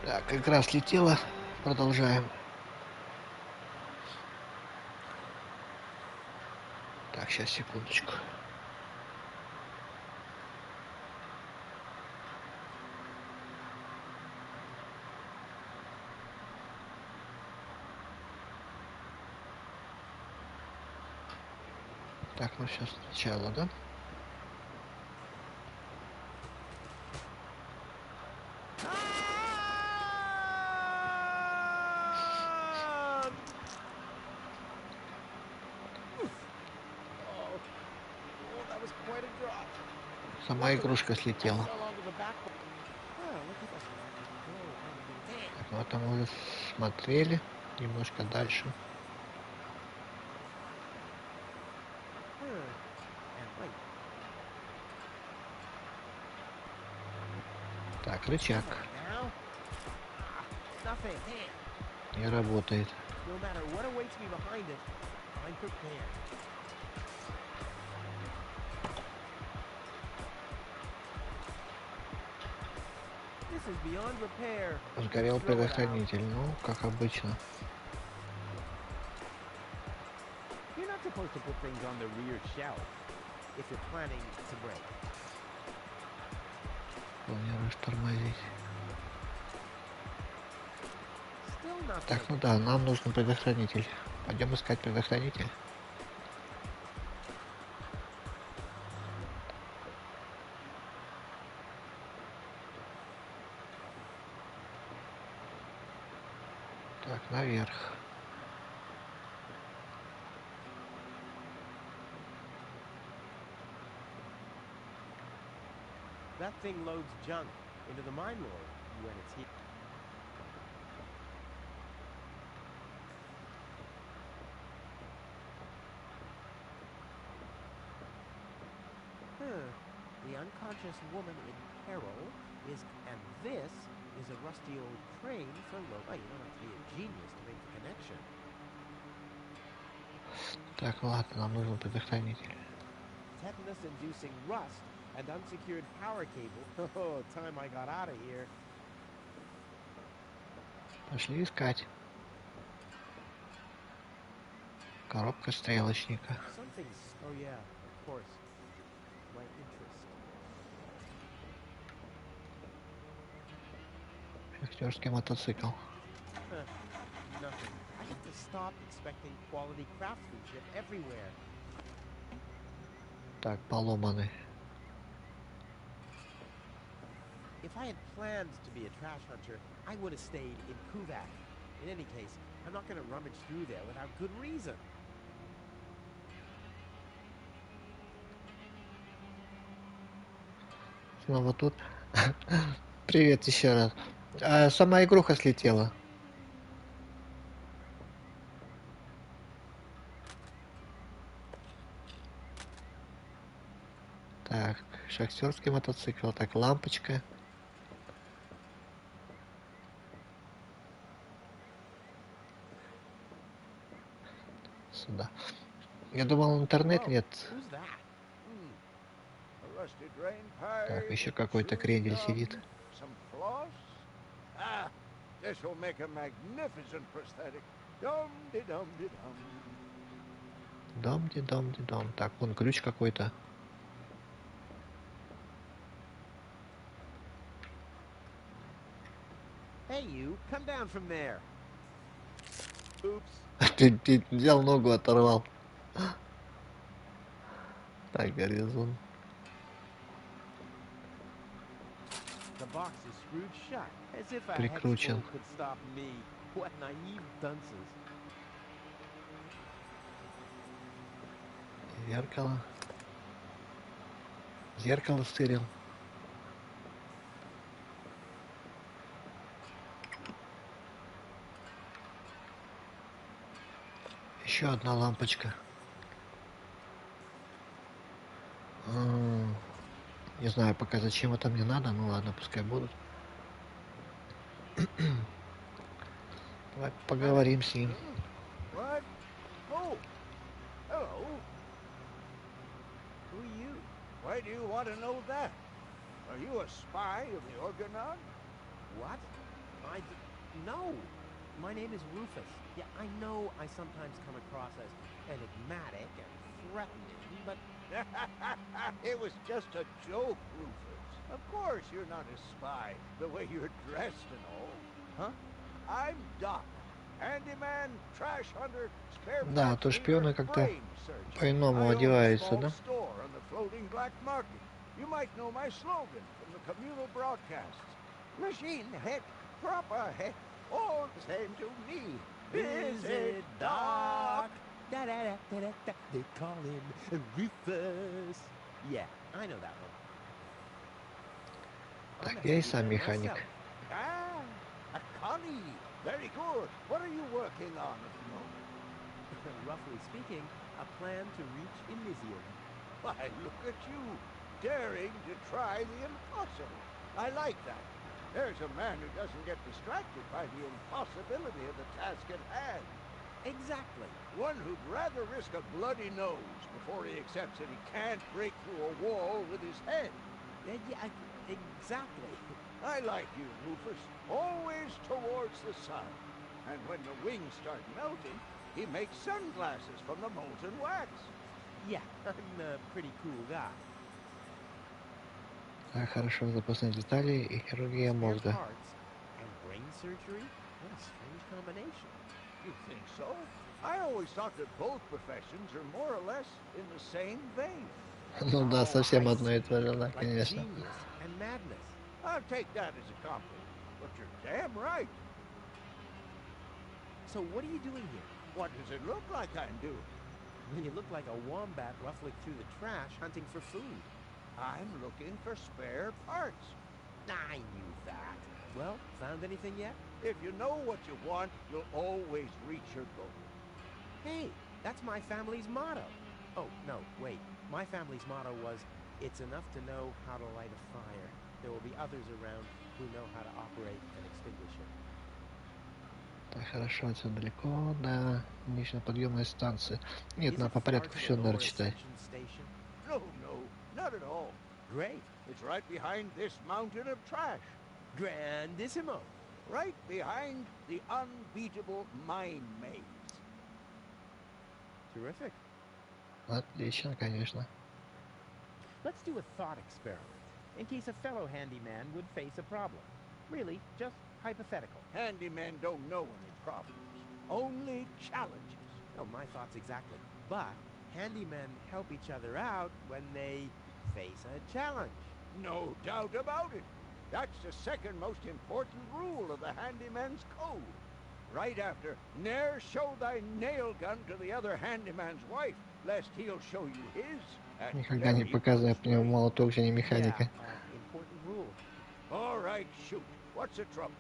Так, игра слетела. Продолжаем. Так, сейчас, секундочку. Так, ну все сначала, да? Сама игрушка слетела. Так, ну это мы уже смотрели. Немножко дальше. Так, рычаг не работает. Сгорел предохранитель, ну, как обычно. Планируешь тормозить. Так, ну да, нам нужен предохранитель. Пойдем искать предохранитель. Так, наверх. That thing loads junk into the mine lord when it's here. The unconscious woman in peril is, and this is a rusty old crane for low. Oh, you don't have to be a genius to make the connection. Так, ладно, нам нужен предохранитель. Tetanus-inducing rust and unsecured power cable. Oh, time I got out of here. Пошли искать. Коробка стрелочника. Something's. Oh yeah, of course. My interest. Шахтерский мотоцикл. Nothing. I have to stop expecting quality craftsmanship everywhere. Так, поломаны. If I had planned to be a trash hunter, I would have stayed in Kuvak. In any case, I'm not going to rummage through there without good reason. Снова тут. Привет еще раз. А, сама игруха слетела. Так, шахтерский мотоцикл. Так, лампочка. Сюда. Я думал, интернет нет. Так, еще какой-то крендель сидит. Дом-де-дом-де-дом. Так, вон ключ какой-то. Hey, you, come down from there. Oops. Ты взял ногу, оторвал. Так, горизонт. The box is screwed shut, as if a hex Прикручен. pull could stop me. What naive dunces. Зеркало. Зеркало стырил. Еще одна лампочка. Не знаю пока зачем это мне надо, ну ладно, пускай будут. Давай поговорим с ним. What? Oh, hello. Who are you? Why do you want to know that? Are you a spy of the Organon? What? No. My name is Rufus. Yeah, I know I sometimes come across as enigmatic and threatening, but It was just a joke, Rufus. Of course you're not a spy, the way you're dressed and all. huh? I'm Doc. Handyman, trash hunter, spare Да, parts то dealer, шпионы как-то brain surgeon. по-иному I own a одеваются, small да? store on the floating black market. You might know my slogan from the communal broadcasts. Machine head, proper head, all the same to me. Visit Doc. Da-da-da-da-da-da. They call him Rufus. Yeah, I know that one. Так, I'm a я и сам handyman механик. myself. Ah, a Connie. Very good. What are you working on at the moment? Roughly speaking, a plan to reach Elysium. Why, look at you, daring to try the impossible. I like that. There's a man who doesn't get distracted by the impossibility of the task at hand. Exactly. One who'd rather risk a bloody nose before he accepts that he can't break through a wall with his head. Yeah, exactly. I like you, Rufus. Always towards the sun. And when the wings start melting, he makes sunglasses from the molten wax. Yeah, I'm a pretty cool guy. Так, хорошо, запасные детали и хирургия Spare мозга. parts and brain surgery? What a strange combination. You think so? I always thought that both professions are more or less in the same vein. Ну да, Oh, совсем I одно и see. то же, да, Like конечно. genius and madness. I'll take that as a compliment, but you're damn right. So what are you doing here? What does it look like I'm doing? When you look like a wombat ruffling through the trash hunting for food. I'm looking for spare parts. I knew that. Well, found anything yet? If you know what you want, you'll always reach your goal. Hey, that's my family's motto. Oh, no, wait. My family's motto was, it's enough to know how to light a fire. There will be others around who know how to operate and extinguish it. Так, хорошо, отсюда далеко до конечной подъемной станции. Нет, Is надо it по far порядку to все the надо lower читать. ascension station? No, not at all. Great. It's right behind this mountain of trash. Grandissimo. Right behind the unbeatable mine maze. Terrific. Отлично, конечно. Let's do a thought experiment, in case a fellow handyman would face a problem. Really, just hypothetical. Handymen don't know any problems, only challenges. No, my thoughts exactly. But handymen help each other out when they face a challenge. No doubt about it. That's the second most important rule of the handyman's code. Right after, ne'er show thy nail gun to the other handyman's wife, lest he'll show you his. at Никогда не very показывай close range. пневмолоток не Yeah, механика. important rule. All right, shoot. What's the trouble?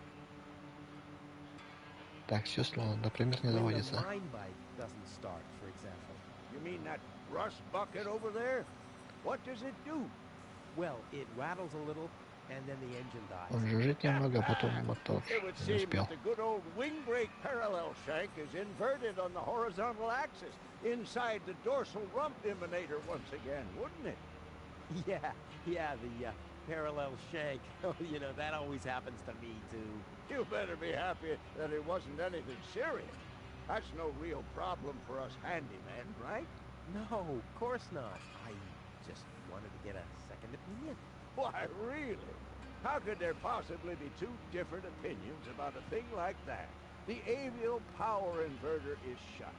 Так, все слово, например, не When the заводится. line bike doesn't start, for example. You mean that rust bucket over there? What does it do? Well, it rattles a little, and then the engine dies. Он жужжит немного, а потом мотор It would не seem успел. that the good old wing brake parallel shank is inverted on the horizontal axis inside the dorsal rump emanator once again, wouldn't it? Yeah, the parallel shank. Oh, you know, that always happens to me, too. You better be happy that it wasn't anything serious. That's no real problem for us handymen, right? No, of course not. I just wanted to get a second opinion. Why, really? How could there possibly be two different opinions about a thing like that? The avial power inverter is shut.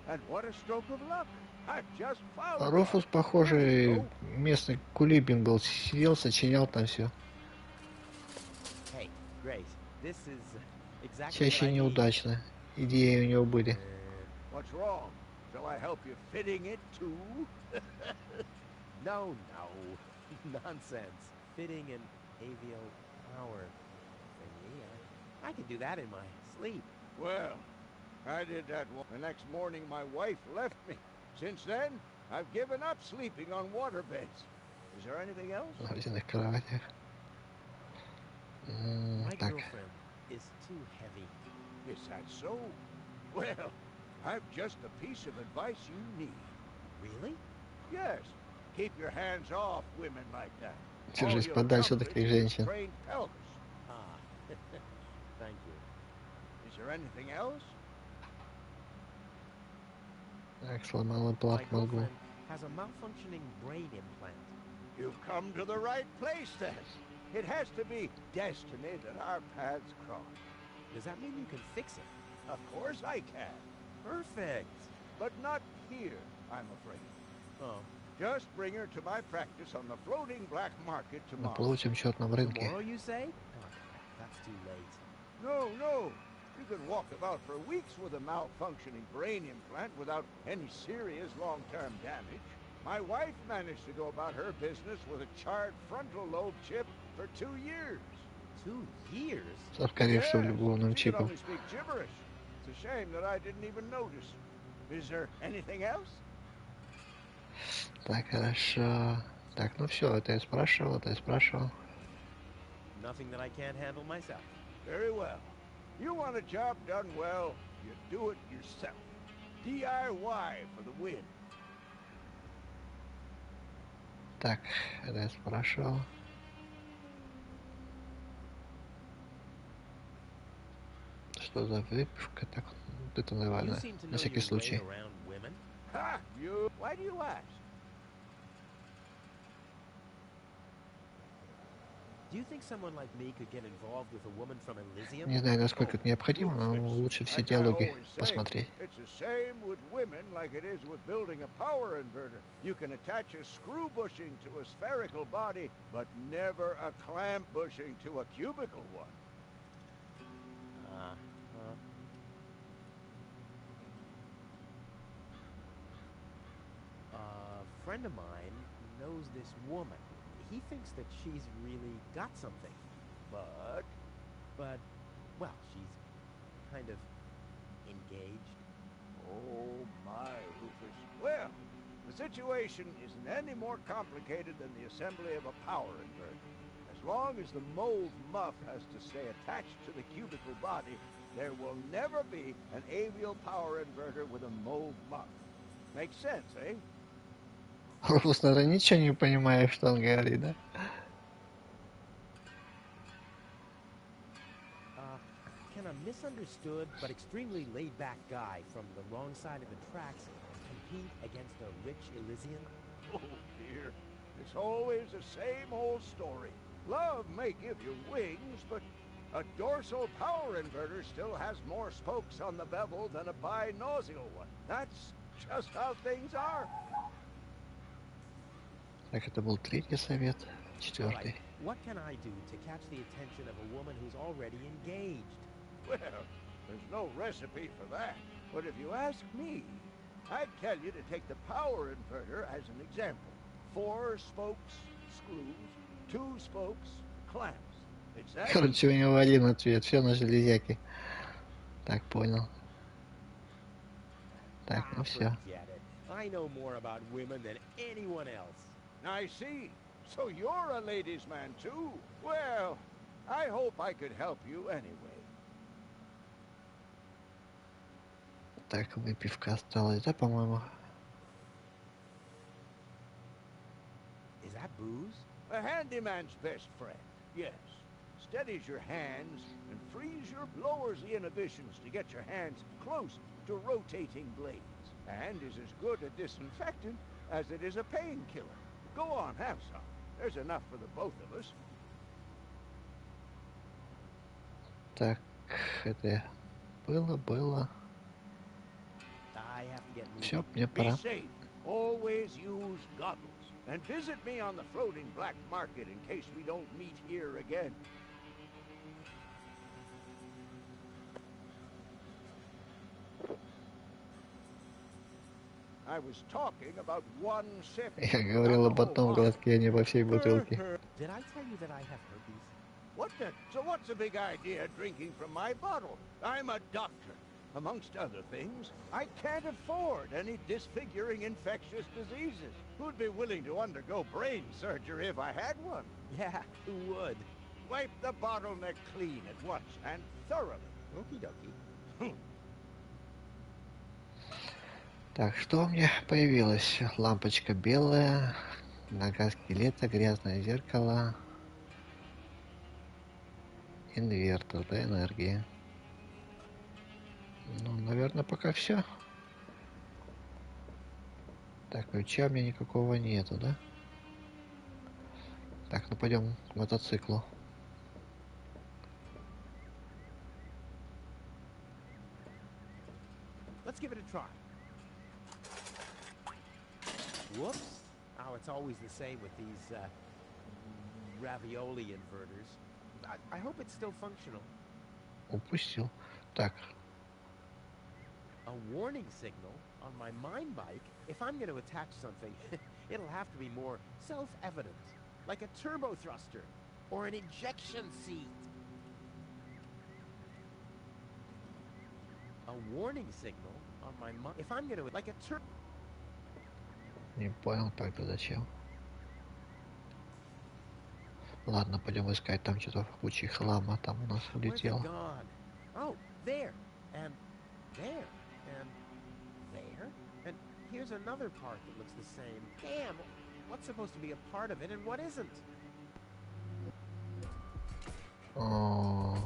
And what a stroke of luck. I've just found one. Руфус, There you похожий, go. местный кулибин был, сидел, сочинял там все. Hey, Grace, this is exactly what Чаще I need. неудачно. Идеи у него были. What's wrong? Shall I help you fitting it too? No. Nonsense. Fitting an avial power thingy. I can do that in my sleep. Well, I did that one. The next morning my wife left me. Since then, I've given up sleeping on waterbeds. Is there anything else? На ледяных кроватях. My Так, girlfriend is too heavy. Is that so? Well, I've just the piece of advice you need. Really? Yes, keep your hands off women like that. держись All you'll подальше от accomplish таких is женщин. strained pelvis. Ah. Thank you. Is there anything else? Так, сломала My плат мозгу. girlfriend has a malfunctioning brain implant. You've come to the right place then. It has to be destiny that our paths cross. Does that mean you can fix it? Of course I can. Perfect. But not here, I'm afraid. Oh, Just bring her to my practice on the floating black market На tomorrow. плавучем черном рынке. tomorrow you say? Oh, that's too late. No. You can walk about for weeks with a malfunctioning brain implant without any serious long-term damage. My wife managed to go about her business with a charred frontal lobe chip for 2 years. 2 years? Со вкоревшим любовным she could чипом. only speak gibberish. It's a shame that I didn't even notice. Is there anything else? Так, хорошо. Так, ну все, это я спрашивал, Nothing that I can't handle myself. Very well. You want a job done well, you do it yourself. DIY for the win. Так, это я спрашивал. Что за выпивка? Так, это You нормально. seem to На know всякий your way случай. around women. Ha! You... Why do you ask? Do you think someone like me could get involved with a woman from Elysium? Не знаю, насколько это необходимо, но лучше все диалоги посмотреть. It's the same with women like it is with building a power inverter. You can attach a screw bushing to a spherical body, but never a clamp bushing to a cubical one. A friend of mine knows this woman. He thinks that she's really got something. But, well, she's kind of engaged. Oh my, Rufus. Well, the situation isn't any more complicated than the assembly of a power inverter. As long as the mold muff has to stay attached to the cubical body, there will never be an avial power inverter with a mold muff. Makes sense, eh? Руфус, наверное, ничего не понимаешь, что он говорит, да? Can a misunderstood but extremely laid-back guy from the wrong side of the tracks compete against a rich Elysian? Oh dear, it's always the same old story. Love may give you wings, but a dorsal power inverter still has more spokes on the bevel than a binomial one. That's just how things are. Так, это был третий совет. Четвертый. Right. What can I do to catch the attention of a woman who's already engaged? Well, there's no recipe for that. But if you ask me, I'd tell you to take the power inverter as an example. 4 spokes, screws, 2 spokes, clamps. It's that. Короче, у него один ответ. Все на железяке. Так, понял. Так, ну все. Forget it. I know more about women than anyone else. I see. So you're a ladies' man too? Well, I hope I could help you anyway. Так, выпивка осталась, да, по-моему? Is that booze? A handyman's best friend, yes. Steadies your hands and frees your... lowers the inhibitions to get your hands close to rotating blades. And is as good a disinfectant as it is a painkiller. Go on, have some. There's enough for the both of us. Так, это было. I have to get moving. Все, мне Be пора. safe. Always use goggles. And visit me on the floating black market in case we don't meet here again. I was talking about one sip. Я говорил об одном глотке, а не во всей бутылке. Did I tell you that I have herpes? What the? So what's the big idea drinking from my bottle? I'm a doctor. Amongst other things, I can't afford any disfiguring infectious diseases. Who'd be willing to undergo brain surgery if I had one? Yeah, who would? Wipe the bottleneck clean at once and thoroughly. Okie dokie. Так, что у меня появилось? Лампочка белая, нога скелета, грязное зеркало. Инвертор, да, энергии. Ну, наверное, пока все. Так, ключа у меня никакого нету, да? Так, ну пойдем к мотоциклу. Let's give it a try. Whoops. Oh, it's always the same with these ravioli inverters. I hope it's still functional. Упустил. Так, A warning signal on my mine bike? If I'm going to attach something, it'll have to be more self-evident. Like a turbo thruster or an ejection seat. A warning signal on my mine. If I'm going to... Like a turbo... не понял тогда зачем. Ладно, пойдем искать. Там что-то куча хлама там у нас Where's it улетело. gone? Oh, there. And there. And there. And here's another part that looks the same. Damn! What's supposed to be a part of it and what isn't? О,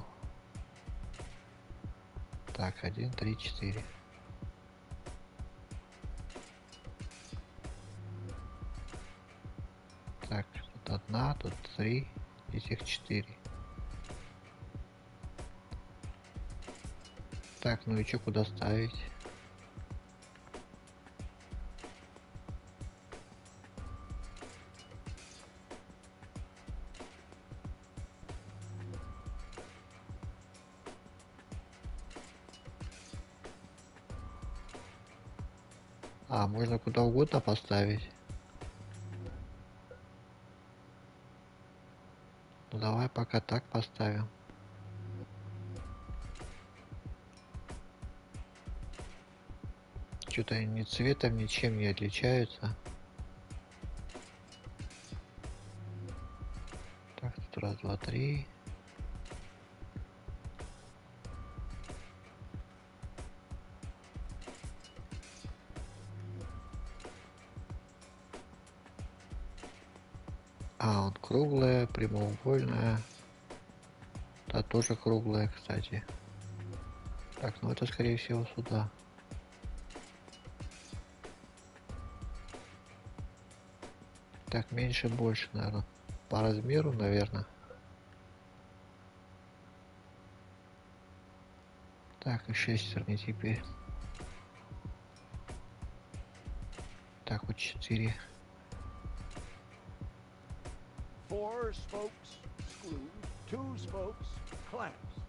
так, 1, 3, 4. Так, тут одна, тут 3, этих 4. Так, ну и что, куда ставить? А, можно куда угодно поставить. Ну давай пока так поставим. Что-то ни цветом, ничем не отличаются. Так, тут раз, два, три. А, он круглая, прямоугольная. Да, тоже круглая, кстати. Так, ну это скорее всего сюда. Так, меньше, больше, наверное. По размеру, наверное. Так, и шестерни теперь. Так, вот 4. 4 spokes, screws, 2 spokes, clamps.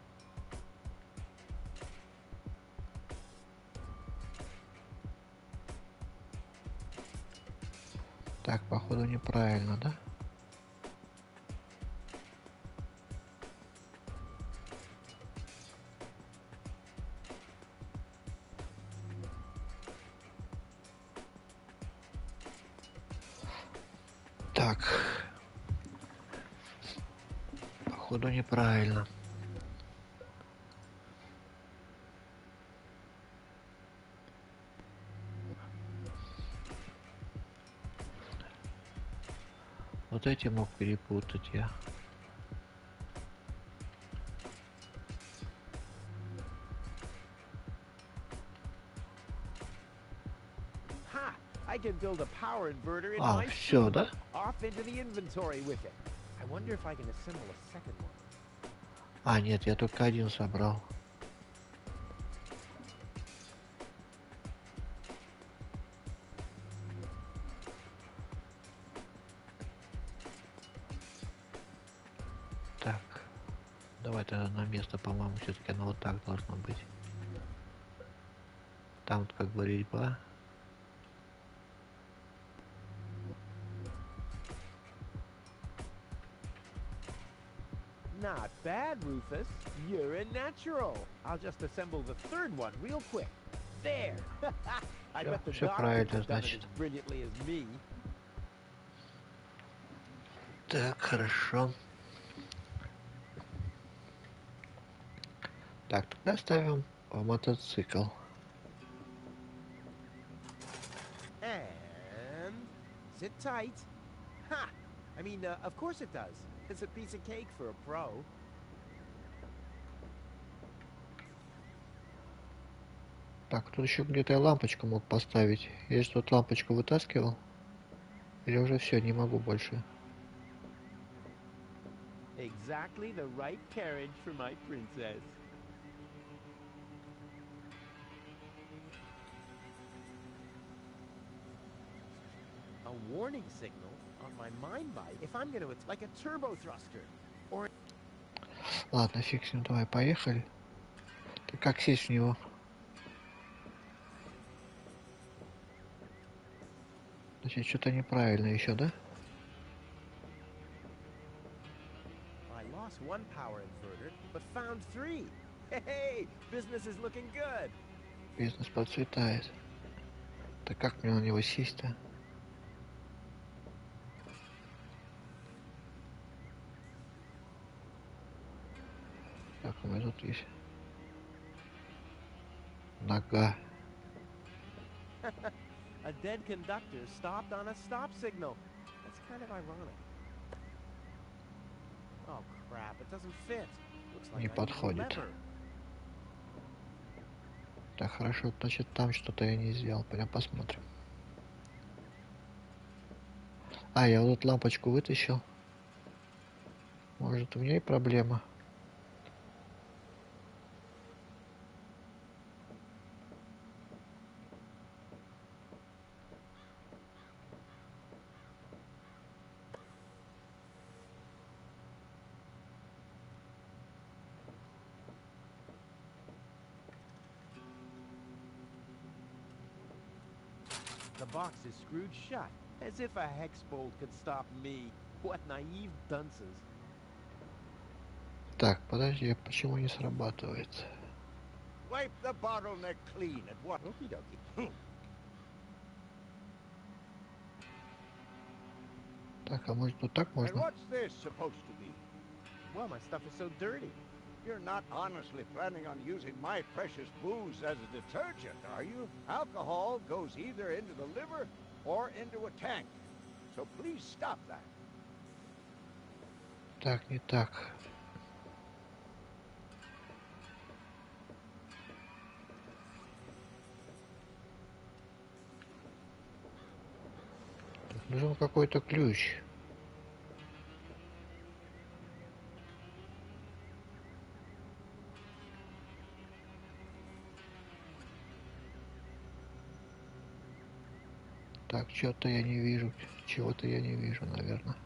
Так, походу неправильно, да? Так. Походу неправильно. Вот эти мог перепутать я. Ha! I can build a power inverter in А, my все, Steam. да? Off into the inventory with it. I wonder if I can assemble a second one. А, нет, я только один собрал. Так. Давай тогда на место, по-моему, все-таки оно вот так должно быть. Там вот как бы резьба. Not bad, Rufus. You're a natural. I'll just assemble the third one real quick. There. I bet the Всё doc правильно, couldn't have done it значит. as brilliantly as me. Так, хорошо. Так, тогда ставим мотоцикл. And sit tight. Ha! I mean, of course it does. It's a piece of cake for a pro. Так, тут еще где-то я лампочку мог поставить. Я же тут лампочку вытаскивал. Или уже все, не могу больше. Exactly the right carriage for my princess. A warning signal on my mine bike if I'm gonna, it's like a turbo thruster. Or Ладно, фиг с ним, давай, поехали. Ты как сесть в него? Значит, что-то неправильно еще, да? I lost one power inverter, but found 3. Hey, business is looking good. Бизнес процветает. Так как мне на него сесть-то? Так, у меня тут есть нога. A dead conductor stopped on a stop signal. That's kind of ironic. Oh crap, it doesn't fit. Looks like Не I need a подходит. lever. Так, хорошо, значит там что-то я не сделал. Пойдем посмотрим. А, я вот тут лампочку вытащил. Может, у меня и проблема. The box is screwed shut, as if a hex bolt could stop me. What naive dunces. Так, подожди, почему не срабатывает? Wipe the bottleneck clean at what? Okie dokie. Так, а может вот так And можно? what's this supposed to be? Well, my stuff is so dirty. You're not honestly planning on using my precious booze as a detergent, are you? Alcohol goes either into the liver or into a tank. So please stop that. Так, не так. Так, нужен какой-то ключ. Так, что-то я не вижу. Чего-то я не вижу, наверное.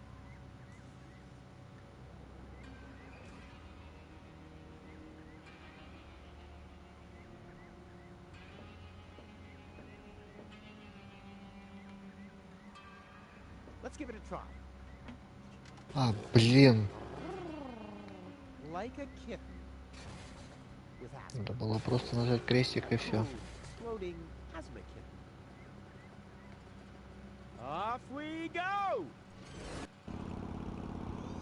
Let's give it a try. А, блин. Like a kitten. With asthma. Надо было просто нажать крестик и все. Ooh, floating asthma kitten. Off we go!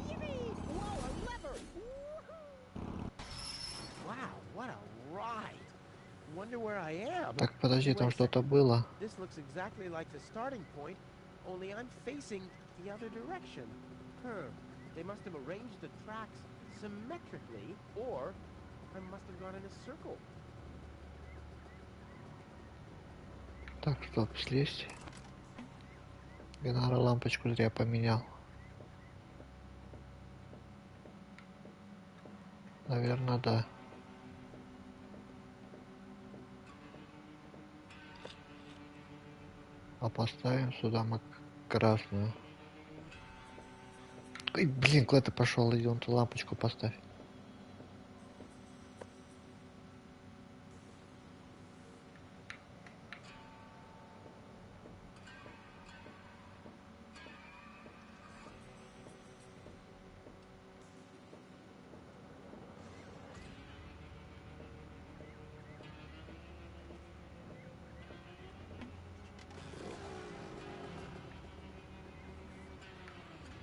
Yippee! Whoa, a lever! Woohoo! Wow, what a ride! Wonder where I am. Так, подожди, там Wait a что-то second. было. This looks exactly like the starting point, only I'm facing the other direction. They must have arranged the tracks symmetrically, or I must have gone in a circle. Так, стоп, слезть. Я, наверное, лампочку зря поменял. Наверное, да. А поставим сюда мы красную. Ой, блин, куда ты пошел? Иди вон ту лампочку поставь.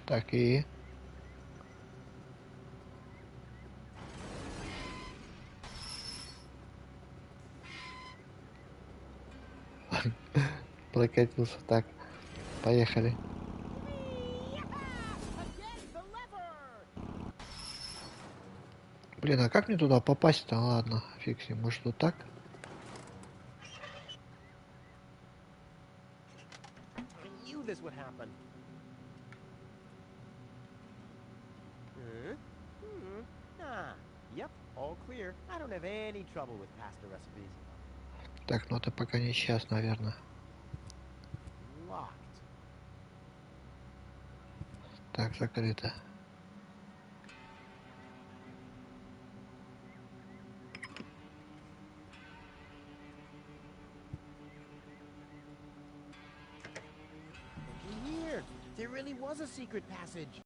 Так, и... Прокатился. Так, поехали. Again, the lever! Блин, а как мне туда попасть-то? Ладно, фиг с ним. Может, вот так? happen. Yep, all clear. I don't have any trouble with pasta recipes. Так, ну это пока не сейчас, наверное. Locked. Так, закрыто. Looky here. There really was a secret passage.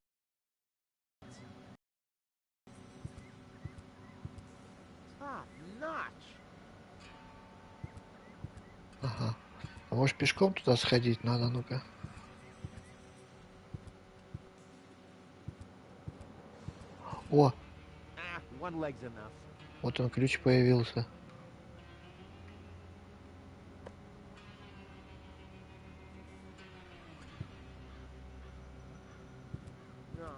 Top notch. Ага. А может пешком туда сходить надо, ну-ка. О, One leg's enough. вот он, ключ появился. No,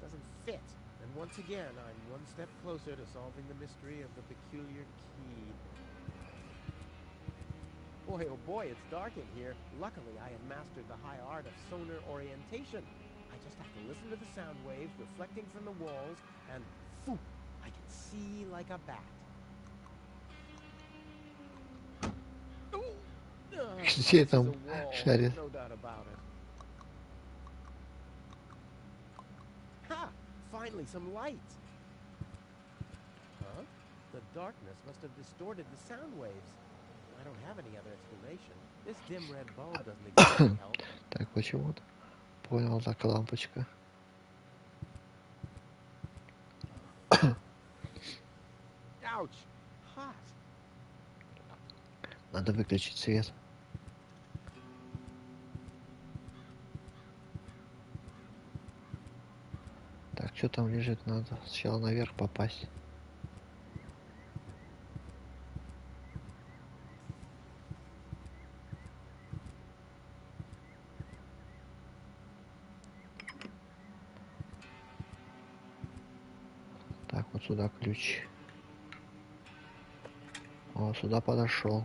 doesn't fit. And once again, I'm one step closer to solving the mystery of the peculiar key. Boy, oh boy, it's dark in here. Luckily, I have mastered the high art of sonar orientation. I just have to listen to the sound waves reflecting from the walls, and phew, I can see like a bat. Где там шарит? No doubt about it. Ha! Finally, some light. Huh? The darkness must have distorted the sound waves. I don't have any other explanation. This dim red bulb doesn't exactly help. Так, почему-то. Понял, так, лампочка. Ouch! Hot. Надо выключить свет. Так, что там лежит? Надо сначала наверх попасть. Так, вот сюда ключ. О, сюда подошел.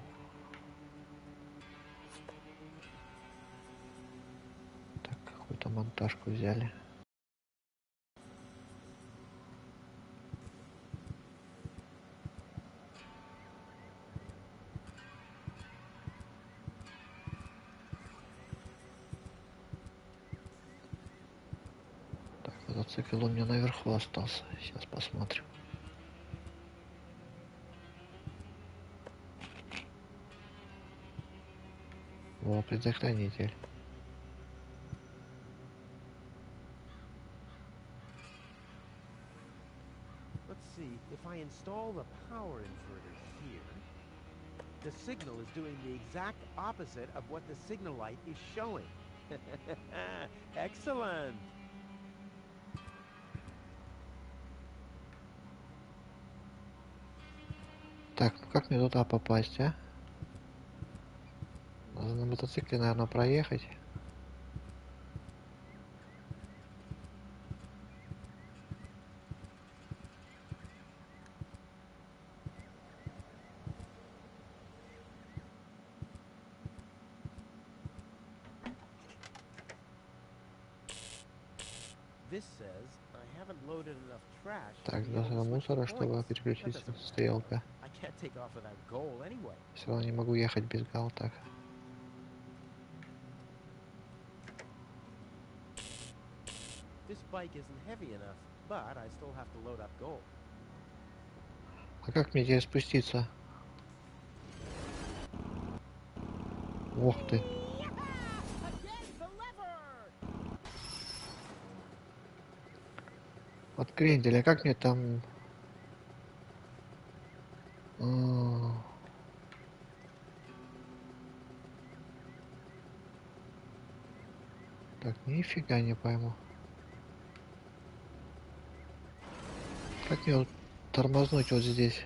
Так, какую-то монтажку взяли. Так, мотоцикл у меня наверху остался. Сейчас посмотрим. О, предохранитель. Let's see, if I install the power inverter here, the signal is doing the exact opposite of what the signal light is showing. Excellent! Так, ну как мне туда попасть, а? Надо на мотоцикле, наверное, проехать. This says I haven't loaded enough trash. Так, to be до able to switch the мусора, чтобы points. That переключить doesn't стрелка. matter. I can't take off without goal anyway. Все равно не могу ехать без гал, так. This bike isn't heavy enough, but I still have to load up gold. А как мне теперь спуститься? Ох ты. От кренделя, как мне там... Так, нифига не пойму. Как мне вот тормознуть вот здесь?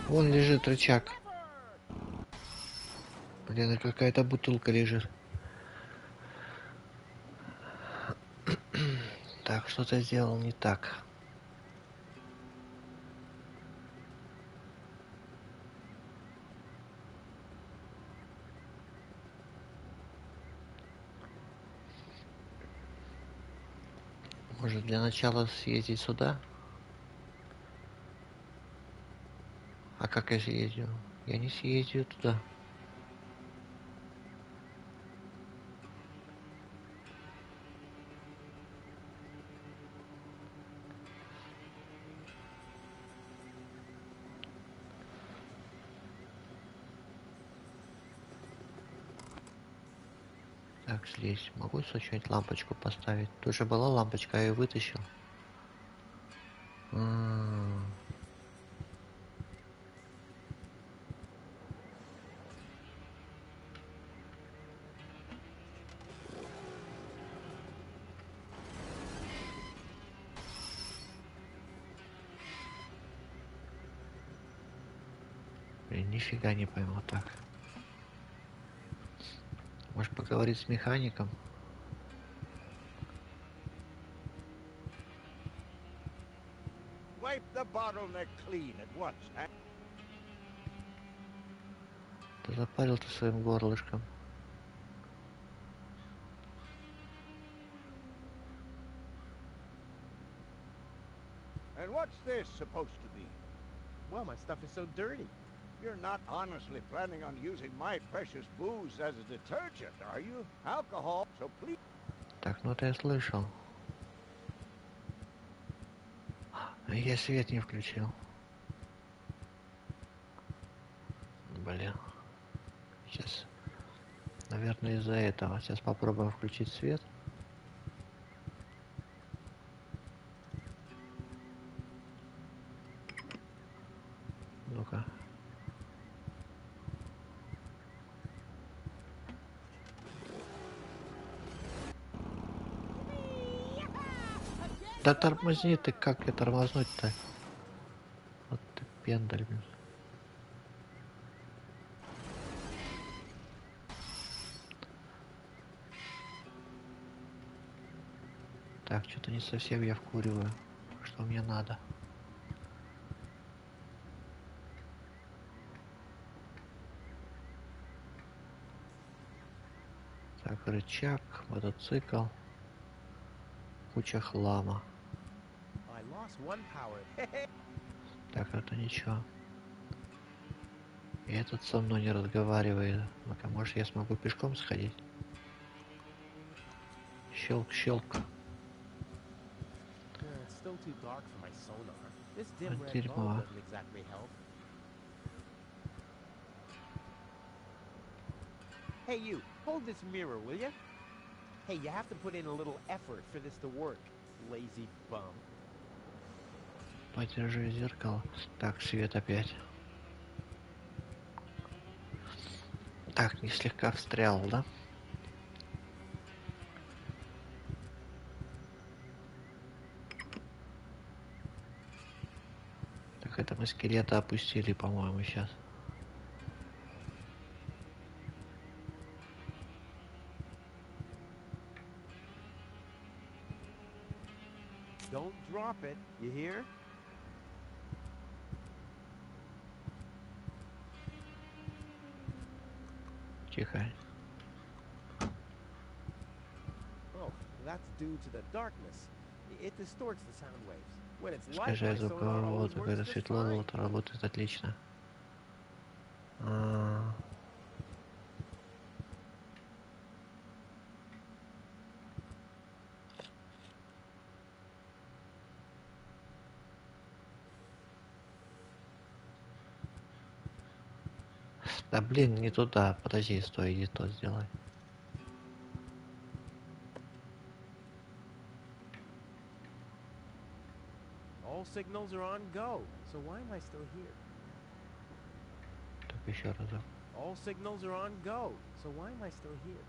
Вон лежит рычаг. Блин, какая-то бутылка лежит. Так, что-то сделал не так. Может для начала съездить сюда? А как я съездил? Я не съездил туда. Так, здесь могу случайно лампочку поставить? Тут же была лампочка, я ее вытащил. Блин, нифига не пойму так. Может поговорить с механиком? Wipe the bottleneck clean at once, eh? Да запарил ты своим горлышком. And what's this supposed to be? Well, my stuff is so dirty. You're not honestly planning on using my precious booze as a detergent, are you? Alcohol, so please... Так, ну это я слышал. Я свет не включил. Блин. Сейчас. Наверное, из-за этого. Сейчас попробуем включить свет. Ну-ка. Да тормозни ты, как я тормознуть-то? Вот ты пендаль, блин. Так, что-то не совсем я вкуриваю. Что мне надо? Так, рычаг, мотоцикл. Куча хлама. I lost one power. Так, это ничего. И этот со мной не разговаривает. Ну-ка, может я смогу пешком сходить? Щелк, щелк. It's still too dark for my sonar. This dim red Дерьмо. bulb doesn't exactly help. Hey, you, hold this mirror, will you? Hey, you have to put in a little effort for this to work, lazy bum. Подержи зеркало. Так, свет опять. Так, не слегка встрял, да? Так, это мы скелета опустили, по-моему, сейчас. Don't drop it, you hear? Тихо. Oh, that's due to the darkness. It distorts the sound waves. When it's light, Скажи, my sonar звуковая always вот, works когда just светло, fine. вот работает отлично. Да блин, не туда. Подожди, стой, иди то сделай. All signals are on go, so why am I still here? Так, еще разок. All signals are on go, so why am I still here?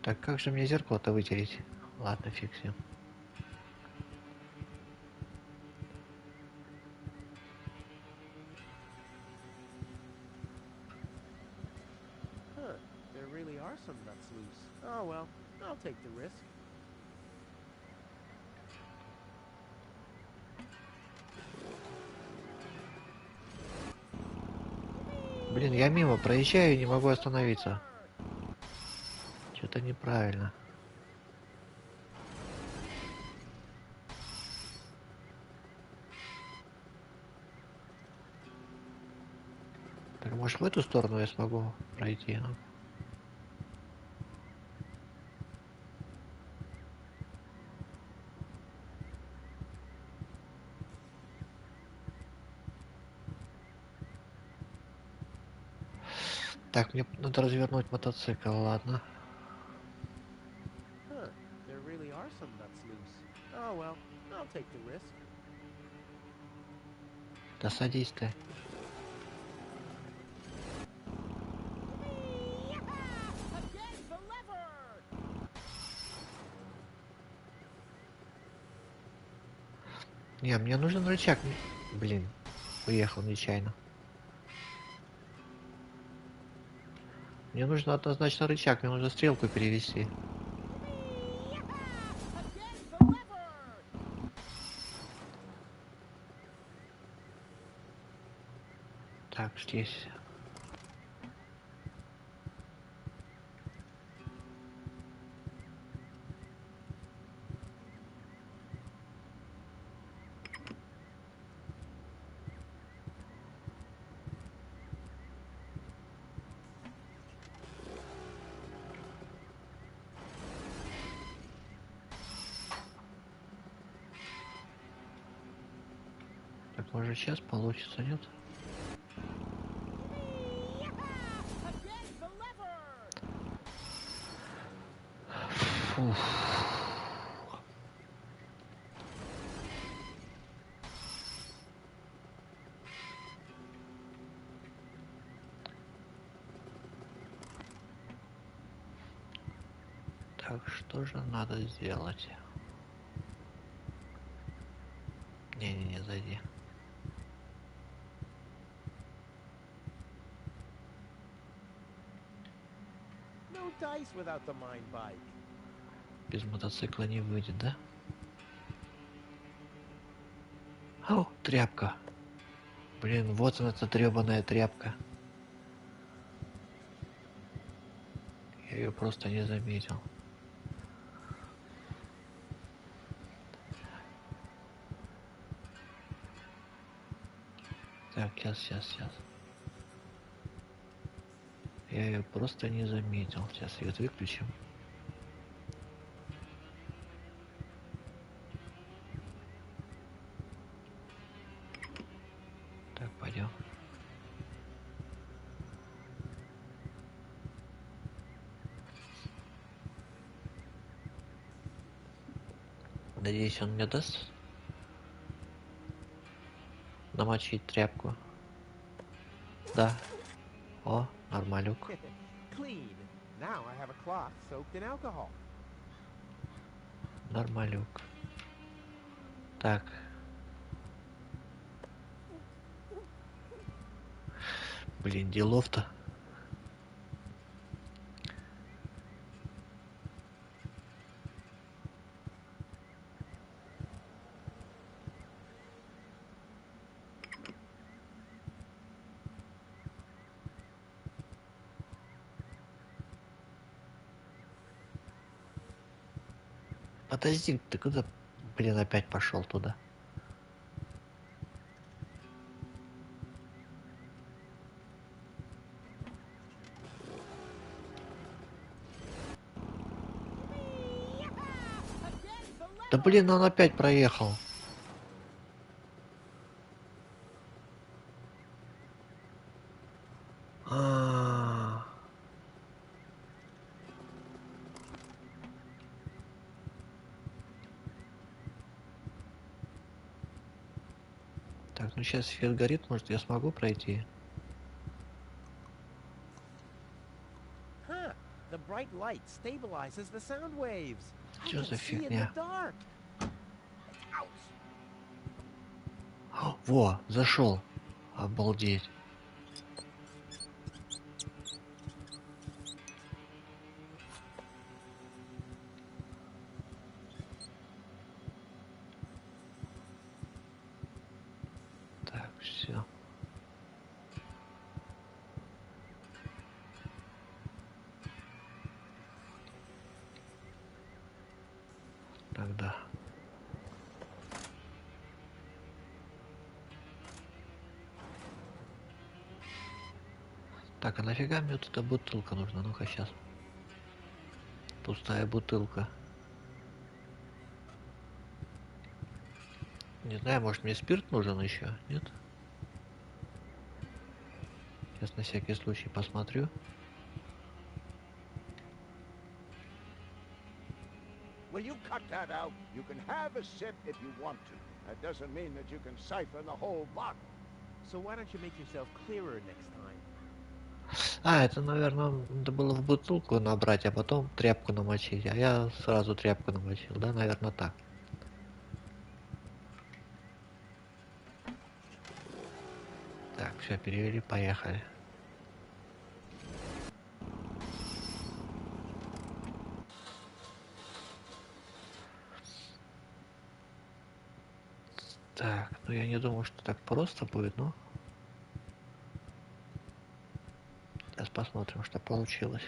Так, как же мне зеркало-то вытереть? Ладно, фиг с ним. Huh, there really are some nuts loose. Oh well, I'll take the risk. Блин, я мимо проезжаю и не могу остановиться. Что-то неправильно. Так, может, в эту сторону я смогу пройти? Ну? Так, мне надо развернуть мотоцикл, ладно. Huh, there really are some nuts loose. Oh well, I'll take the risk. Да садись ты. Again, the lever! Не, мне нужен рычаг. Блин, уехал нечаянно. Мне нужно однозначно рычаг, мне нужно стрелку перевести. Again, the lever! Так, здесь. Так, может сейчас получится, нет? Again, the lever! Фух. Так, что же надо сделать? Не-не-не, зайди. No dice without the mine bike. Без мотоцикла не выйдет, да? О, тряпка. Блин, вот она, эта трёбаная тряпка. Я ее просто не заметил. Так, сейчас. Я ее просто не заметил. Сейчас ее выключим. Так, пойдем. Надеюсь, он мне даст намочить тряпку. Да. О, нормалюк. Clean. Now I have a cloth soaked in alcohol. Нормалюк. Так. Блин, делов-то. Подожди, ты куда, блин, опять пошел туда? Да блин, он опять проехал. А. Так, ну сейчас свет горит, может я смогу пройти? Huh. The bright light stabilizes the sound waves. I Что can за see in the фигня? dark. Ouch. Во, зашел. Обалдеть. Так, все. Так, а нафига мне вот эта бутылка нужна? Ну-ка сейчас. Пустая бутылка. Не знаю, может мне спирт нужен еще? Нет? Сейчас на всякий случай посмотрю. Will you cut that out? You can have a sip if you want to. That doesn't mean that you can siphon the whole bottle. So why don't you make yourself clearer next time? А, это, наверное, надо было в бутылку набрать, а потом тряпку намочить. А я сразу тряпку намочил, да, наверное, так. Так, все, перевели, поехали. Так, ну я не думаю, что так просто будет, но... Сейчас посмотрим, что получилось.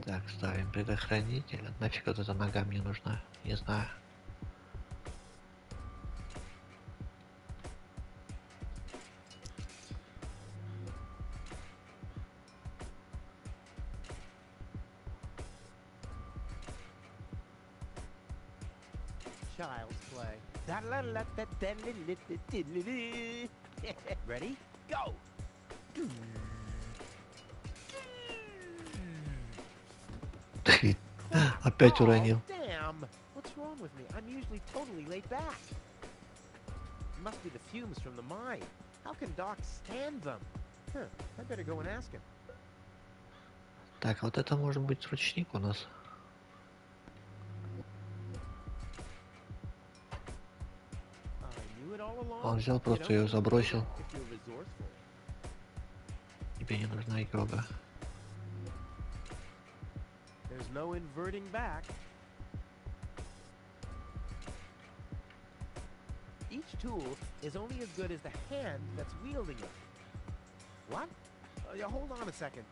Так, ставим предохранитель. Нафиг вот эта нога мне нужна? Не знаю. Child's play. Ready? Go! Опять уронил. Damn! What's wrong with me? I'm usually totally laid back. It must be the fumes from the mine. How can Doc stand them? Huh, I better go and ask him. Так, вот это может быть ручник у нас. Он взял, просто ее забросил. Тебе не нужна йога. There's no inverting back. Each tool is only as good as the hand that's wielding it. What? Yeah, hold on a second.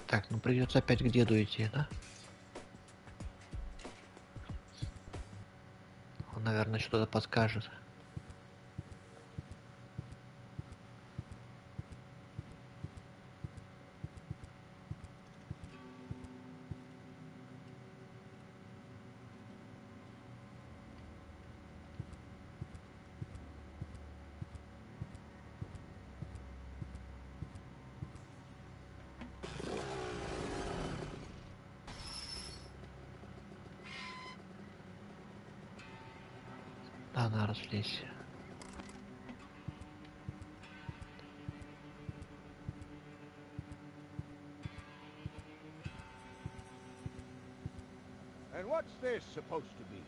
Так, ну придется опять к деду идти, да? Он, наверное, что-то подскажет. Да, надо развлечься. And what's this supposed to be?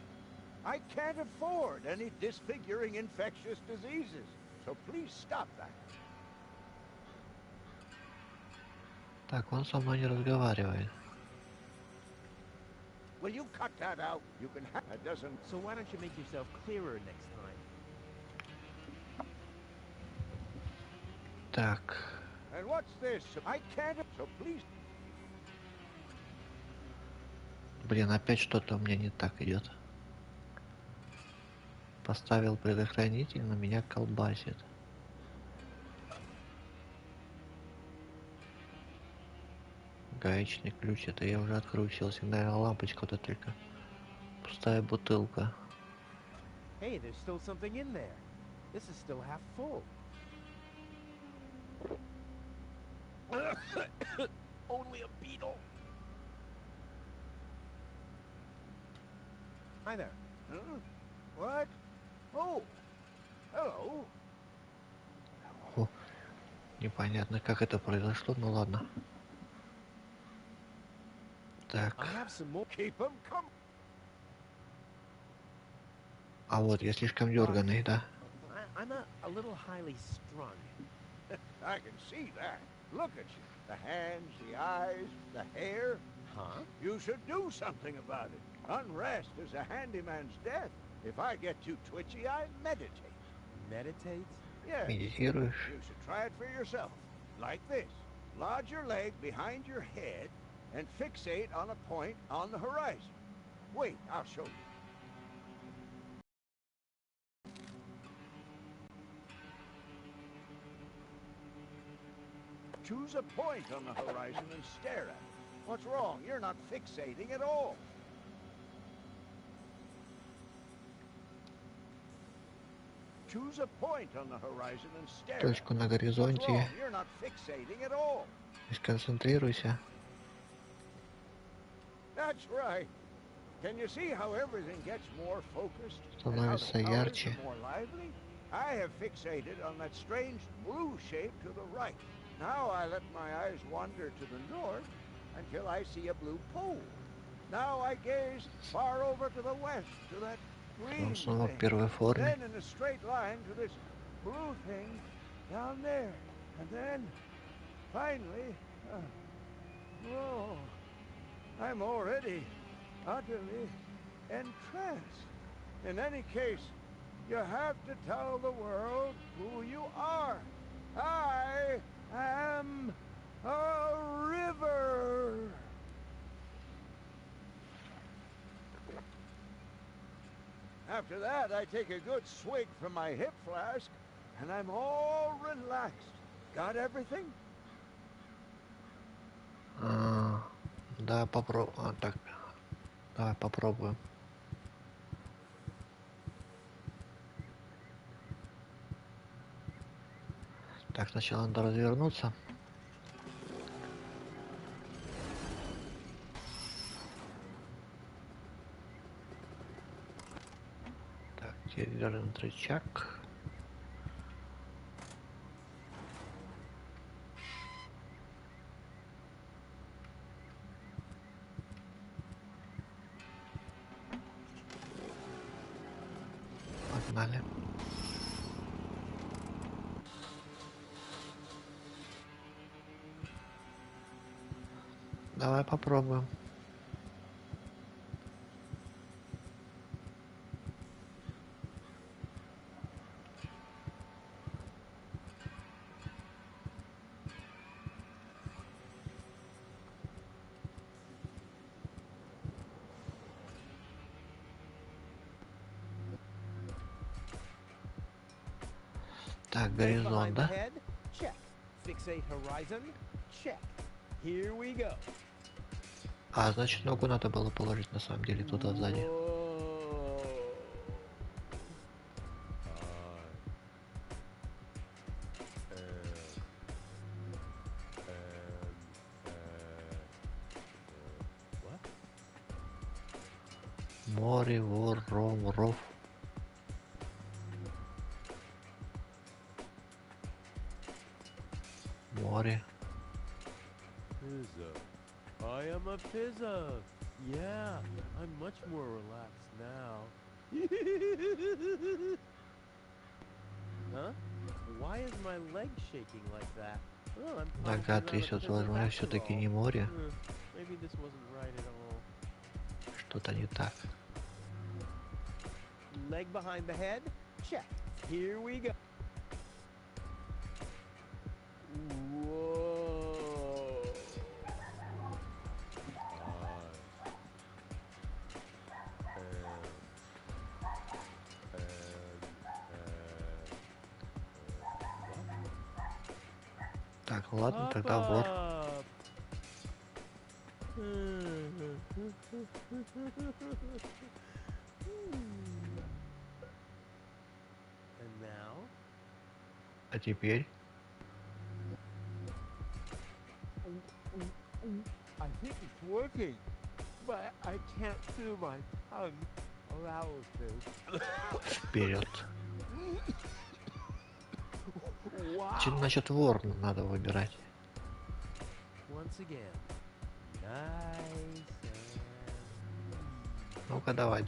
I can't afford any disfiguring infectious diseases, so please stop that. Так, он со мной не разговаривает. Will you cut that out? You can have... That doesn't... So why don't you make yourself clearer next time? Так. And what's this? I can't... So please... Блин, опять что-то у меня не так идет. Поставил предохранитель, но меня колбасит. Гаечный ключ, это я уже открутил. Сигнальная лампочка, вот это только пустая бутылка. Hey, there's still something in there. This is still half full. Only a beetle. Hi there. Huh? What? Oh. Hello. О, непонятно, как это произошло, ну ладно. Так. I have some more. Keep 'em coming. А вот, я слишком дерганый, да? I'm a little highly strung. I can see that. Look at you. The hands, the eyes, the hair. Huh? You should do something about it. Unrest is a handyman's death. If I get too twitchy, I meditate. Meditate? Yes. Медитируешь? You should try it for yourself. Like this. Lodge your leg behind your head and fixate on a point on the horizon. Wait, I'll show you. Choose a point on the horizon and stare at it. What's wrong? You're not fixating at all. Choose a point on the horizon and stare at it. Точку на What's горизонте. wrong? You're not fixating at all. И сконцентрируйся. That's right. Can you see how everything gets more focused? And how Становится the colors ярче. are more lively? I have fixated on that strange blue shape to the right. Now I let my eyes wander to the north until I see a blue pole. Now I gaze far over to the west to that green Он снова в thing. первой форме. Then in a straight line to this blue thing down there. And then, finally, oh, I'm already utterly entranced. In any case, you have to tell the world who you are. I am a river. After that, I take a good swig from my hip flask, and I'm all relaxed. Got everything? Да, попробуем. Так, давай попробуем. Так, сначала надо развернуться. Так, дернем рычаг. Погнали. Давай попробуем. Так, Leg горизонт, behind the да? head? Check. Fixate horizon? Check. Here we go. А, значит, ногу надо было положить на самом деле туда сзади. Whoa. What? Море, вор, ров. Море. Pizza. I am a pizza. Yeah, I'm much more relaxed now. Huh? Why is my leg shaking like that? Oh, I'm Нога probably not a трясется, pizza возможно, after все-таки all. не море. Maybe this wasn't right at all. Что-то не так. Leg behind the head? Check. Here we go. Whoa. Так, ладно, тогда вор. And now? А теперь? I think it's working, but I can't feel my tongue allow it Вперед. to. Wow. Значит, насчет вор надо выбирать. Once again. Nice Ну-ка, давай.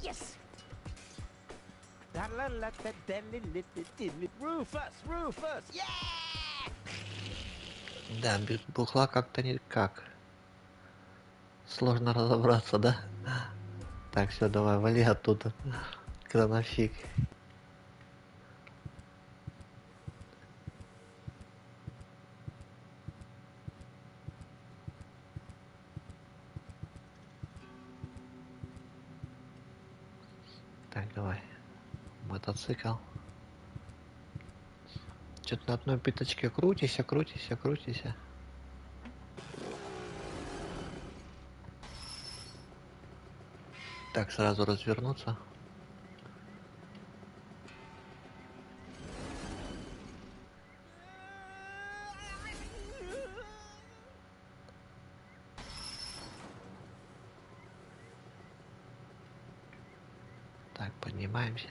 Yes! Rufus! Yeah! Да, без бухла как-то никак. Сложно разобраться, да? Так, все, давай, вали оттуда. Крановщик. Так, давай. Мотоцикл. Что-то на одной пяточке крутися, крутися, крутися. Так, сразу развернуться. Так, поднимаемся.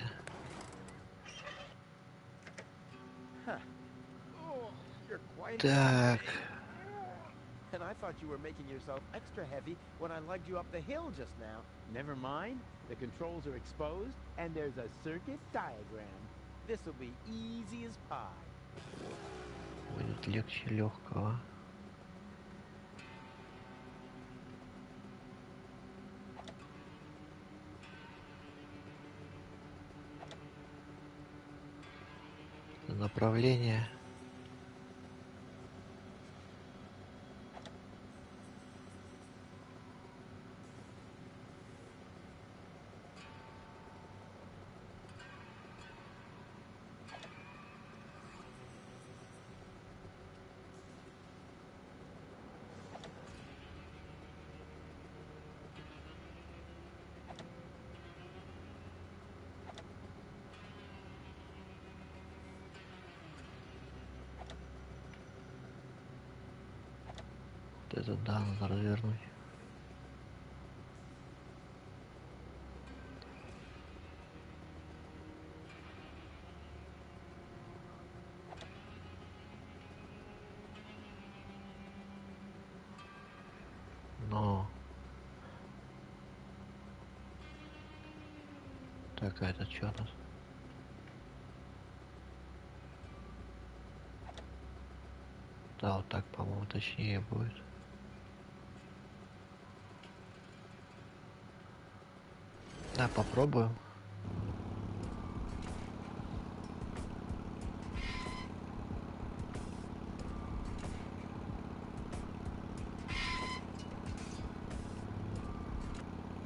Oh, you're quite Так. heavy. And I thought you were making yourself extra heavy when I lugged you up the hill just now. Never mind. The controls are exposed, and there's a circuit diagram. This'll be easy as pie. Будет легче легкого. Направление. Вот это да, надо развернуть. Но... Так, а это что у нас? Да, вот так, по-моему, точнее будет. Да, попробуем.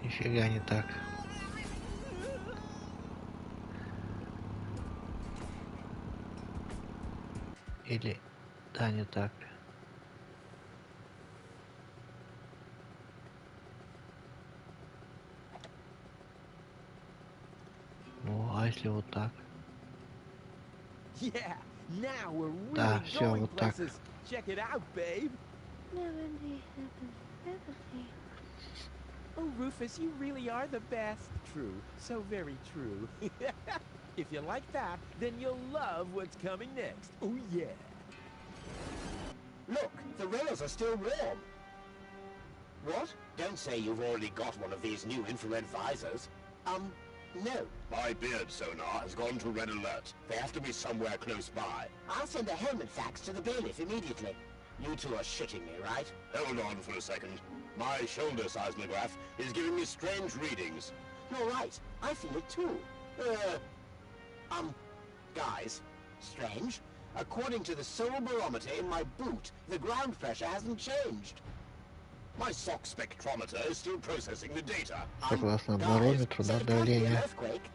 Нифига не так. Или... Да, не так. Ну, а если вот так? Yeah, now we're really Да, все, going вот так. places. Check it out, babe. Oh, Rufus, you really are the best. True, so very true. If you like that, then you'll love what's coming next. Oh, yeah. Look, the rails are still warm. What? Don't say you've already got one of these new infrared visors. No. My beard sonar has gone to red alert. They have to be somewhere close by. I'll send a helmet fax to the bailiff immediately. You two are shitting me, right? Hold on for a second. My shoulder seismograph is giving me strange readings. You're right. I feel it too. Guys, strange. According to the soul barometer in my boot, the ground pressure hasn't changed. My sock spectrometer is still processing the data. Согласно Guys, барометру, is да, it about to be an давление earthquake?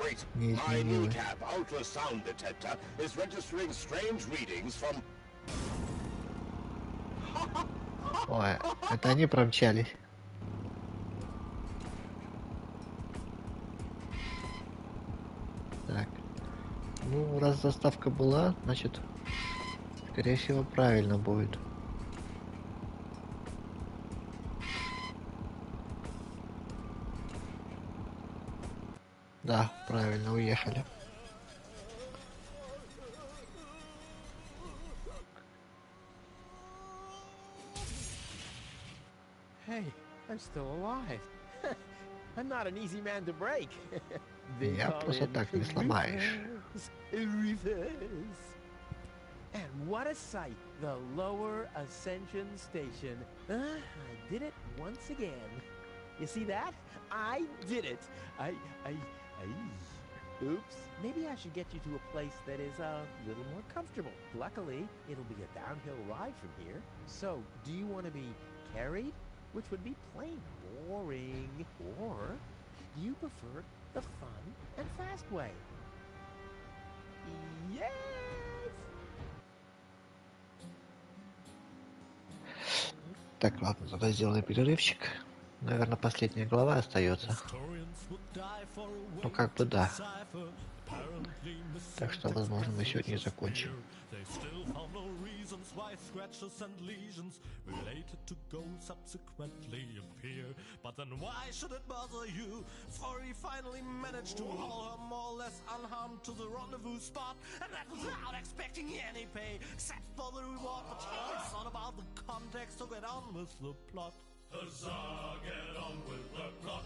Wait, не my изменилось. kneecap ultrasound detector is registering strange readings from... Ой, это они промчались. Так. Ну, раз заставка была, значит, скорее всего, правильно будет. Да, правильно, уехали. Hey, I'm still alive. I'm not an easy man to break. They Меня call просто him так не сломаешь. Rufus. Rufus. And What a sight! The Lower Ascension Station. I did it once again. You see that? I did it! I... Oops. Maybe I should get you to a place that is a little more comfortable. Luckily, it'll be a downhill ride from here. So, do you want to be carried? Which would be plain boring. Or do you prefer the fun and fast way? Yes! Так, ладно, тогда сделаем перерывчик. Наверное, последняя глава остается. Ну, как бы да. Так что, возможно, мы сегодня и закончим. Scratches and lesions related to ghosts subsequently appear. But then why should it bother you? For he finally managed to haul her more or less unharmed to the rendezvous spot, and that without expecting any pay, except for the reward. But hey, it's not about the context, so get on with the plot. Huzzah, get on with the plot.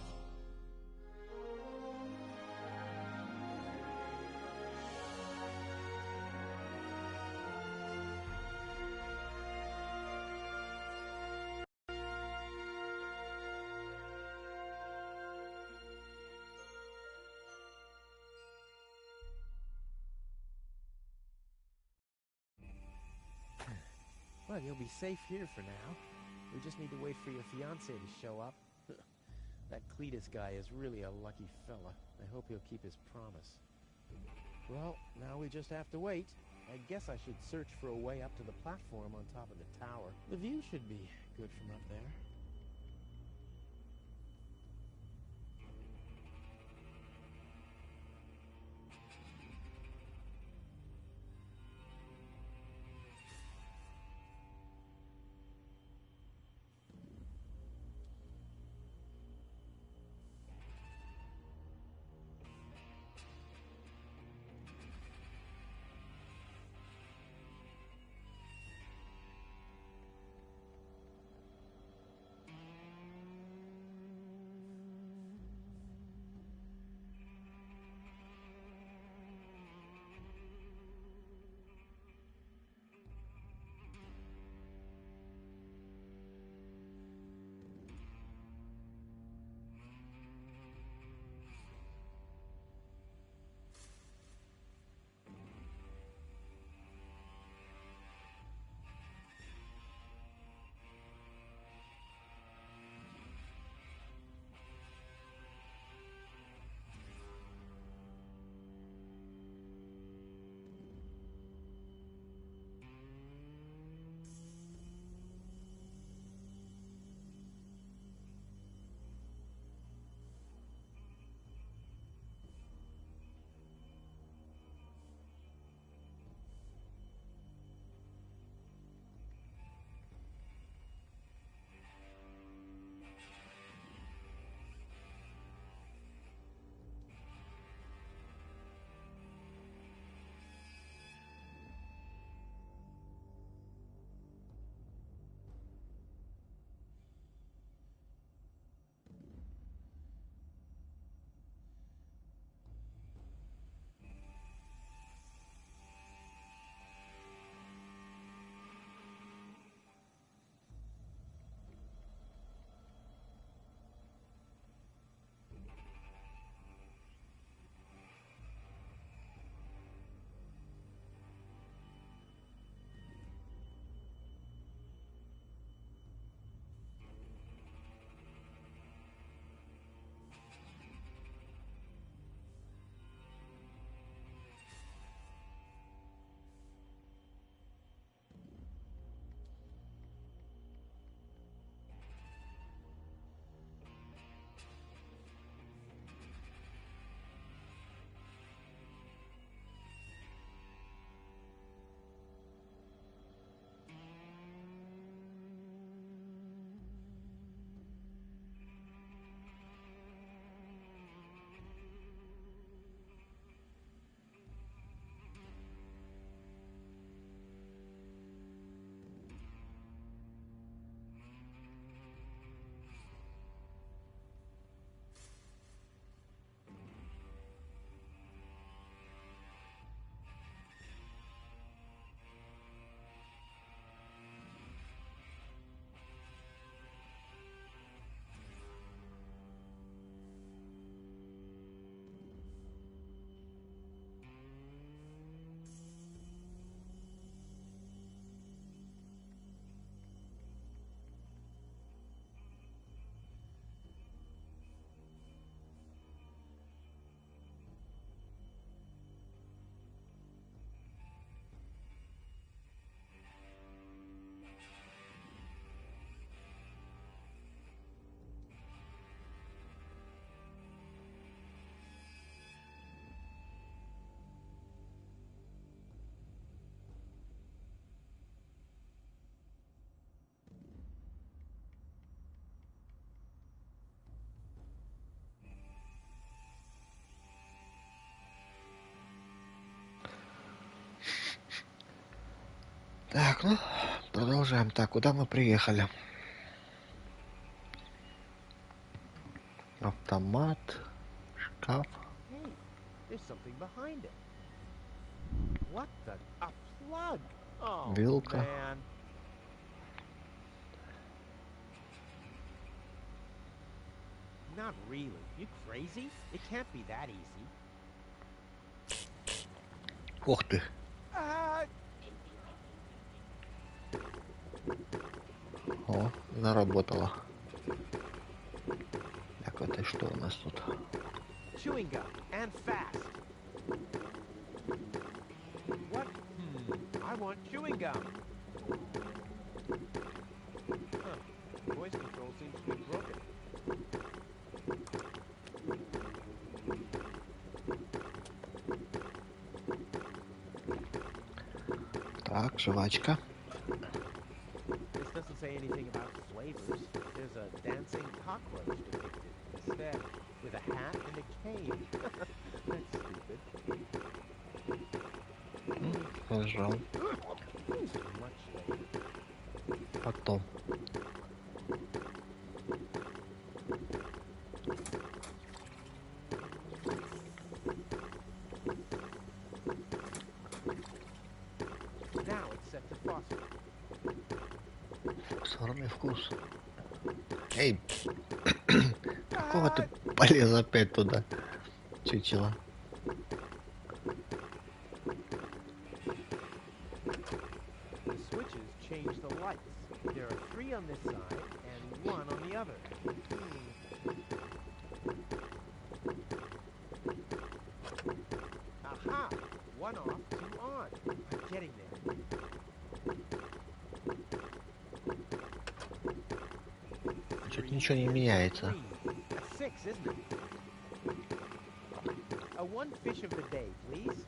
Well, you'll be safe here for now. We just need to wait for your fiancé to show up. That Cletus guy is really a lucky fella. I hope he'll keep his promise. Well, now we just have to wait. I guess I should search for a way up to the platform on top of the tower. The view should be good from up there. Так, ну, продолжаем. Так, куда мы приехали? Автомат, шкаф. Hey, there's something behind it. What the? A plug! Oh, Вилка. man. Not really. You crazy? It can't be that easy. Ух ты. Ah, О, заработало. Так, это что у нас тут? Chewing gum, and fast. What? I want chewing gum. Huh. Voice control seems to be broken. Так, жвачка. This doesn't say anything about flavors. There's a dancing cockroach depicted instead, with a hat and a cane. That's stupid. Нажал. Much later. Потом. Now it's set to faucet. Сорный вкус. Эй, какого ты полез опять туда? Чучело. The switches change the lights. There are 3 on this side and 1 on the other. Aha! 1 off, 2 on. I'm getting there. Чуть ничего не меняется. A 6, isn't it? A 1 fish of the day, please.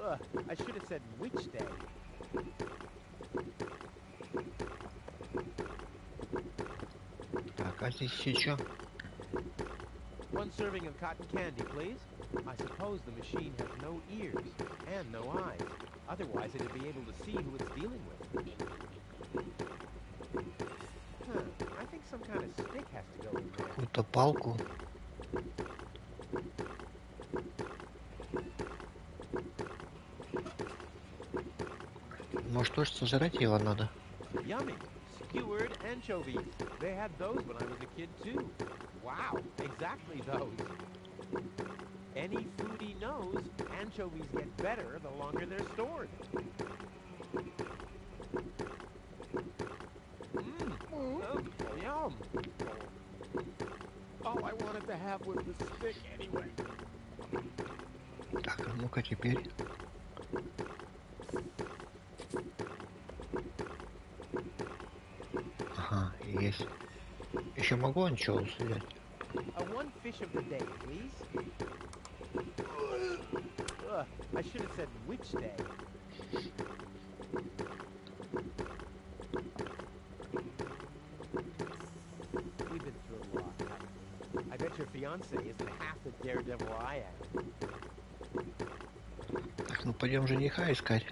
Ugh, I should have said which day. Так, а здесь еще? 1 serving of cotton candy, please. I suppose the machine has no ears and no eyes. Otherwise, it'd be able to see who it's dealing with. Huh, I think some kind of stick has to go in there. Какую-то палку. Может, тоже сожрать его надо? Yummy. Skewered anchovies. They had those when I was a kid, too. Wow, exactly those. Any foodie knows anchovies get better the longer they're stored. Yum. All I wanted to have was the stick anyway. Так, а ну-ка теперь. Ага, есть. Еще могу анчоус взять? A 1 fish of the day, please. Ugh, I should have said which day. We've been through a lot, haven't we? I bet your fiance isn't half the daredevil I am. Так, ну пойдем жениха искать.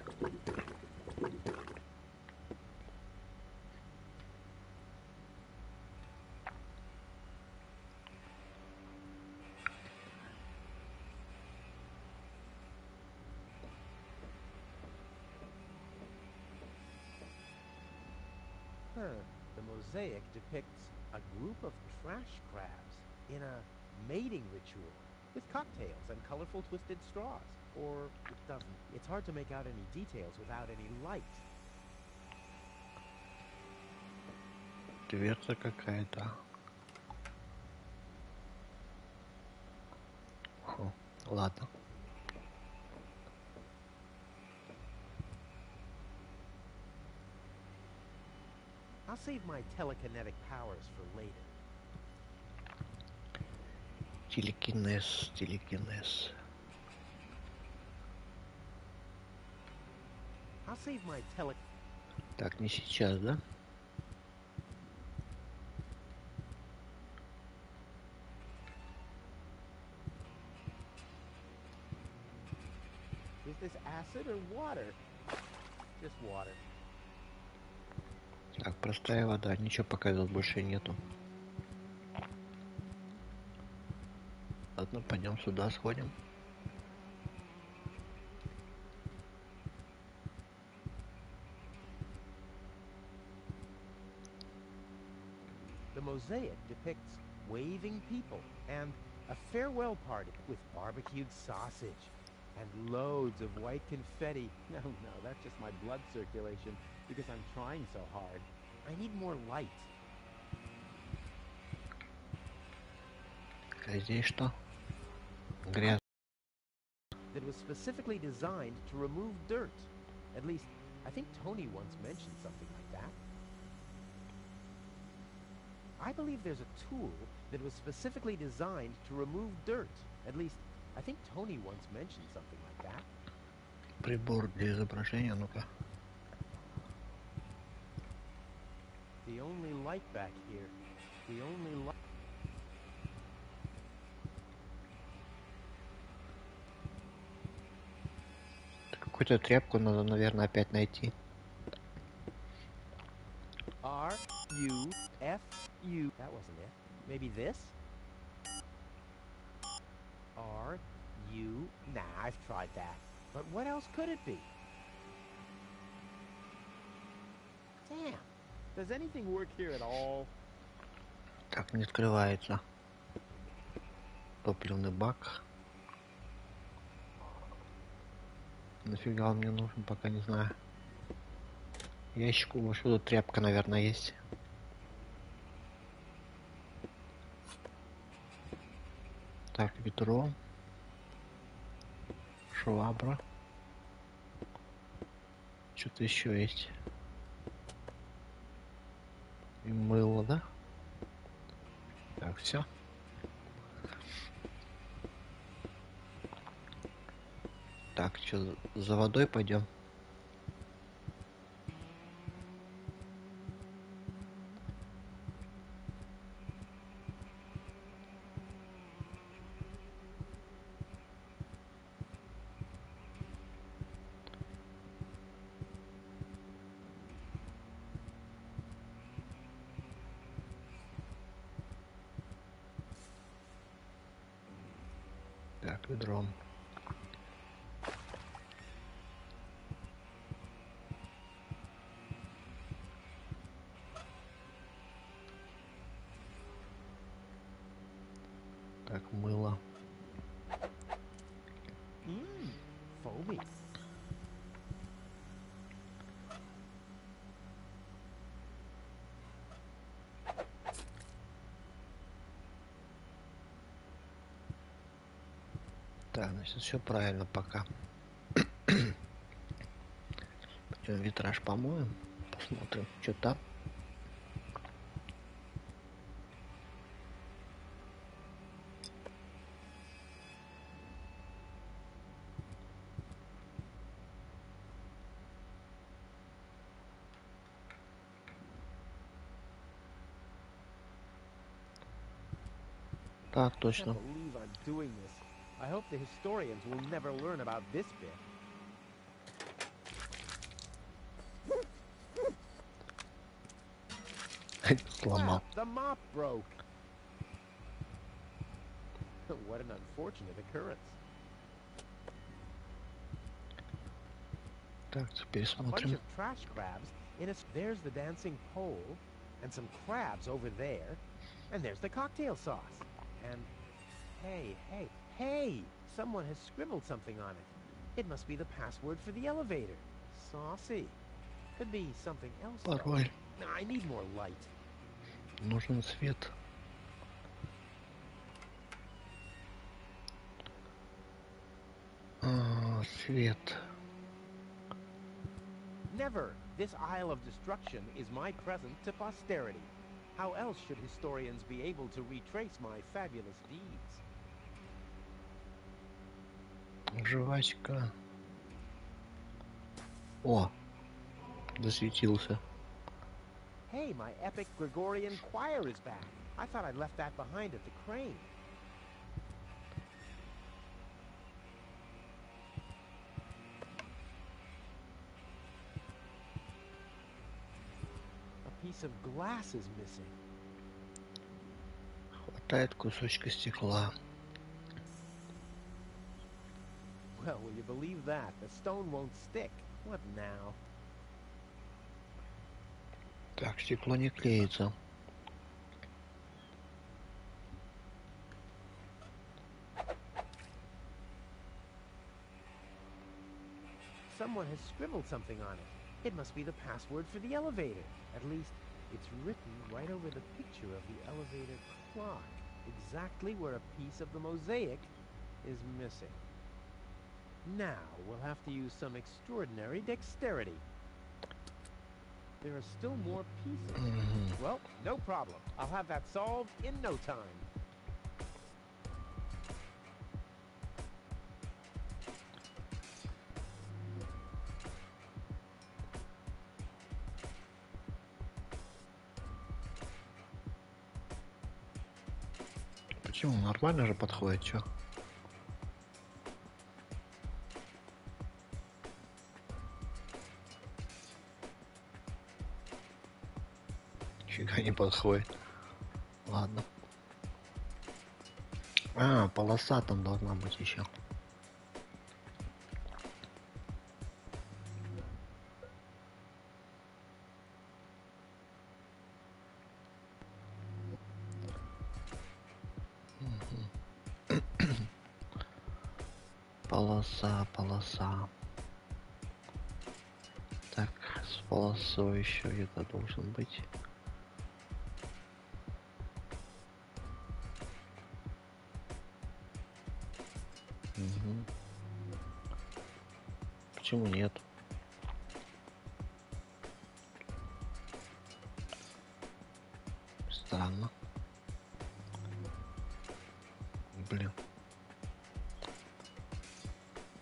The mosaic depicts a group of trash crabs in a mating ritual with cocktails and colorful twisted straws. Or it doesn't. It's hard to make out any details without any light. Дверца какая-то. Фу, ладно. I'll save my telekinetic powers for later. Телекинез, телекинез. I'll save my tele... Так, не сейчас, да? Is this acid or water? Just water. Так, простая вода, ничего пока тут больше нету. Ладно, пойдем сюда сходим. The mosaic depicts waving people and a farewell party with barbecued sausage and loads of white confetti. No, that's just my blood circulation because I'm trying so hard. I need more light. А здесь что? Грязь. That was specifically designed to remove dirt. At least, I think Tony once mentioned something like that. I believe there's a tool that was specifically designed to remove dirt. At least, I think Tony once mentioned something like that. Прибор для изображения, ну-ка. The only light back here. The only light. Какую-то тряпку надо, наверное, опять найти. R-U-F-U. That wasn't it. Maybe this? R-U. Nah, I've tried that. But what else could it be? Damn. Does anything work here at all? Так, не открывается. Топливный бак. Нафига он мне нужен, пока не знаю. Ящик у вас тут тряпка, наверное, есть. Так, ведро. Швабра. Что-то еще есть. И мыло, да? Так, все. Так, что, за водой пойдем? Так, ведром. Так, мыло. Foamy. Так, значит, все правильно пока. Пойдем витраж помоем. Посмотрим, что там. Так, I точно. can't believe I'm doing this. I hope the historians will never learn about this bit. Сломал. The mop broke. What an unfortunate occurrence. Так, теперь A bunch смотрим. of trash crabs in a... There's the dancing pole, and some crabs over there, and there's the cocktail sauce. And hey, someone has scribbled something on it. It must be the password for the elevator. Saucy. Could be something else, though. Пароль. I need more light. Нужен свет. Свет. Never. This Isle of Destruction is my present to posterity. How else should historians be able to retrace my fabulous deeds? Жвачка. О, засветился. Hey, my epic Gregorian choir is back. I thought I'd left that behind at the crane. piece of glass is missing. Хватает кусочка стекла. Well, will you believe that? The stone won't stick. What now? Так, стекло не клеится. Someone has scribbled something on it. It must be the password for the elevator. At least, it's written right over the picture of the elevator clock, exactly where a piece of the mosaic is missing. Now, we'll have to use some extraordinary dexterity. There are still more pieces. Well, no problem. I'll have that solved in no time. Почему? Нормально же подходит, чё? Нифига не подходит. Ладно. А, полоса там должна быть еще. Полоса. Так, с полосой еще где-то должен быть. Почему нет? Странно. Блин.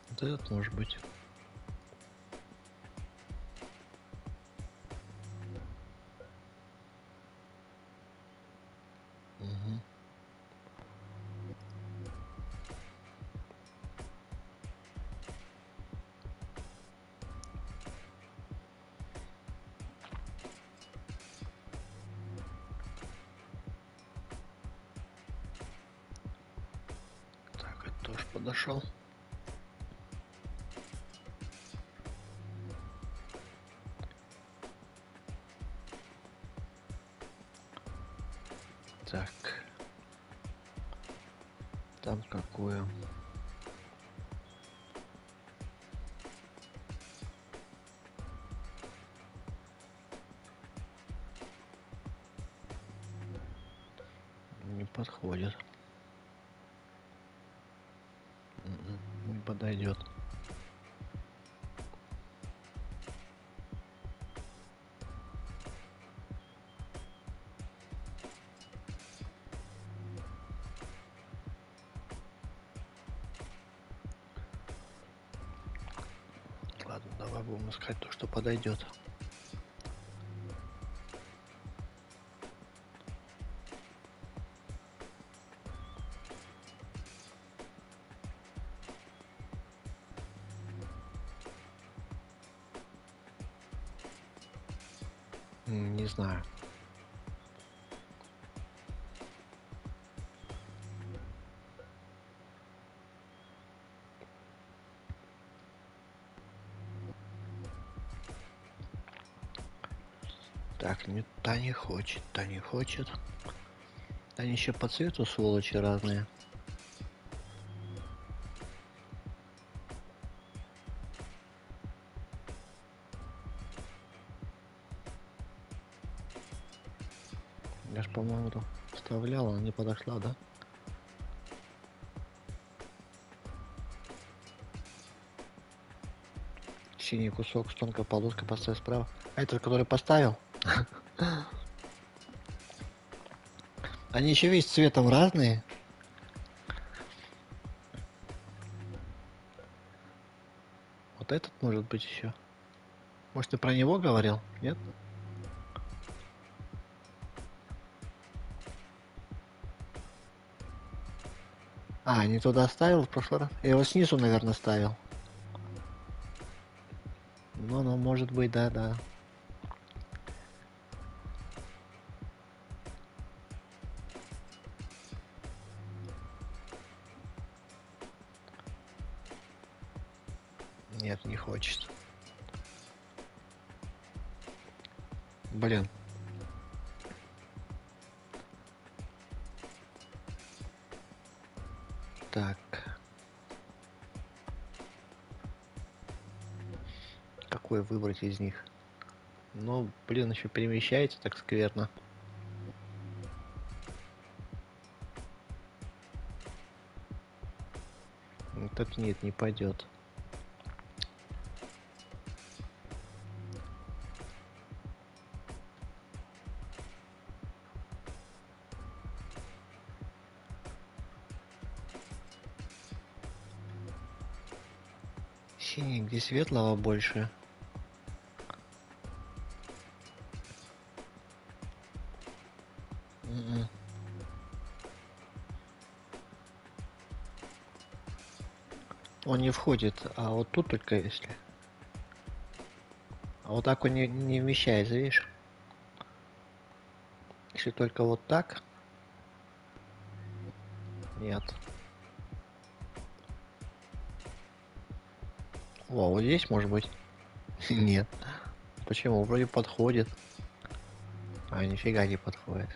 Вот этот может быть. Тоже подошел. Так. Там какое? Не подходит. Не подойдет. Ладно, давай будем искать то, что подойдет. Не знаю. Так, та не хочет, та не хочет. Они еще по цвету сволочи разные. Я ж, по-моему, там вставлял, она не подошла, да? Синий кусок с тонкой полоской поставил справа. А это который поставил? Они еще весь цветом разные. Вот этот может быть еще. Может, ты про него говорил? Нет? А, не туда ставил в прошлый раз? Я его снизу, наверное, ставил. Ну, может быть, да. Нет, не хочет. Блин. Так. Какой выбрать из них? Ну, блин, еще перемещается так скверно. Так нет, не пойдет. Синий, где светлого больше? Он не входит, а вот тут только если. А вот так он не вмещается, видишь? Если только вот так. Нет. О, вот здесь может быть? Нет. Почему? Вроде подходит. А, нифига не подходит.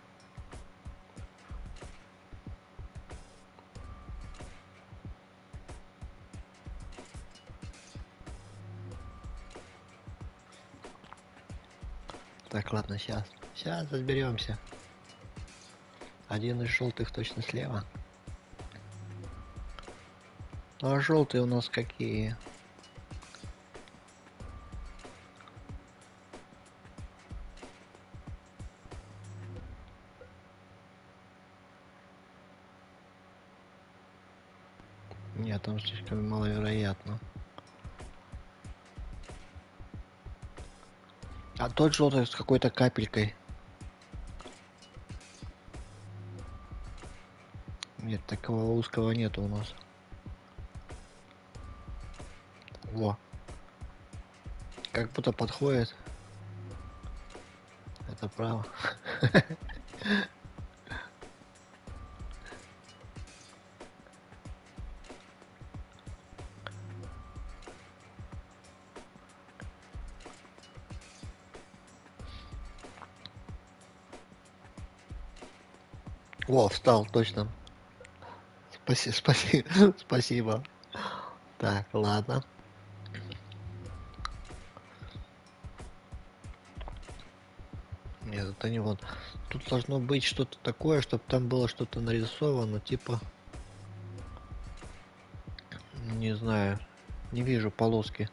Так, ладно, сейчас. Сейчас разберемся. Один из желтых точно слева. Ну а желтые у нас какие? Нет, там слишком маловероятно. А тот желтый с какой-то капелькой. Нет, такого узкого нету у нас. Во. Как будто подходит. Это право. О, встал, точно. Спасибо. Так, ладно. Нет, это не вот. Тут должно быть что-то такое, чтобы там было что-то нарисовано, типа... Не знаю. Не вижу полоски.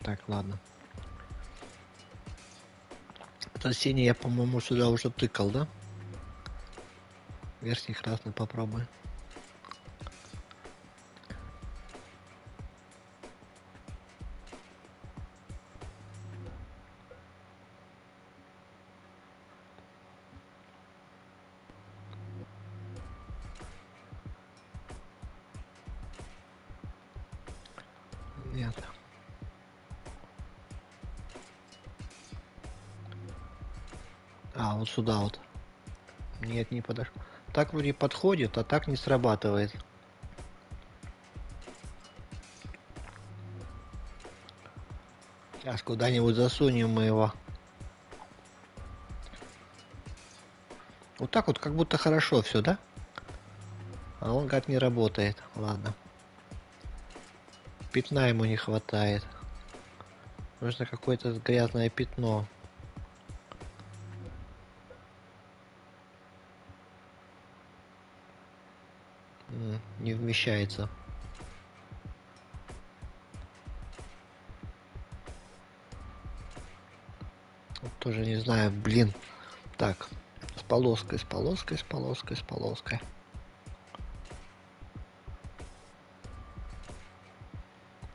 Так, ладно. Это синий я, по-моему, сюда уже тыкал, да? Верхний красный попробуй. Нет. А, вот сюда вот. Нет, не подошло. Так вроде подходит, а так не срабатывает. Сейчас куда-нибудь засунем мы его. Вот так вот, как будто хорошо все, да? А он как не работает. Ладно. Пятна ему не хватает. Нужно какое-то грязное пятно. Не вмещается. Вот тоже не знаю, блин. Так, с полоской, с полоской, с полоской, с полоской.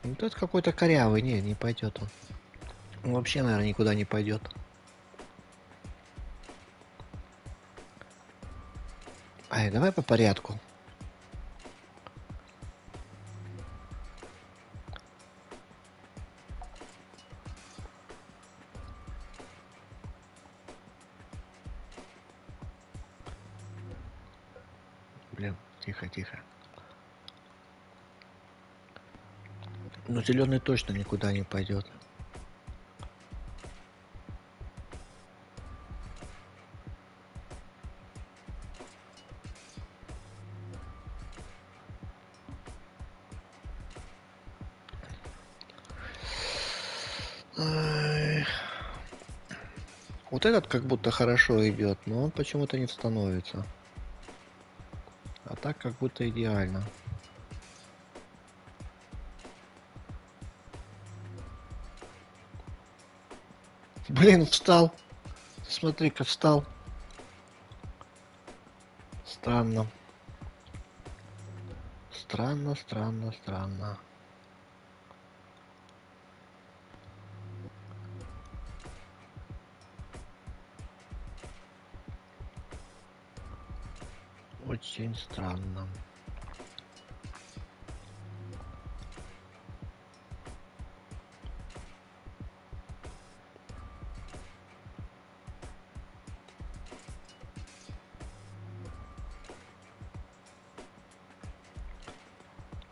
Ну, тут какой-то корявый, не пойдет он. Он вообще, наверное, никуда не пойдет. Ай, давай по порядку. Блин, тихо, тихо. Ну, зеленый точно никуда не пойдет. Ай. Вот этот как будто хорошо идет, но он почему-то не становится. А так как будто идеально. Блин, встал. Смотри-ка, встал. Странно. Странно, странно, странно. Очень странно.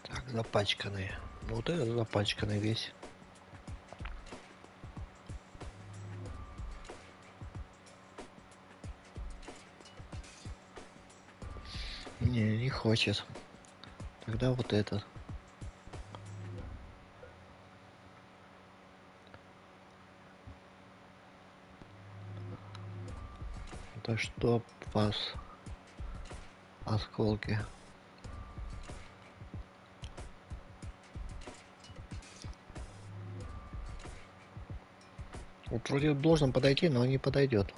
Так, запачканный. Ну, вот этот запачканный весь. Не хочет. Тогда вот этот. Да что вас, осколки. Вот вроде должен подойти, но не подойдет.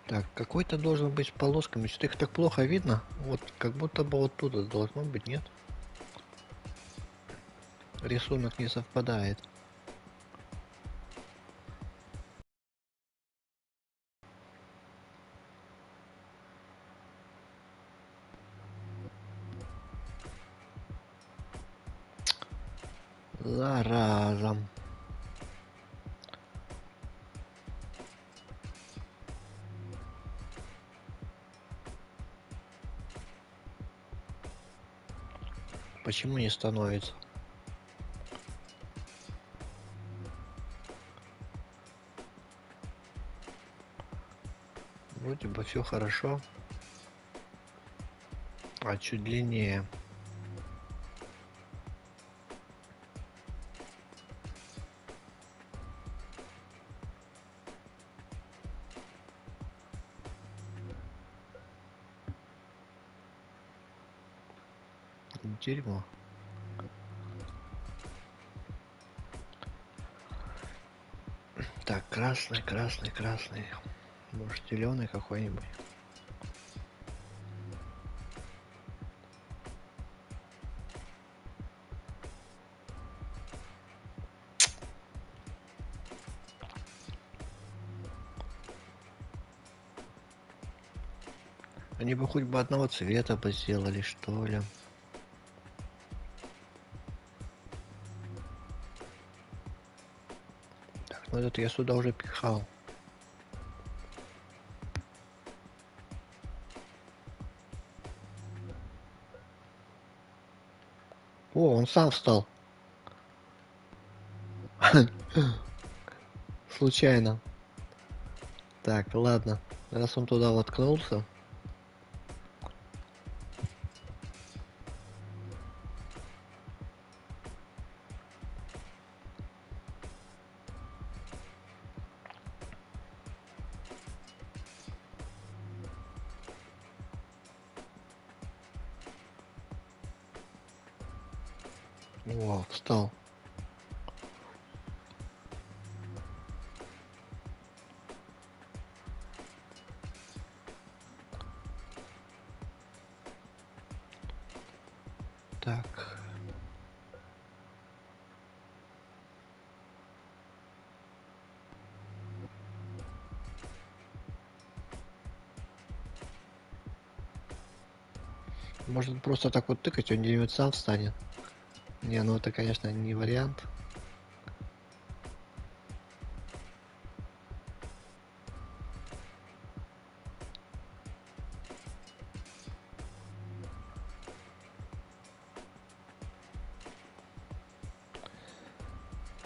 Так, какой-то должен быть с полосками. Что-то их так плохо видно. Вот как будто бы вот туда должно быть, нет? Рисунок не совпадает. Зараза. Почему не становится? Вроде бы все хорошо. А чуть длиннее. Дерьмо. Так, красный, красный, красный. Может, зеленый какой-нибудь. Они бы хоть бы одного цвета бы сделали, что ли. Так, ну этот я сюда уже пихал. О, он сам встал. Случайно. Так, ладно. Раз он туда воткнулся. О, встал. Так. Может просто так вот тыкать, он где-нибудь сам встанет. Не, ну это, конечно, не вариант.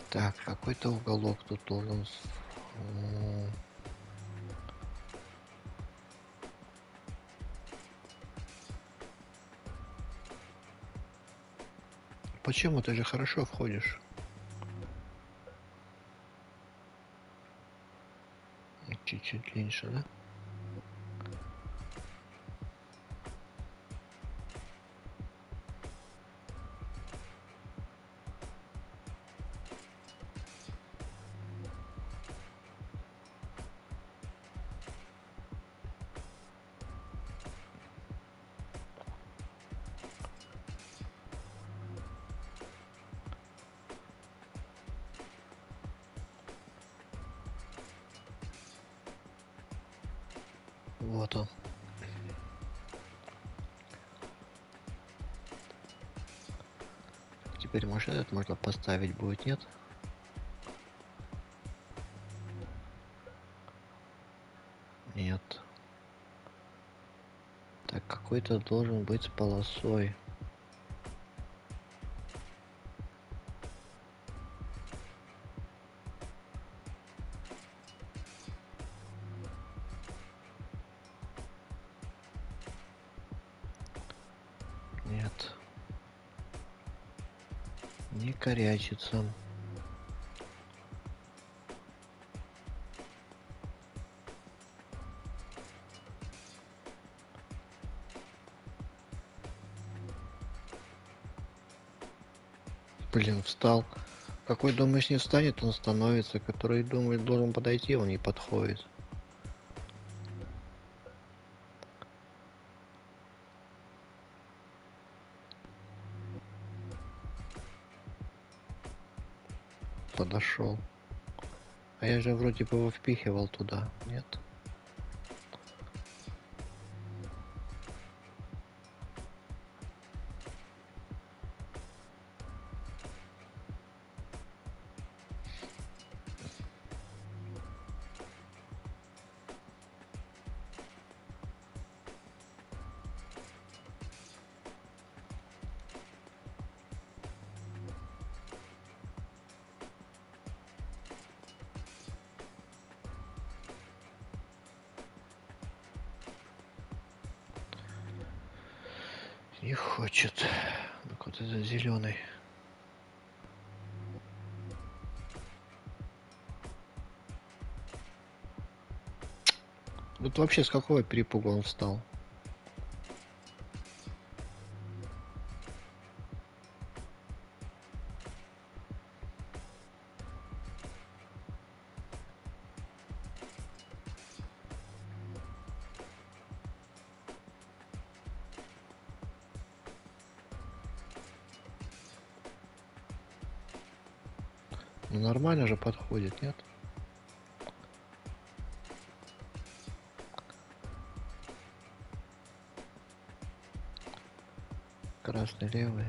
Так, какой-то уголок тут должен... Почему? Ты же хорошо входишь. Чуть-чуть меньше, да? Вот он. Теперь, может, этот можно поставить будет, нет? Нет. Так, какой-то должен быть с полосой. Нет. Не корячится. Блин, встал. Какой думаешь не встанет, он становится. Который думает должен подойти, он не подходит. Подошел. А я же вроде бы его впихивал туда, нет? Не хочет. Так вот это зеленый. Вот вообще с какого перепуга он встал? Ну нормально же подходит, нет? Красный левый.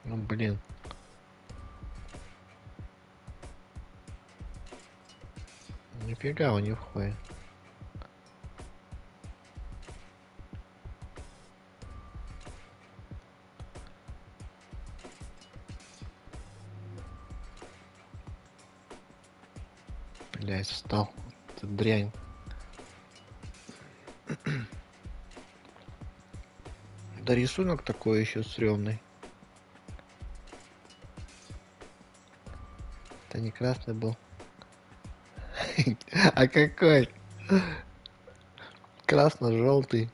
Ну блин. Нифига он не входит. Блять, встал. Это дрянь. Да рисунок такой еще стрёмный. Это не красный был. А какой? Красно-желтый.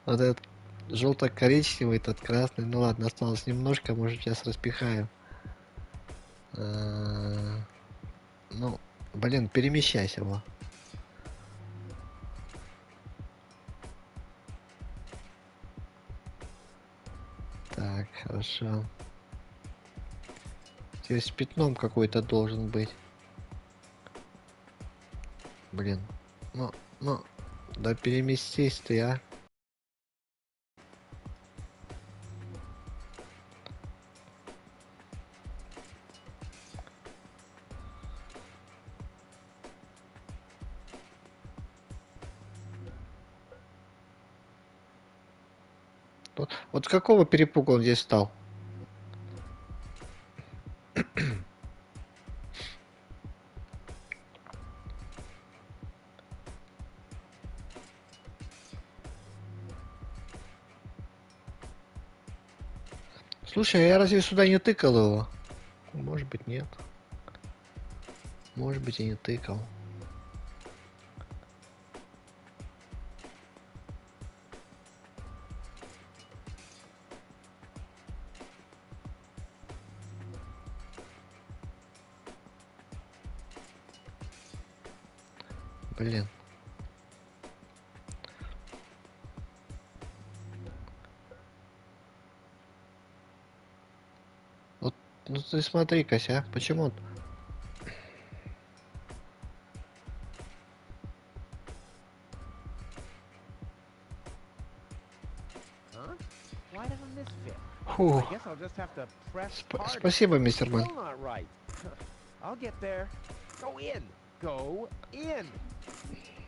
Вот этот желто-коричневый, этот красный. Ну ладно, осталось немножко, может сейчас распихаем. Ну, блин, перемещайся, во. Так, хорошо. Здесь с пятном какой-то должен быть. Блин. Ну, да переместись ты, а. Вот с какого перепуга он здесь стал? Слушай, а я разве сюда не тыкал его? Может быть, нет. Может быть, и не тыкал. Блин. Вот, ну ты смотри, Кося, почему он... Huh? Why doesn't this fit? Фу. I guess I'll just have to press harder. Спасибо, мистер Мэн. Still not right. I'll get there. Go in. Go in.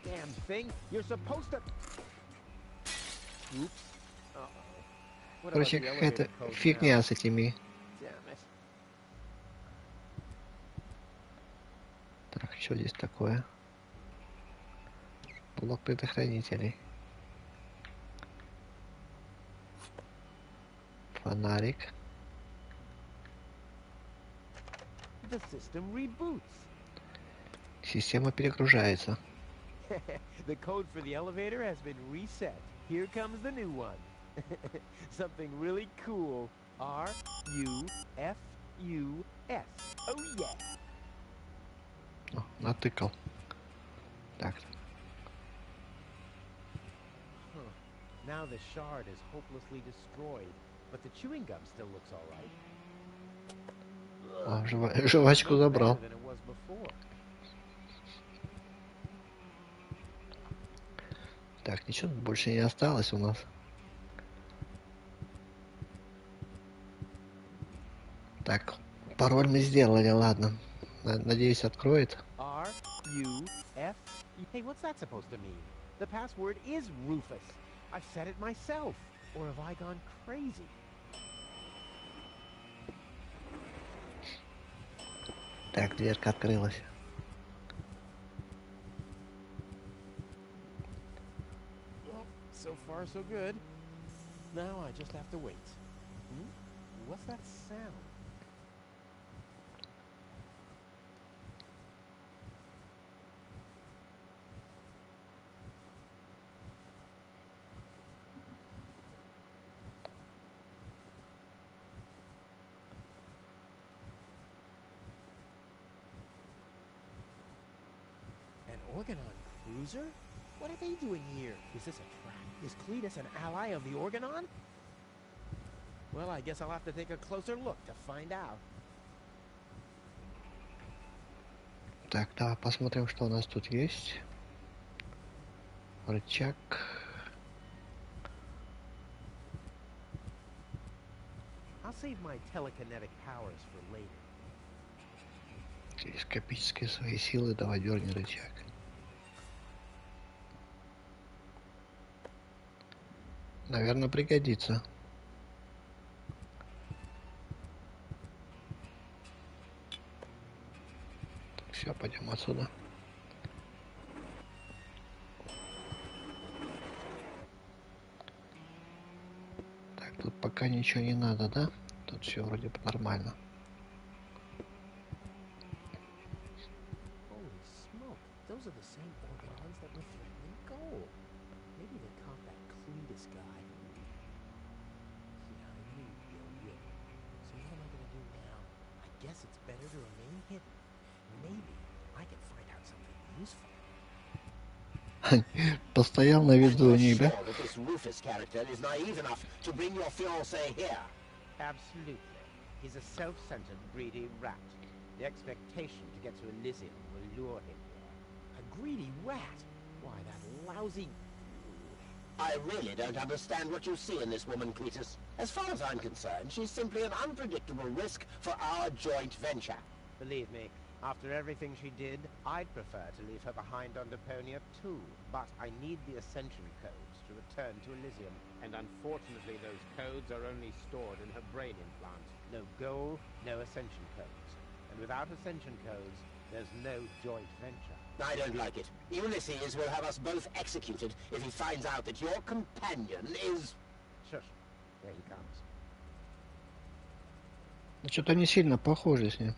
Damn thing. You're supposed to... Oops. Uh-oh. What about Короче, the какая-то elevator code фигня now? с этими... Damn it. Так, что здесь такое? Блок предохранителей. Фонарик. The system reboots. Система перегружается. The code for the elevator has been reset. Here comes the new one. Something really cool. R-U-F-U-S. Oh yeah. О, натыкал. Так. Huh. Now the shard is hopelessly destroyed, but the chewing gum still looks all right. О, жвачку No забрал. better than it was before. Так, ничего больше не осталось у нас. Так, пароль мы сделали, ладно. Надеюсь, откроет. R-U-F... Hey, what's that supposed to mean? The password is Rufus. I've said it myself. Or have I gone crazy? Так, дверка открылась. Well, so far so good. Now I just have to wait. Hmm? What's that sound? An Organon cruiser? What are they doing here? Is this a trap? Is Cletus an ally of the Organon? Well, I guess I'll have to take a closer look to find out. Так, давай посмотрим, что у нас тут есть. Рычаг. I'll save my telekinetic powers for later. Телескопические свои силы, давай дерни рычаг. Наверное, пригодится. Все, пойдем отсюда. Так, тут пока ничего не надо, да? Тут все вроде бы нормально. Holy smoke, those are the same Organons that were threatening gold. Maybe they caught that Cletus guy. Yeah, I knew you'd be a wit. So what am I gonna do now? I guess it's better to remain hidden. Maybe I can find out something useful. Постоял на виду у них, да? Sure that this Rufus character is naive enough to bring your fiancé here. Absolutely. He's a self-centered, greedy rat. The expectation to get to Elysium will lure him here. A greedy rat? Why, that lousy... I really don't understand what you see in this woman, Cletus. As far as I'm concerned, she's simply an unpredictable risk for our joint venture. Believe me, after everything she did, I'd prefer to leave her behind on Deponia too. But I need the Ascension codes to return to Elysium. And unfortunately, those codes are only stored in her brain implant. No goal, no Ascension codes. And without Ascension codes, there's no joint venture. I don't like it. Ulysses will have us both executed if he finds out that your companion is... Shush. There he comes. Что-то не сильно похоже с ним.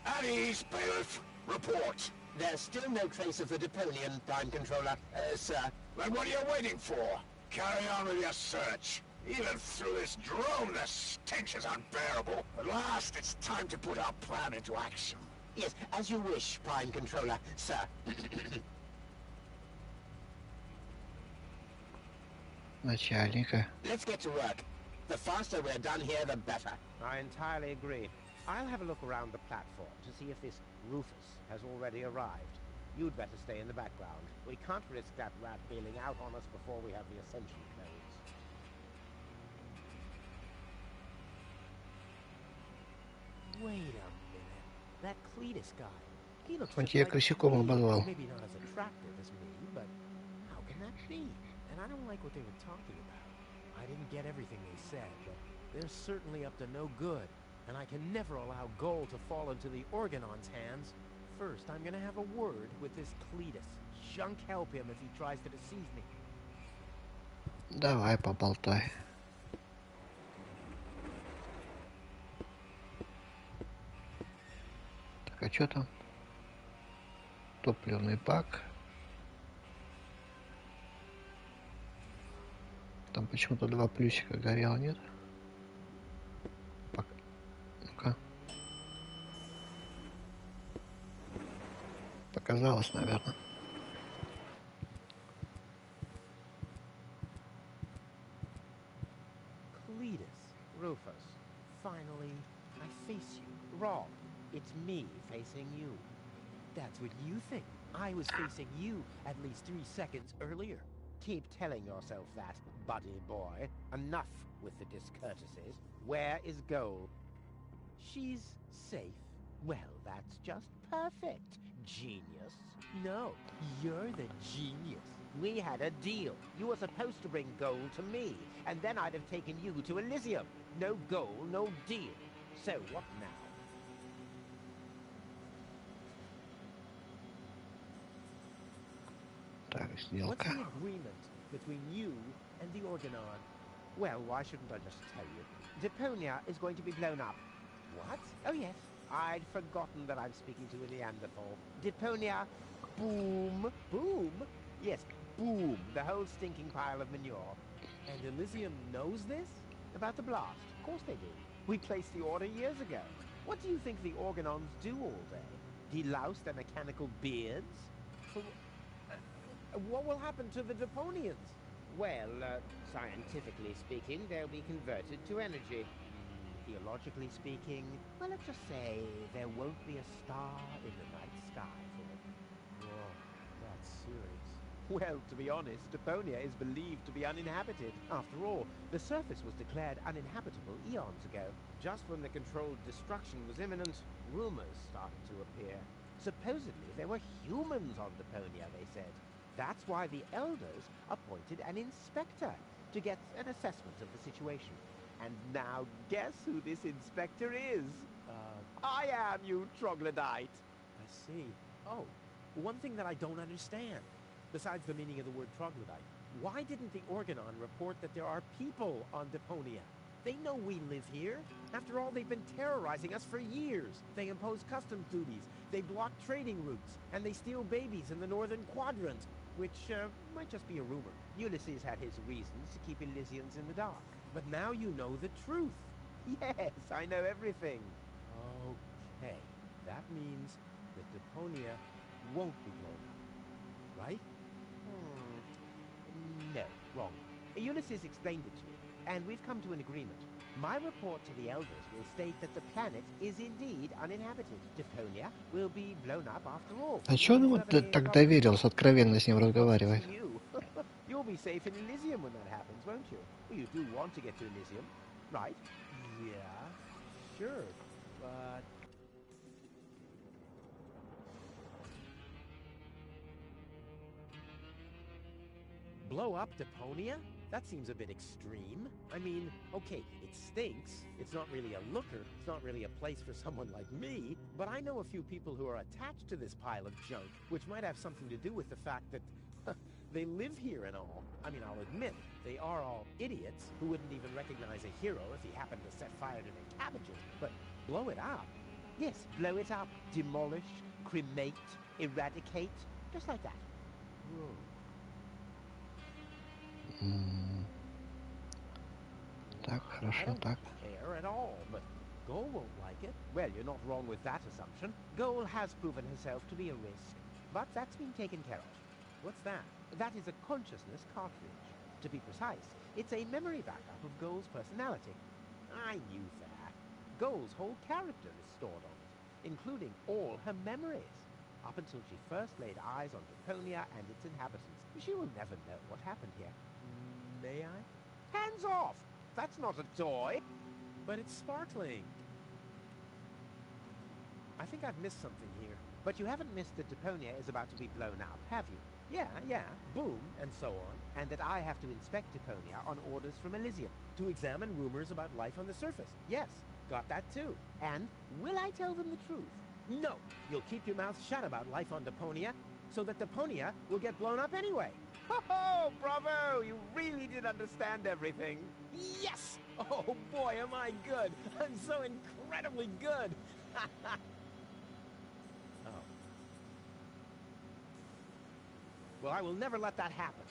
At ease, bailiff. Report. There's still no trace of the Deponian Prime Controller, sir. Then what are you waiting for? Carry on with your search. Even through this drone, the stench is unbearable. At last, it's time to put our plan into action. Yes, as you wish, Prime Controller, sir. Начальника. Let's get to work. The faster we're done here, the better. I entirely agree. I'll have a look around the platform to see if this Rufus has already arrived. You'd better stay in the background. We can't risk that rat bailing out on us before we have the Ascension codes. Wait a minute. That Cletus guy. He looks Он just тебя like крысюком me. обозвал. Maybe not as attractive as me, but how can that be? And I don't like what they were talking about. I didn't get everything they said, but they're certainly up to no good. And I can never allow gold to fall into the Organon's hands. First, I'm gonna have a word with this Cletus. Junk help him if he tries to deceive me. Давай поболтай. Так, а что там? Топливный бак. Там почему-то 2 плюсика горело, нет? Ну-ка. Показалось, наверное. Cletus, Rufus, finally, I face you. Wrong. It's me facing you. That's what you think. I was facing you at least 3 seconds earlier. Keep telling yourself that, buddy boy. Enough with the discourtesies. Where is Gold? She's safe. Well, that's just perfect. Genius. No, you're the genius. We had a deal. You were supposed to bring gold to me, and then I'd have taken you to Elysium. No gold, no deal. So what now? Так, What's сделка. the agreement between you and the Organon? Well, why shouldn't I just tell you? Deponia is going to be blown up. What? Oh, yes. I'd forgotten that I'm speaking to a Neanderthal. Deponia, boom. Boom? Yes, boom. The whole stinking pile of manure. And Elysium knows this? About the blast? Of course they do. We placed the order years ago. What do you think the Organons do all day? Delouse their mechanical beards? What will happen to the Deponians? Well, scientifically speaking, they'll be converted to energy. Theologically speaking, well, let's just say there won't be a star in the night sky for them. Whoa, that's serious. Well, to be honest, Deponia is believed to be uninhabited. After all, the surface was declared uninhabitable eons ago. Just when the controlled destruction was imminent, rumors started to appear. Supposedly, there were humans on Deponia, they said. That's why the elders appointed an inspector to get an assessment of the situation. And now guess who this inspector is? I am, you troglodyte. I see. Oh, one thing that I don't understand, besides the meaning of the word troglodyte, why didn't the Organon report that there are people on Deponia? They know we live here. After all, they've been terrorizing us for years. They impose customs duties, they block trading routes, and they steal babies in the northern quadrant. Which might just be a rumor. Ulysses had his reasons to keep Elysians in the dark. But now you know the truth. Yes, I know everything. Okay, that means that Deponia won't be blown up, right? No, wrong. Ulysses explained it to me, and we've come to an agreement. My report to the elders will state that the planet is indeed uninhabited. Deponia will be blown up after all. А чё он If ему you have any так problems, доверился, откровенно с ним well, разговаривает? see you. You'll be safe in Elysium when that happens, won't you? Well, you do want to get to Elysium, right? Yeah, sure, but... Blow up Deponia? That seems a bit extreme. I mean, okay, it stinks. It's not really a looker. It's not really a place for someone like me. But I know a few people who are attached to this pile of junk, which might have something to do with the fact that they live here and all. I mean, I'll admit, they are all idiots who wouldn't even recognize a hero if he happened to set fire to their cabbages. But blow it up? Yes, blow it up. Demolish, cremate, eradicate, just like that. Whoa. Так, I хорошо, don't так. care at all, but Goal won't like it. Well, you're not wrong with that assumption. Goal has proven herself to be a risk, but that's been taken care of. What's that? That is a consciousness cartridge. To be precise, it's a memory backup of Goal's personality. I knew that. Goal's whole character is stored on it, including all her memories. Up until she first laid eyes on Deponia and its inhabitants. She will never know what happened here. May I? Hands off! That's not a toy! But it's sparkling. I think I've missed something here. But you haven't missed that Deponia is about to be blown up, have you? Yeah, boom, and so on. And that I have to inspect Deponia on orders from Elysium to examine rumors about life on the surface. Yes, got that too. And will I tell them the truth? No, you'll keep your mouth shut about life on Deponia, so that Deponia will get blown up anyway. Ho-ho! Bravo! You really did understand everything. Yes! Oh boy, am I good! I'm so incredibly good! Oh. Well, I will never let that happen.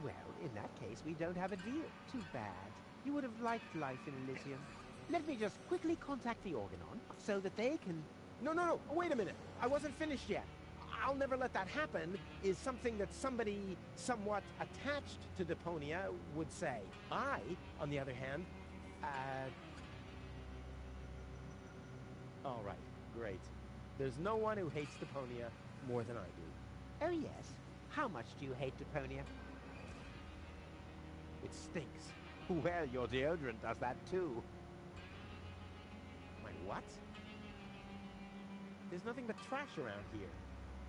Well, in that case, we don't have a deal. Too bad. You would have liked life in Elysium. Let me just quickly contact the Organon, so that they can... No, wait a minute. I wasn't finished yet. I'll never let that happen is something that somebody somewhat attached to Deponia would say. I, on the other hand, all right, great. There's no one who hates Deponia more than I do. Oh yes? How much do you hate Deponia? It stinks. Well, your deodorant does that too. My what? There's nothing but trash around here.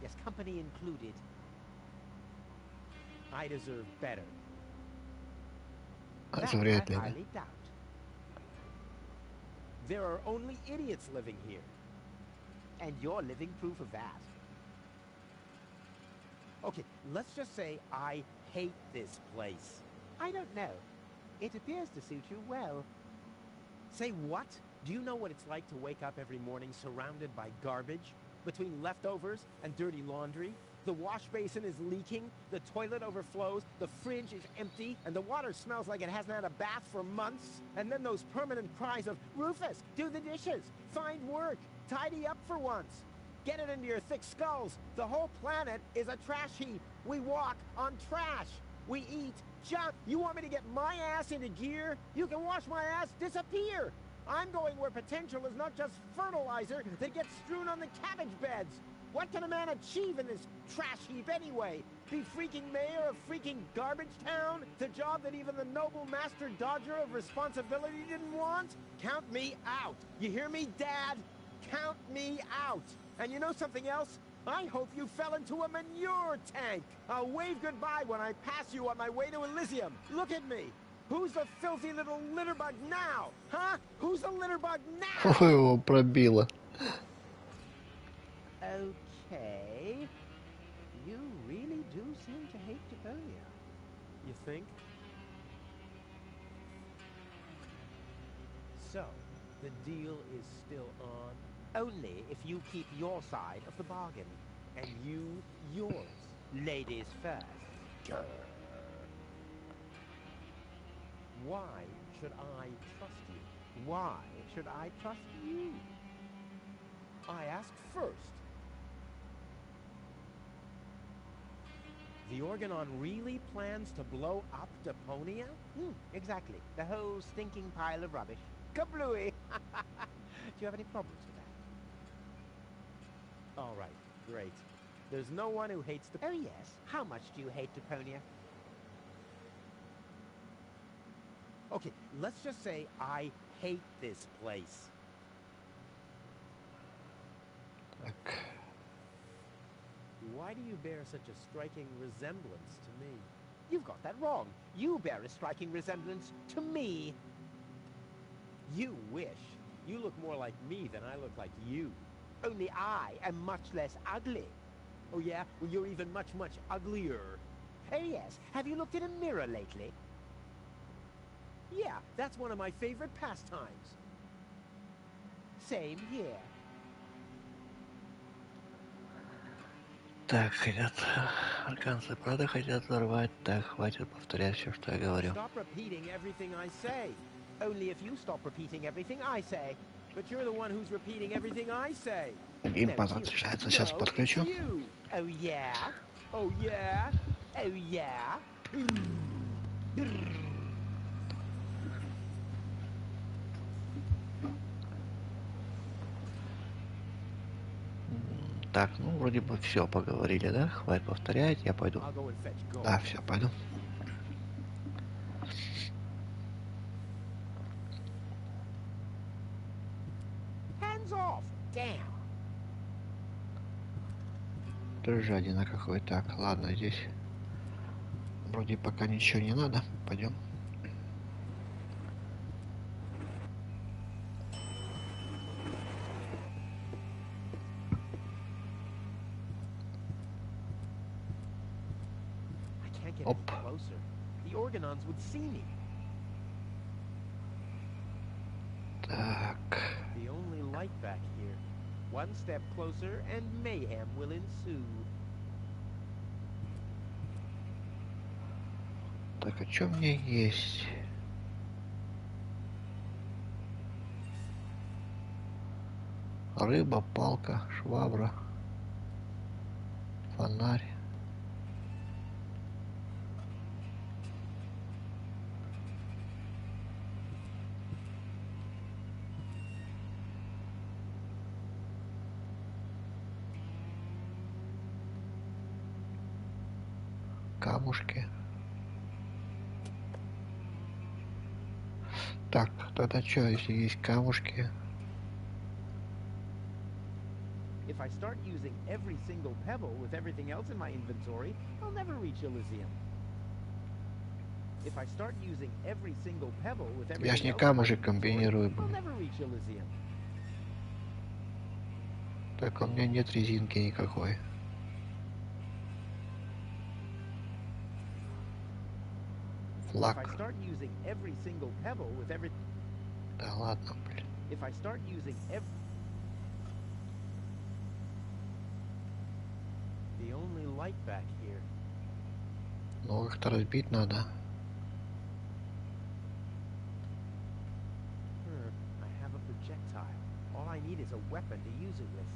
Yes, company included. I deserve better. That Вряд I ли, да? highly doubt. There are only idiots living here. And you're living proof of that. Okay, let's just say I hate this place. I don't know. It appears to suit you well. Say what? Do you know what it's like to wake up every morning surrounded by garbage? Between leftovers and dirty laundry? The wash basin is leaking, the toilet overflows, the fridge is empty, and the water smells like it hasn't had a bath for months. And then those permanent cries of, Rufus, do the dishes, find work, tidy up for once. Get it into your thick skulls. The whole planet is a trash heap. We walk on trash. We eat junk. You want me to get my ass into gear? You can watch my ass disappear. I'm going where potential is not just fertilizer that gets strewn on the cabbage beds. What can a man achieve in this trash heap anyway? Be freaking mayor of freaking garbage town? The job that even the noble master dodger of responsibility didn't want? Count me out. You hear me, Dad? Count me out. And you know something else? I hope you fell into a manure tank. I'll wave goodbye when I pass you on my way to Elysium. Look at me. Who's the filthy little litterbug now? Huh? Who's the litterbug now? Ой, его пробило. Okay. You really do seem to hate Deponia. You think? So, the deal is still on? Only if you keep your side of the bargain. And you, yours. Ladies first. Grr. Why should I trust you? Why should I trust you? I asked first. The Organon really plans to blow up Deponia? Exactly. The whole stinking pile of rubbish. Kablooey! Do you have any problems with that? All right, great. There's no one who hates the... Oh, yes. How much do you hate Deponia? Okay, let's just say I hate this place. Так. Why do you bear such a striking resemblance to me? You've got that wrong. You bear a striking resemblance to me. You wish. You look more like me than I look like you. Only I am much less ugly. Oh yeah? Well, you're even much, much uglier. Oh yes. Have you looked in a mirror lately? Yeah, that's one of my favorite pastimes. Same here. Так, хотят... Арканцы, правда хотят взорвать? Так, хватит повторять все, что я говорю. Stop repeating everything I say. Only if you stop repeating everything I say. But you're the one who's repeating everything I say. Геймпад разрешается, сейчас подключу. Oh yeah? Oh yeah? Oh yeah? Так, ну вроде бы все поговорили, да? Хватит повторять, я пойду. Да, все, пойду. Hands off! Damn! Тоже жадина какой. Так, ладно, здесь вроде пока ничего не надо. Пойдем. Оп. Так. The only light back here. One step closer and mayhem will ensue. Так, а что у меня есть? Рыба, палка, швабра, фонарь. Камушки. Так, тогда что, если есть камушки? If I start using every single pebble with everything else in my inventory, I'll never reach Elysium. If I start using every single pebble with everything Я ж не else in my камушек inventory, комбинирую. I'll never reach Elysium. Так, у меня нет резинки никакой. Флаг. If I start using every single pebble with every... Да ладно, блин. If I start using every... The only light back here. Ну, их-то разбить надо. I have a projectile. All I need is a weapon to use it with.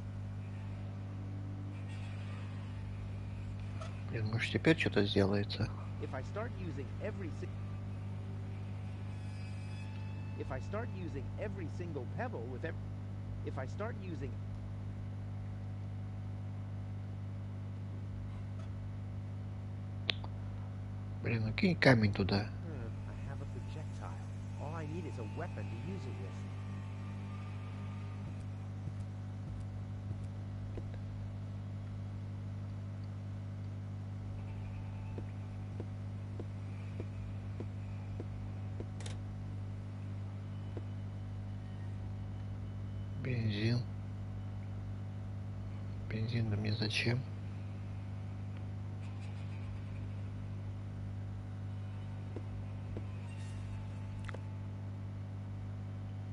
Блин, может теперь что-то сделается. If I start using every single pebble with every... If I start using... Блин, ну кинь камень туда. I have a projectile. All I need is a weapon to use it with. Бензин. Бензин да мне зачем?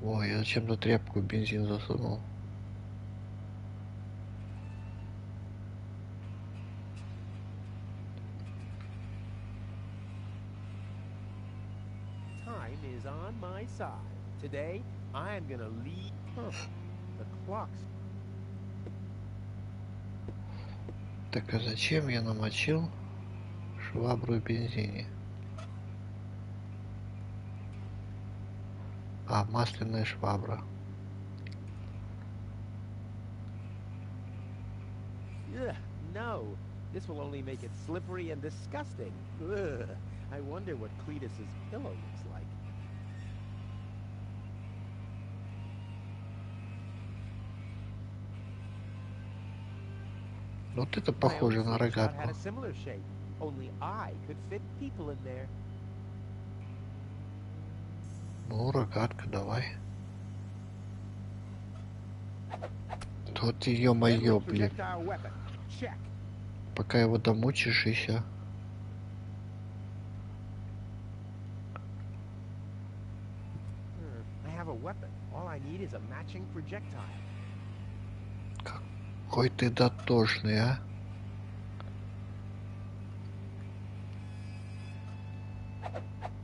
Ой, я зачем-то тряпку в бензин засунул. Time is on my side. Today, I am gonna lead... The clock's... Так а зачем я намочил швабру в бензине? А, масляная швабра. Ugh, no. This will only make it slippery and disgusting. Ugh. I wonder what Cletus's pillow looks like. Вот это My own похоже на slingshot had рогатку. a similar shape. Only I could fit people in there. Ну, рогатка, давай. Тут ее моё, Deadly блин. projectile weapon. Check. Пока его домучишь еще. I have a weapon. All I need is a matching projectile. Какой ты дотошный, а?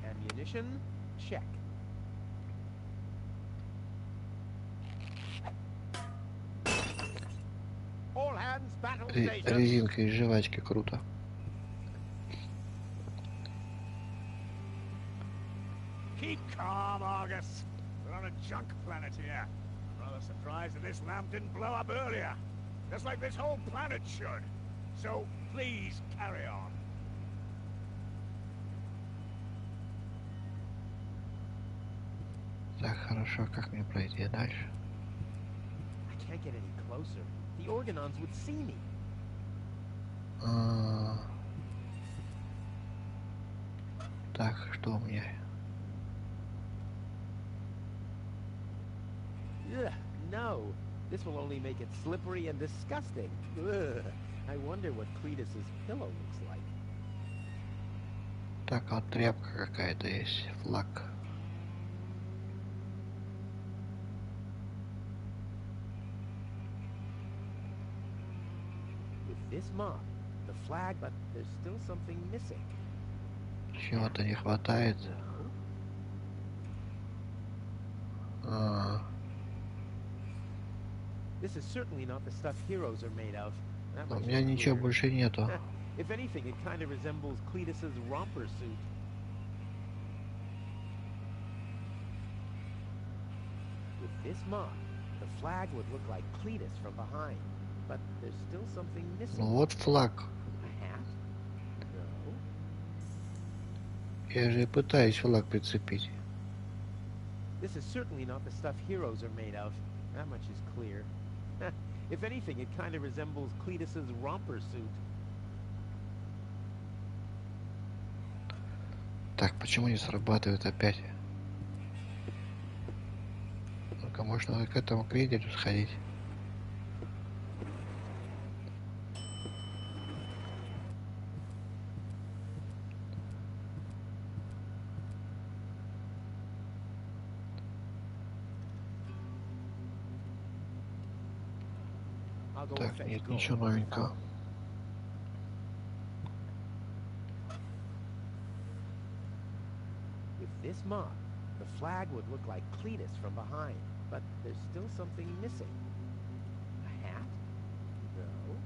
Ammunition? Check. All hands battle stations. Резинка из жвачки, круто. Keep calm, Argus. We're on a junk planet here. I'm rather surprised that this lamp didn't blow up earlier. Just like this whole planet should. So, please, carry on. Так, хорошо, как мне пройти дальше? I can't get any closer. The Organons would see me. Так, что у меня? Ugh, no. This will only make it slippery and disgusting. Ugh. I wonder what Cletus's pillow looks like. Так, вот тряпка какая-то есть, флаг. With this mop, the flag, but there's still something missing. Чего-то не хватает. This is certainly not the stuff heroes are made of. That У much меня is ничего clear. больше нету. If anything, it kind of resembles Cletus's romper suit. With this mop, the flag would look like Cletus from behind, but there's still something missing. Ну вот флаг. A hat? No. Я же и пытаюсь флаг прицепить. This is certainly not the stuff heroes are made of. That much is clear. If anything, it kind of resembles Cletus's romper suit. Так, почему не срабатывает опять? Ну-ка, можно к этому к лидеру сходить. I'll go Так, fetch нет gold. ничего новенького. With this mop, the flag would look like Cletus from behind, but there's still something missing. A hat? No.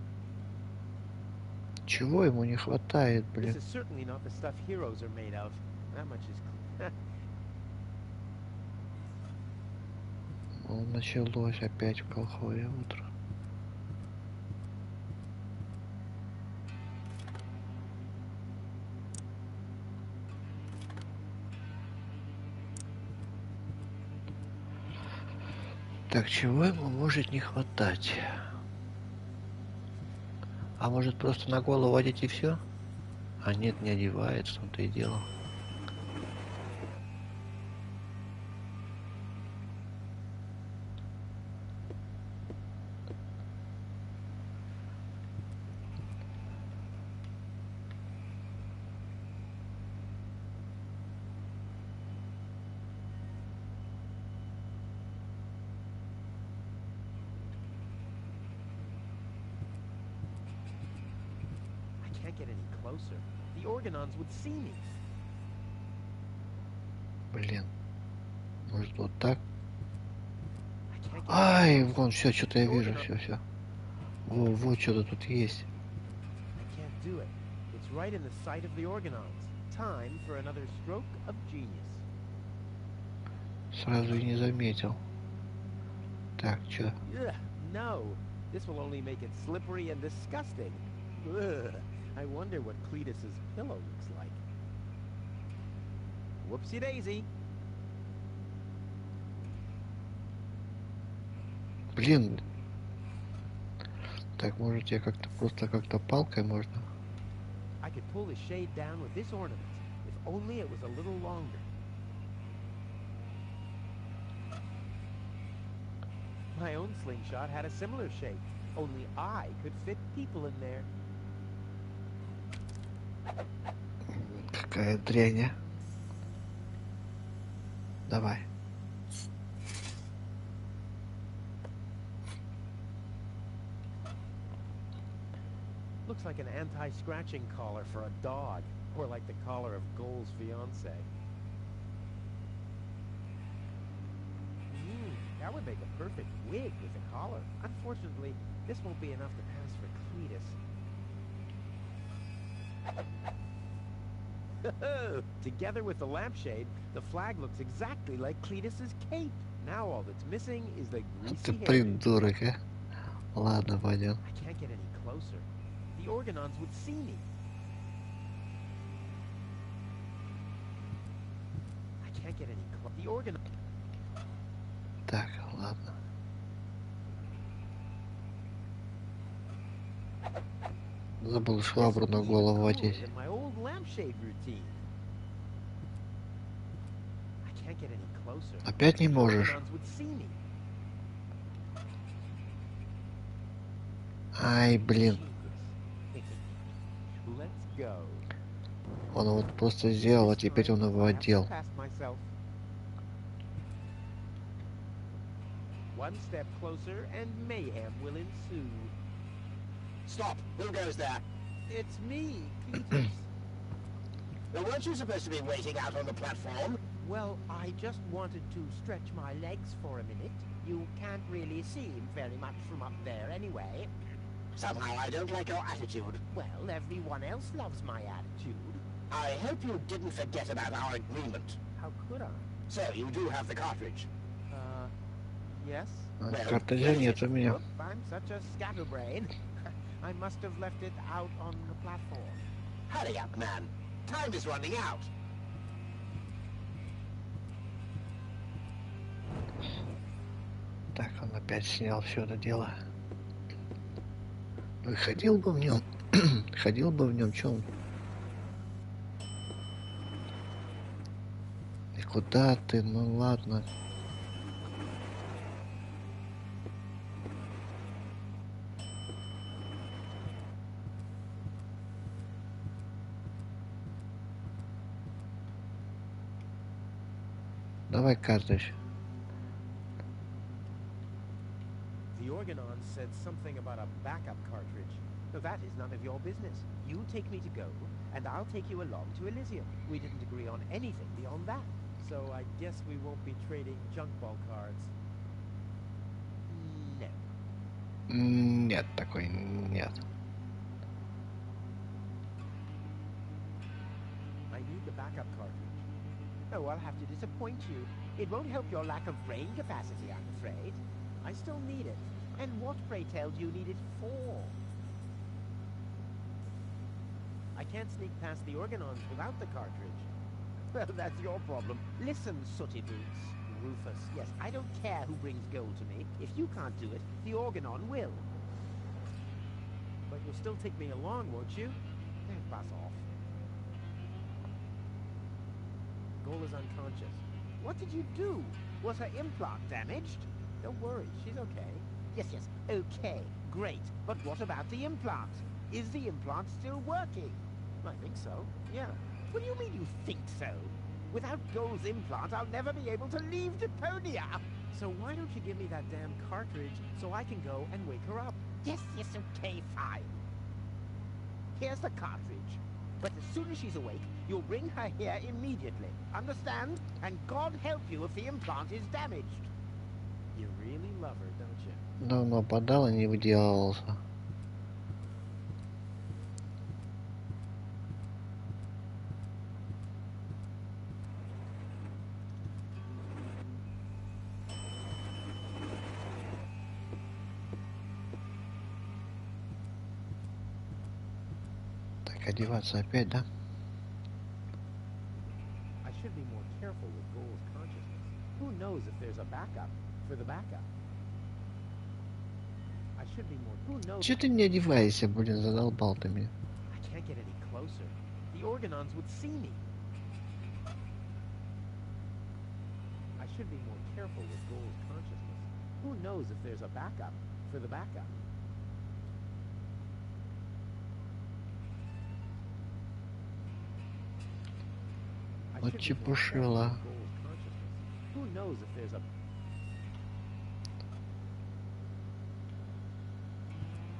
Чего ему не хватает, This блин? is certainly not the stuff heroes are made of. That much is clear. Ну, началось опять в колхозе утро. Так, чего ему может не хватать? А может просто на голову одеть и все? А нет, не одевает, в том-то и дело. I can't get any closer. The Organons would see me. Блин. Может вот так? I can't get Ай, any closer. вон, все, что-то я The вижу, Organon- все. Вот что-то тут есть. I can't do it. It's right in the sight of the Organons. Time for another stroke of genius. Сразу и не заметил. Так, чё? Ugh, no. This will only make it slippery and disgusting. Ugh. I wonder what Cletus's pillow looks like. Whoopsie daisy. Блин. Так, может я как-то просто как-то палкой можно? I could pull the shade down with this ornament, if only it was a little longer. My own slingshot had a similar shape, only I could fit people in there. Какая дрянь, а? Давай. Looks like an anti-scratching collar for a dog, or like the collar of Goal's fiance. That would make a perfect wig with a collar. Unfortunately, this won't be enough to pass for Cletus. Together with the lampshade, the flag looks exactly like Cletus's cape. Now all that's missing is the Ты greasy hair. придурок, а? Ладно, пойдем. I can't get any closer. The Organons would see me. I can't get any closer. The Organon... Так, ладно. Забыл швабру на голову одеть. My old lampshade routine. I can't get any closer. Опять не можешь? Organons would see me. Ай, блин. Let's go. Он вот просто сделал, а теперь он его одел. One step closer and mayhem will ensue. Stop! Who goes there? It's me, Cletus. Now, weren't you supposed to be waiting out on the platform? Well, I just wanted to stretch my legs for a minute. You can't really see very much from up there anyway. Somehow I don't like your attitude. Well, everyone else loves my attitude. I hope you didn't forget about our agreement. How could I? So, you do have the cartridge. Yes? Картриджа нет у меня. Look, I'm such a scatterbrain. I must have left it out on the platform. Hurry up, man. Time is running out. Так, он опять снял все это дело. Ну и ходил бы в нем. Ходил бы в нем, че он? И куда ты? Ну ладно. Давай картридж. The Organon said something about a backup cartridge. No, that is none of your business. You take me to go, and I'll take you along to Elysium. We didn't agree on anything beyond that. So I guess we won't be trading junk ball cards. No. Нет, такой нет. I need the backup cartridge. Oh, I'll have to disappoint you. It won't help your lack of brain capacity, I'm afraid. I still need it. And what, pray tell, do you need it for? I can't sneak past the Organons without the cartridge. Well, that's your problem. Listen, sooty boots. Rufus, yes, I don't care who brings gold to me. If you can't do it, the Organon will. But you'll still take me along, won't you? Buzz off. Goal is unconscious. What did you do? Was her implant damaged? Don't worry, she's okay. Yes, okay, great. But what about the implant? Is the implant still working? I think so, yeah. What do you mean you think so? Without Goal's implant, I'll never be able to leave Deponia! So why don't you give me that damn cartridge so I can go and wake her up? Yes, okay, fine. Here's the cartridge. But as soon as she's awake, you'll bring her here immediately. Understand? And God help you if the implant is damaged. You really love her, don't you? Давно подал и не выделался. Так, одеваться опять, да? I should be more careful with goals consciousness. Who knows if there's a backup for the backup? I should be more. Who knows? Че ты не одеваешься, блин, задолбал ты меня. I can't get any closer. The Organons would see me. I should be more careful with goals consciousness. Who knows if there's a backup for the backup? I Вот should be more careful чепушила. with goals consciousness. Who knows if there's a...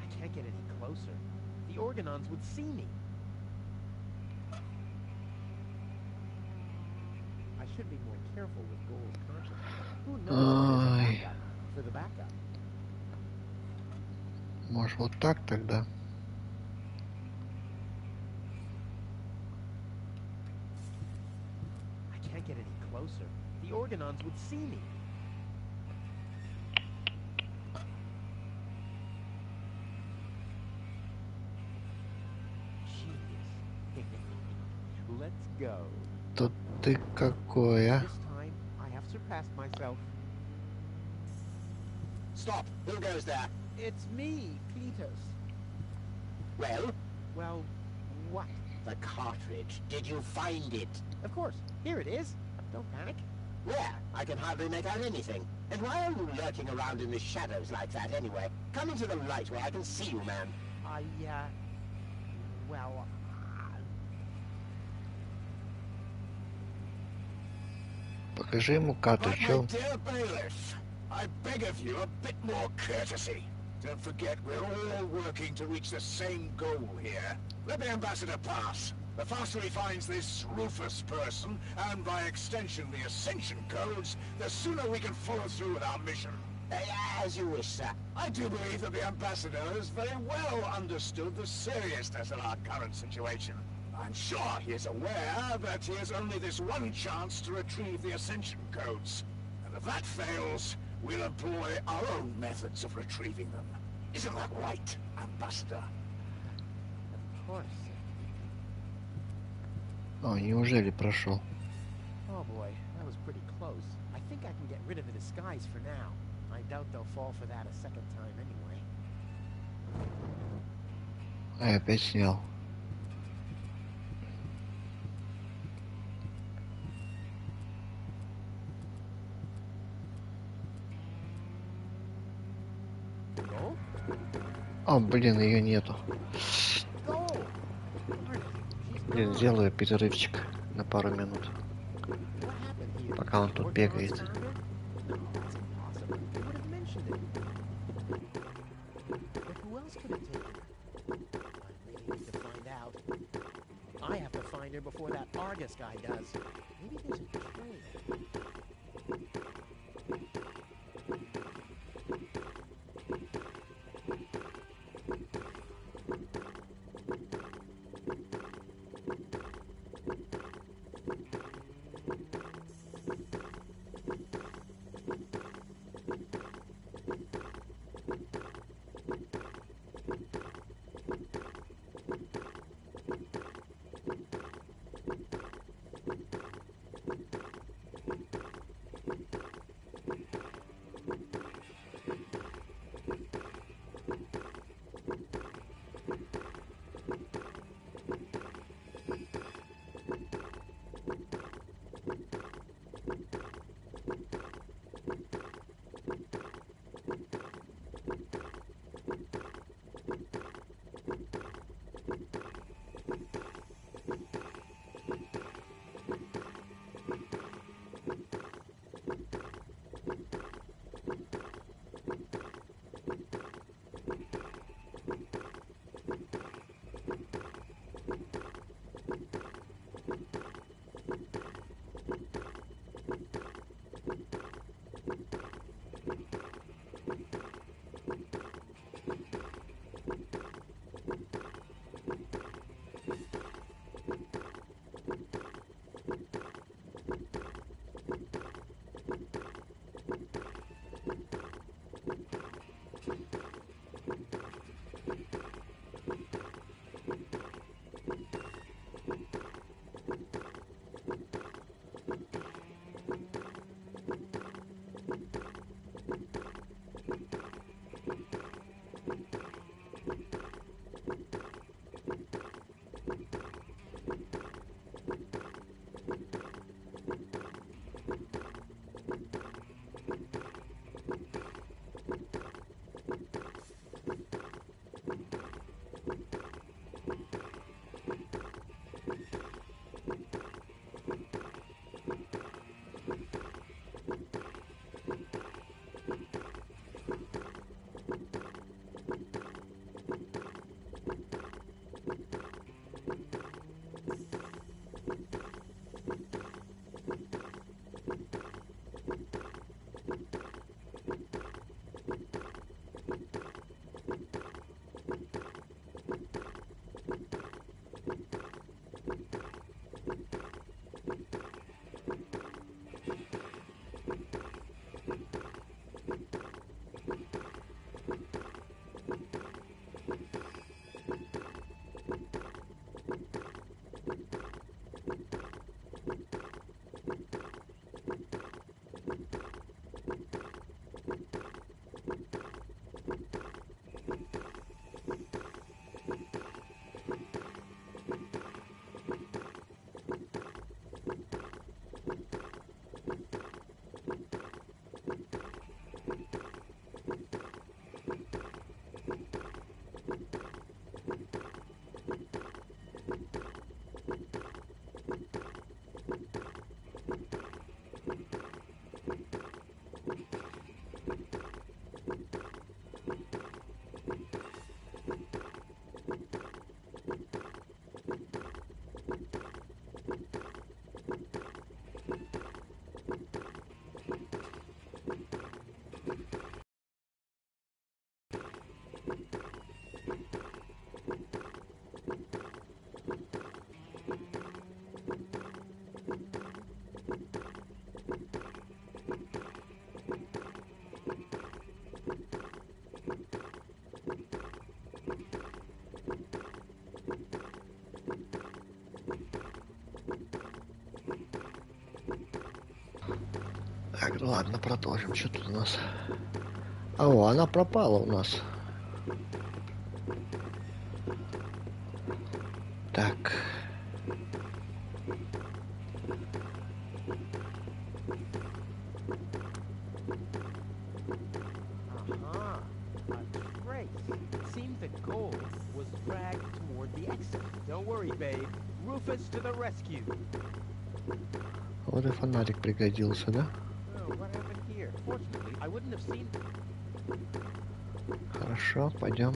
I can't get any closer. The Organons would see me. I should be more careful with goals consciousness. Who knows if there's a Ой. backup for the backup? Может вот так тогда? I can't get any closer. The Organons would see me. Genius. Let's go. Тут ты какой, а? This time, I have surpassed myself. Stop! Who goes there? It's me, Cletus. Well, Well, what? the cartridge. Did you find it? Of course. Here it is. Don't panic. Where? I can hardly make out anything. And why are you lurking around in the shadows like that anyway? Come into the light where I can see you, man. Well, Покажи ему But картридж, my чё? dear bailiff, I beg of you a bit more courtesy. Don't forget we're all working to reach the same goal here. Let the ambassador pass. The faster he finds this Rufus person, and by extension the Ascension codes, the sooner we can follow through with our mission. As you wish, sir. I do believe that the ambassador has very well understood the seriousness of our current situation. I'm sure he is aware that he has only this one chance to retrieve the Ascension codes. And if that fails, we'll employ our own methods of retrieving them. Isn't that right, Ambassador? of course. О, неужели прошел? Oh boy, that was pretty close. I think I can get rid of the disguise for now. I doubt they'll fall for that a second time anyway. А я опять снял. Go? О, блин, ее нету. Go! Блин, сделаю перерывчик на пару минут, What happened here? пока он тут бегает. Organons found her? No, that's impossible. They would have mentioned it. But who else could have taken her? I really need to find out. I have to find her before that Argus guy does. Maybe there's a trail. Так, ну ладно, продолжим. Что тут у нас? О, она пропала у нас. Так. Uh-huh. A trace. It seems that gold was dragged toward the exit. Don't worry, babe. Rufus to the rescue. Вот и фонарик пригодился, да? Oh, what happened here? Fortunately, I wouldn't have seen... Хорошо, пойдем.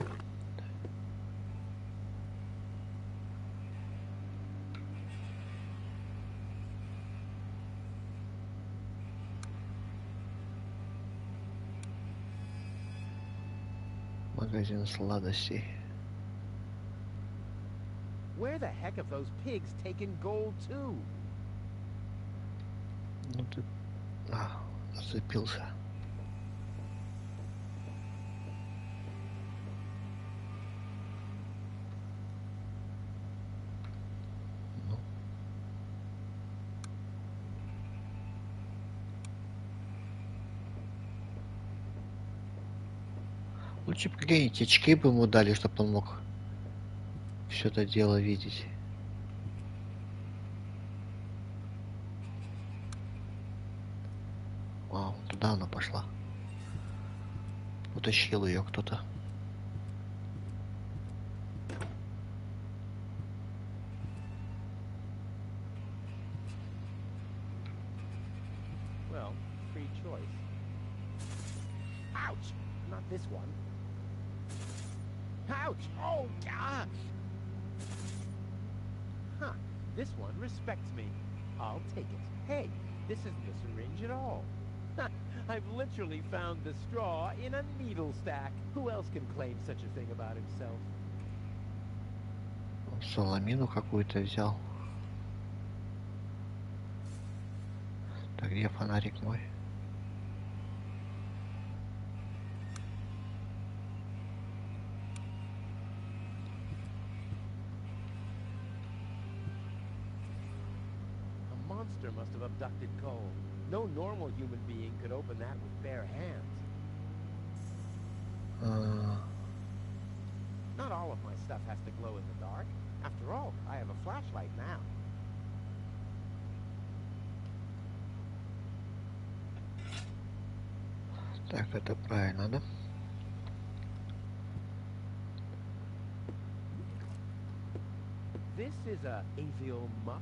Магазин сладостей. Where the heck have those pigs taken gold to? Ну ты... зацепился. Ну. Лучше бы какие-нибудь очки бы ему дали, чтобы он мог все это дело видеть. А, туда она пошла. Утащил ее кто-то. Well, free choice. Ouch! Not this one. Ouch! Oh, gosh! Huh. This one respects me. I'll take it. Hey, this isn't a syringe at all. I've literally found the straw in a needle stack. Who else can claim such a thing about himself? Соломину какую-то взял. Так, где фонарик мой? A monster must have abducted Cole. No normal human being could open that with bare hands. Not all of my stuff has to glow in the dark. After all, I have a flashlight now. Так, это правильно, да? This is a avial muff.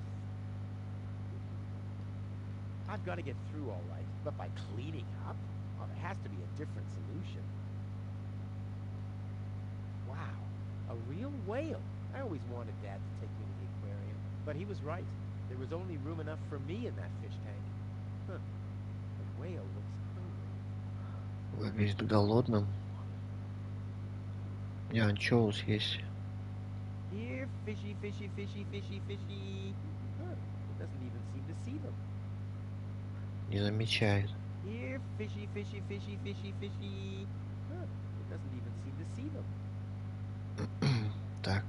I've got to get through all right, but by cleaning up? Well, there has to be a different solution. Wow, a real whale. I always wanted Dad to take me to the aquarium, but he was right. There was only room enough for me in that fish tank. Huh. The whale looks hungry. Выглядит голодным. Не, анчоус есть. Here, fishy, fishy, fishy, fishy, fishy. Huh. It doesn't even seem to see them. Не замечает. Here, fishy, fishy, fishy, fishy, fishy. Huh. It doesn't even seem to see them. Так.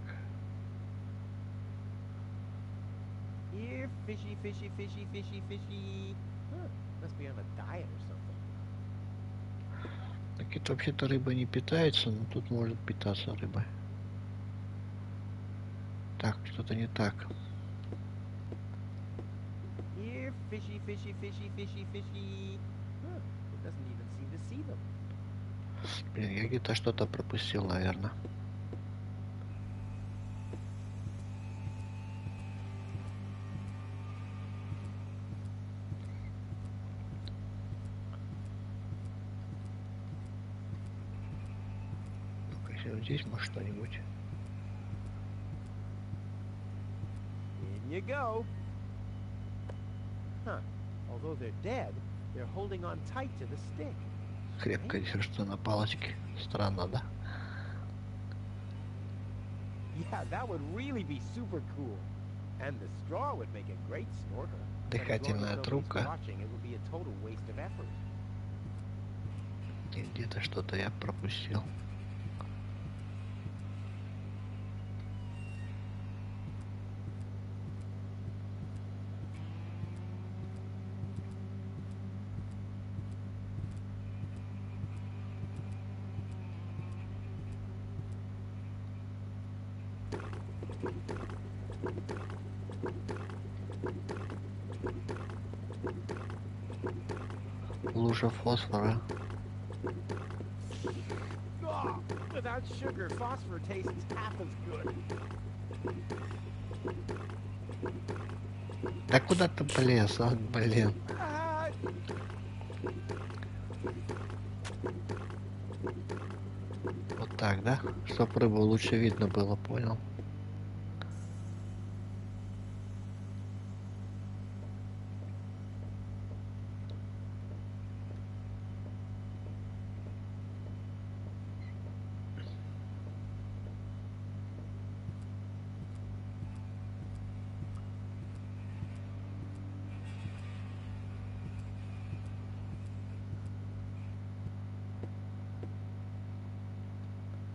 Here, fishy, fishy, fishy, fishy, fishy. Huh. Must be on a diet or something. Так это вообще-то рыба не питается, но тут может питаться рыбой. Так, что-то не так. Here, fishy, fishy, fishy, fishy, fishy. Huh. It doesn't even seem to see them. Блин, я где-то что-то пропустил, наверное. Ну-ка, если вот здесь может что-нибудь. In you go. Huh. Although they're dead, they're holding on tight to the stick. Крепко держится на палочке. Странно, да? Yeah, that would really be super cool. And the straw would make a great snorkel. But as long as Дыхательная nobody's трубка. watching, it would be a total waste of effort. И где-то что-то я пропустил. Лужа фосфора. Ah, without sugar, phosphor tastes half as good. Да куда ты полез, а, блин? Ah, Вот так, да? Чтоб рыбу лучше видно было, понял?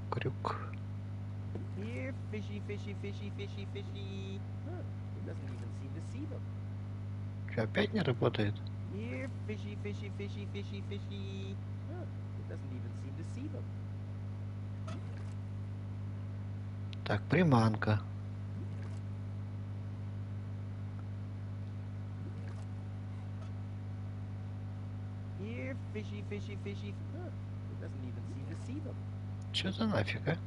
Крюк. here, fishy, fishy, fishy, fishy, fishy. Huh, it doesn't even seem to see them. Что, опять не работает? Here, fishy, fishy, fishy, fishy, fishy. Huh, it doesn't even seem to see them. Так, приманка. Here, fishy, fishy, fishy. Huh, it doesn't even seem to see them. Что за нафиг, а?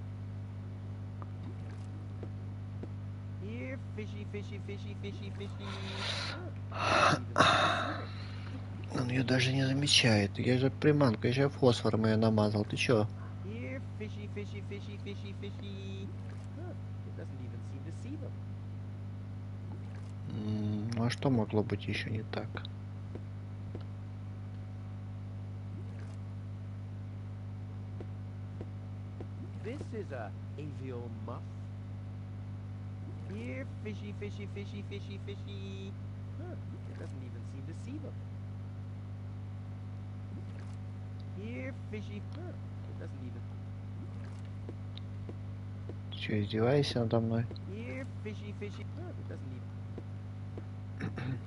Here, fishy, fishy, fishy, fishy, fishy. Huh, it doesn't even seem to see them. Он ее даже не замечает. Я же приманка, я же фосфором ее намазал. Ты чё? Here, fishy, fishy, fishy, fishy, fishy. Huh, it doesn't even seem to see them. Ну а что могло быть еще не так? This is a avial muff. Here, fishy, fishy, fishy, fishy, fishy. Huh, it doesn't even seem to see them. Here, fishy. Huh, it doesn't even. Че, издеваешься надо мной? Here, fishy, fishy. Huh, it doesn't even.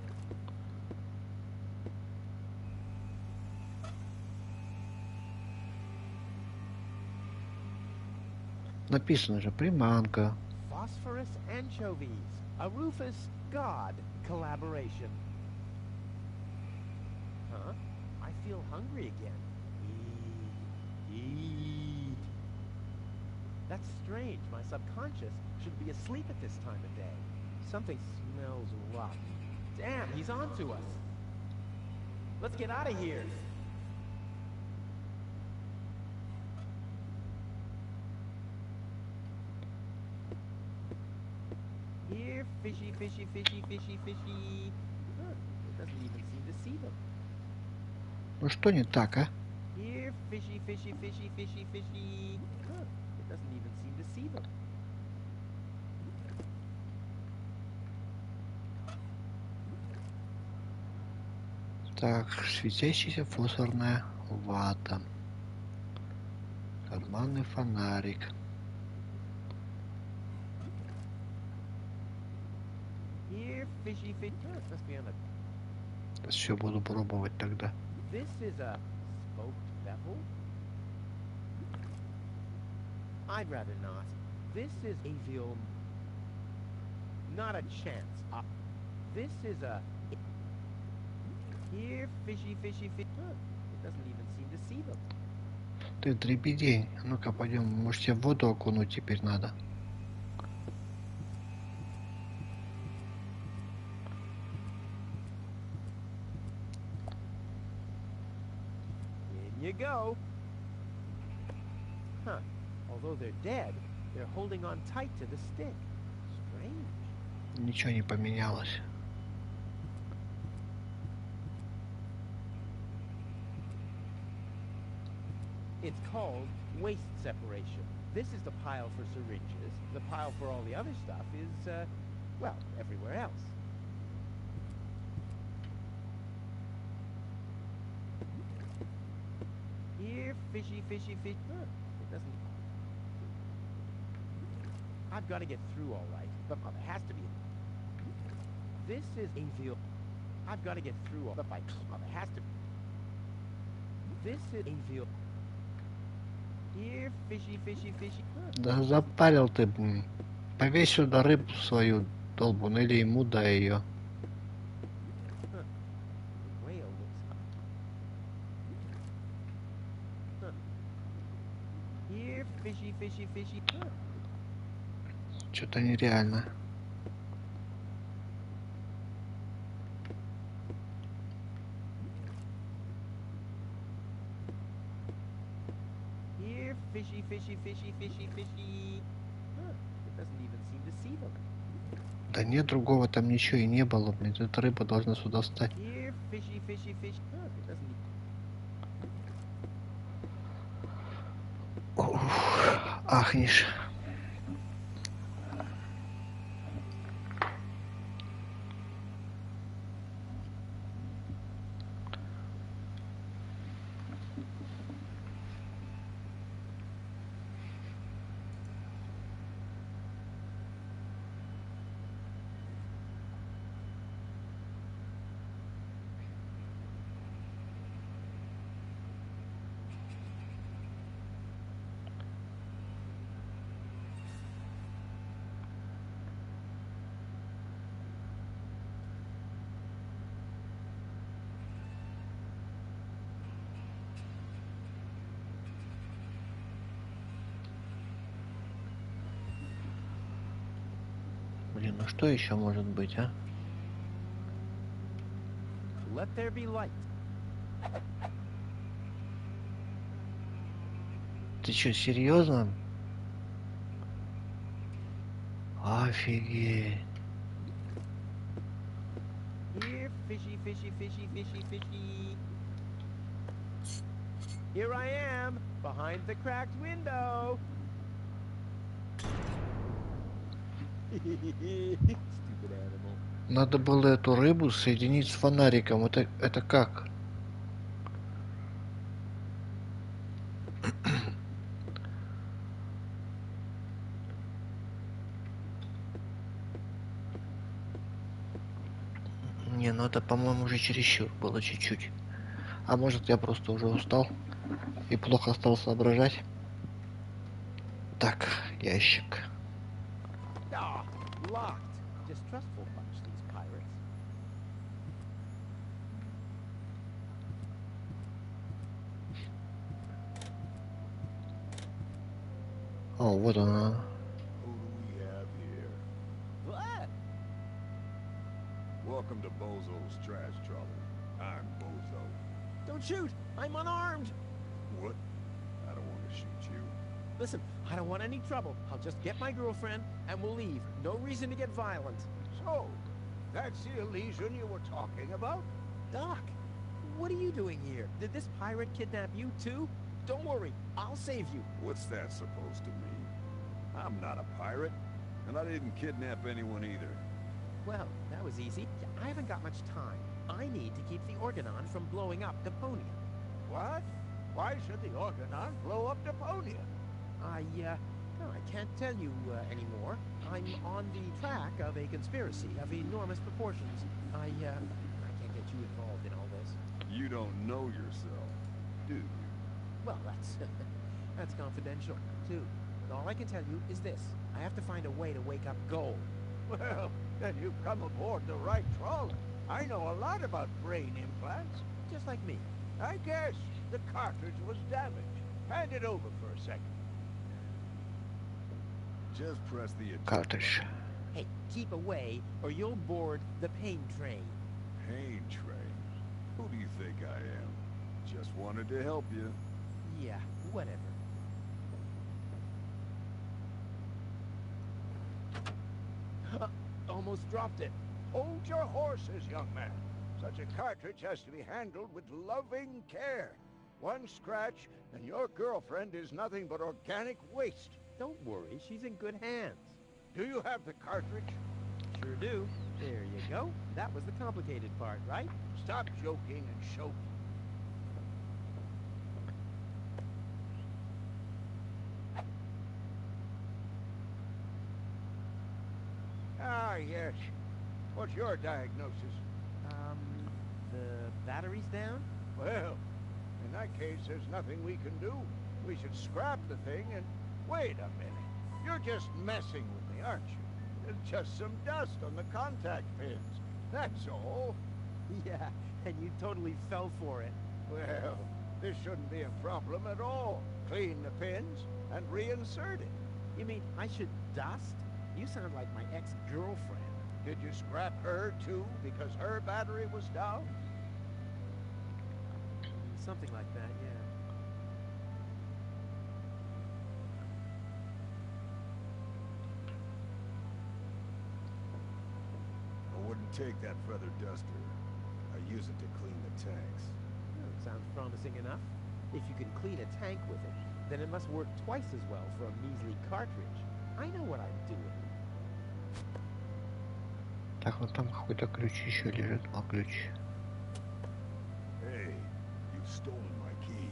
Написано же приманка. Phosphorus anchovies. A Rufus God collaboration. Huh? I feel hungry again. Eat. That's strange. My subconscious should be asleep at this time of day. Something smells rotten. Damn, he's on to us. Let's get out of here. Here, fishy, fishy, fishy, fishy, fishy. Huh, it doesn't even seem to see them. Ну что не так, а? Here, fishy, fishy, fishy, fishy, fishy. Huh, it doesn't even seem to see them. Так, светящаяся фосфорная вата. Карманный фонарик. Here, fishy, fishy. Huh, it must be on a. Все буду пробовать тогда. This is a smoked bevel? I'd rather not. This is avial. Not a chance. This is a. Here, fishy, fishy, fishy. Huh, it doesn't even seem to see them. Ты дребедень. Ну-ка, пойдем. Может, тебе в воду окунуть теперь надо. In you go. Huh. Although they're dead, they're holding on tight to the stick. Strange. Ничего не поменялось. It's called waste separation. This is the pile for syringes. The pile for all the other stuff is, well, everywhere else. Here, fishy, fishy, fish. Huh, it doesn't. I've got to get through all right, but there has to be. This is avial. I've got to get through all, but there has to. This is avial. Here, fishy, fishy, fishy. Huh. Да запарил ты, Повесь сюда рыбу свою долбун, или ему дай ее. The whale looks... Huh. Here, fishy, fishy, fishy. Huh. Что-то нереально. Here, fishy, fishy, fishy, fishy, fishy. Huh. It doesn't even seem to see them. Да нет, другого там ничего и не было, блин. Эта рыба должна сюда встать. Here, fishy, fishy, fishy. Huh. It doesn't... Ух, ахнешь. Блин, ну что еще может быть, а? Let there be light. Ты что, серьезно? Офигеть. Here, fishy, fishy, fishy, fishy, fishy. Here I am, behind the cracked window. Stupid animal. Надо было эту рыбу соединить с фонариком. Это как? Не, ну это, по-моему, уже чересчур было чуть-чуть. А может, я просто уже устал и плохо стал соображать. Так, ящик. Ah, locked. Distrustful bunch, these pirates. О, вот она. Who do we have here? What? Welcome to Bozo's Trash Trouble. I'm Bozo. Don't shoot! I'm unarmed! What? I don't want to shoot you. Listen, I don't want any trouble. I'll just get my girlfriend and we'll leave. No reason to get violent. So, that's the Elysian you were talking about? Doc, what are you doing here? Did this pirate kidnap you too? Don't worry, I'll save you. What's that supposed to mean? I'm not a pirate, and I didn't kidnap anyone either. Well, that was easy. I haven't got much time. I need to keep the Organon from blowing up Deponia. What? Why should the Organon blow up Deponia? No, I can't tell you anymore. I'm on the track of a conspiracy of enormous proportions. I can't get you involved in all this. You don't know yourself, do you? Well, that's confidential, too. All I can tell you is this. I have to find a way to wake up Gold. Well, then you've come aboard the right trawler. I know a lot about brain implants. Just like me. I guess the cartridge was damaged. Hand it over for a second. Just press the eject Cartridge. Hey, keep away, or you'll board the pain train. pain train. Who do you think I am? Just wanted to help you. Yeah, whatever. Almost dropped it. Hold your horses, young man. Such a cartridge has to be handled with loving care. One scratch, and your girlfriend is nothing but organic waste. Don't worry, she's in good hands. Do you have the cartridge? Sure do. There you go. That was the complicated part, right? Stop joking and show me. Ah, yes. What's your diagnosis? The battery's down? Well, in that case, there's nothing we can do. We should scrap the thing and... Wait a minute. You're just messing with me, aren't you? It's just some dust on the contact pins. That's all. Yeah, and you totally fell for it. Well, this shouldn't be a problem at all. Clean the pins and reinsert it. You mean I should dust? You sound like my ex-girlfriend. Did you scrap her too because her battery was down? Something like that, yeah. I wouldn't take that feather duster. I use it to clean the tanks. Oh, sounds promising enough. If you can clean a tank with it, then it must work twice as well for a measly cartridge. I know what I'm doing. Так, вот там какой-то ключ еще лежит. О, ключ. Hey, you've stolen my key.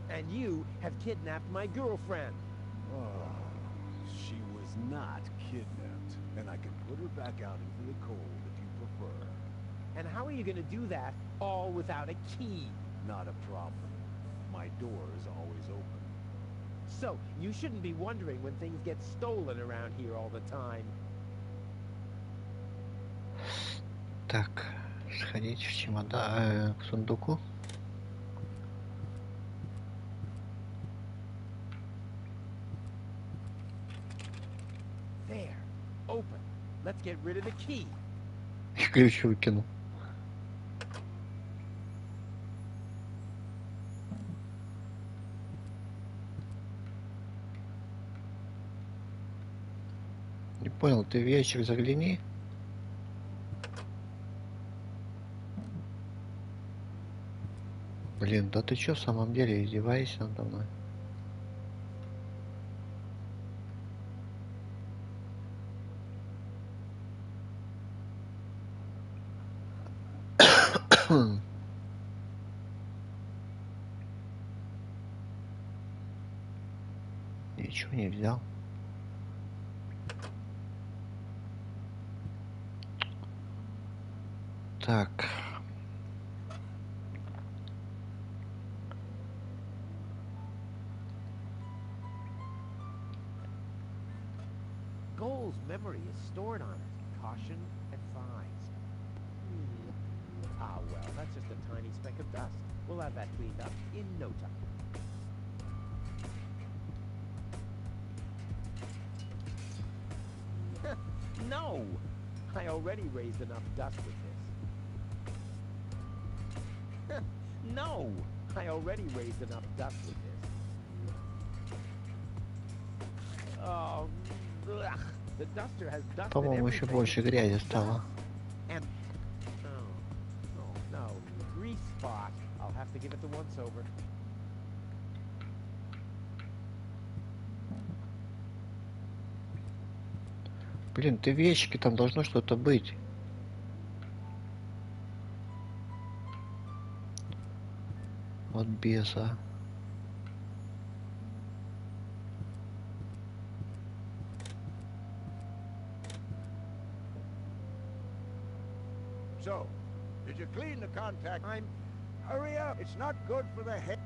And you have kidnapped my girlfriend. Oh, she was not kidnapped, and I can put her back out into the cold if you prefer. And how are you going to do that all without a key? Not a problem. My door is always open. So, you shouldn't be wondering when things get stolen around here all the time. Так, сходить в чемодан, к сундуку. There. Open. Let's get rid of the key. И ключ выкинул. Не понял, ты в ящик загляни. Блин, да ты чё в самом деле издеваешься надо мной? Ничего не взял. Так. Goal's memory is stored on it. Caution advised. Ah, well, that's just a tiny speck of dust. We'll have that cleaned up in no time. No! I already raised enough dust with this. No! I already raised enough dust with this. Oh, ugh. The duster has dust in По-моему, еще everything. больше грязи стало. And oh no, grease spot. I'll have to give it the once over. Блин, ты в ящике, там должно что-то быть. Вот беса. So, did you clean the contact? Hurry up! It's not good for the head.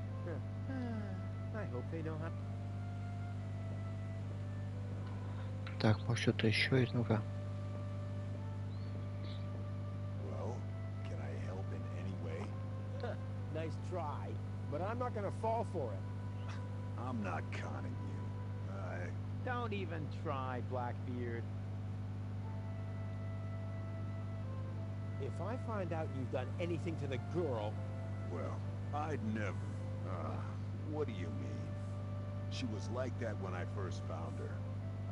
I hope they know how. Так, может что-то еще есть, ну-ка. Well, can I help in any way? Nice try, but I'm not gonna fall for it. I'm not conning you. Don't even try, Blackbeard. If I find out you've done anything to the girl... Well, I'd never. What do you mean? She was like that when I first found her.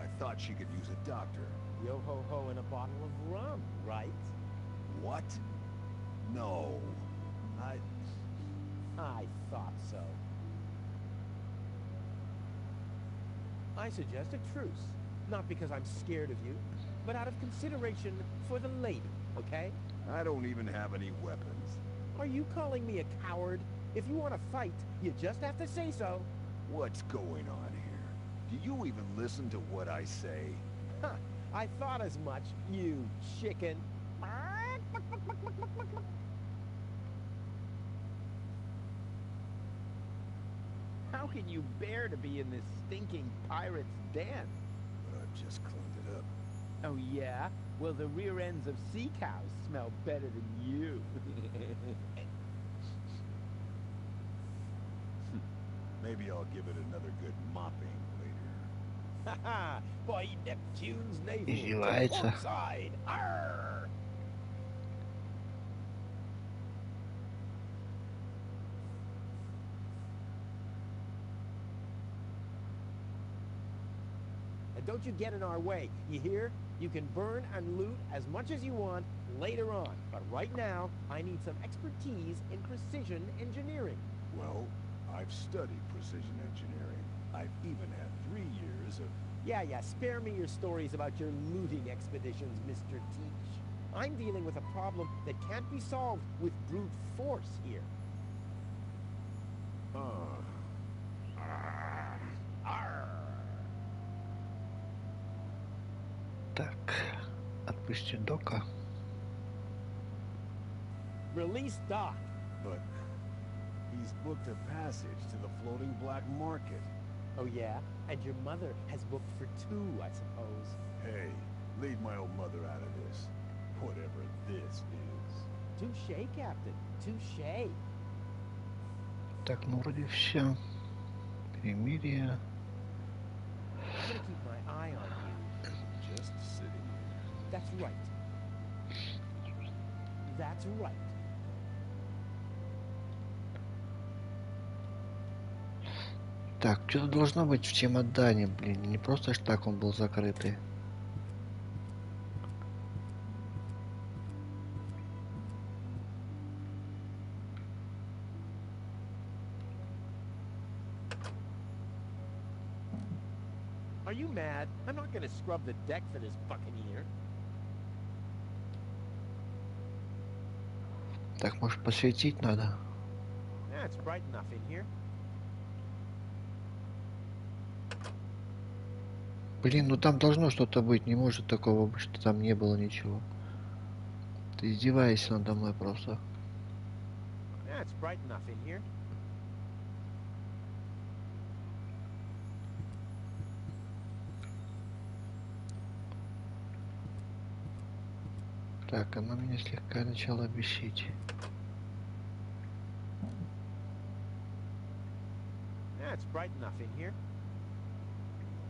I thought she could use a doctor. Yo-ho-ho in a bottle of rum, right? What? No. I thought so. I suggest a truce. Not because I'm scared of you, but out of consideration for the lady, okay? I don't even have any weapons. Are you calling me a coward? If you want to fight, you just have to say so. What's going on here? Do you even listen to what I say? Huh, I thought as much, you chicken. How can you bear to be in this stinking pirate's den? but I've just cleaned it up. Oh yeah? Well, the rear ends of sea cows smell better than you. Maybe I'll give it another good mopping later. Haha! By Neptune's navel to Издевается. port side! Arr! And don't you get in our way, you hear? You can burn and loot as much as you want later on, but right now, I need some expertise in precision engineering. Well, I've studied precision engineering. I've even had 3 years of... Yeah, spare me your stories about your looting expeditions, Mr. Teach. I'm dealing with a problem that can't be solved with brute force here. Arr! Так, отпустим Дока. Release Doc. But he's booked a passage to the floating black market. Oh yeah? And your mother has booked for 2, I suppose. Hey, leave my old mother out of this. Whatever this is. Touché, Captain. Touché. Так, ну вроде все. Перемирие. I'm gonna keep my eye on you. Just sitting here. That's right. That's right. Так, что-то должно быть в чемодане, блин. Не просто ж так он был закрытый. Are you mad? I'm not gonna scrub the deck for this buccaneer. Так, может, посветить надо? Yeah, it's bright enough in here. Блин, ну там должно что-то быть. Не может такого быть, что там не было ничего. Ты издеваешься надо мной просто. Yeah, it's bright enough in here. Так, она меня слегка начала бесить. Yeah, it's bright enough in here.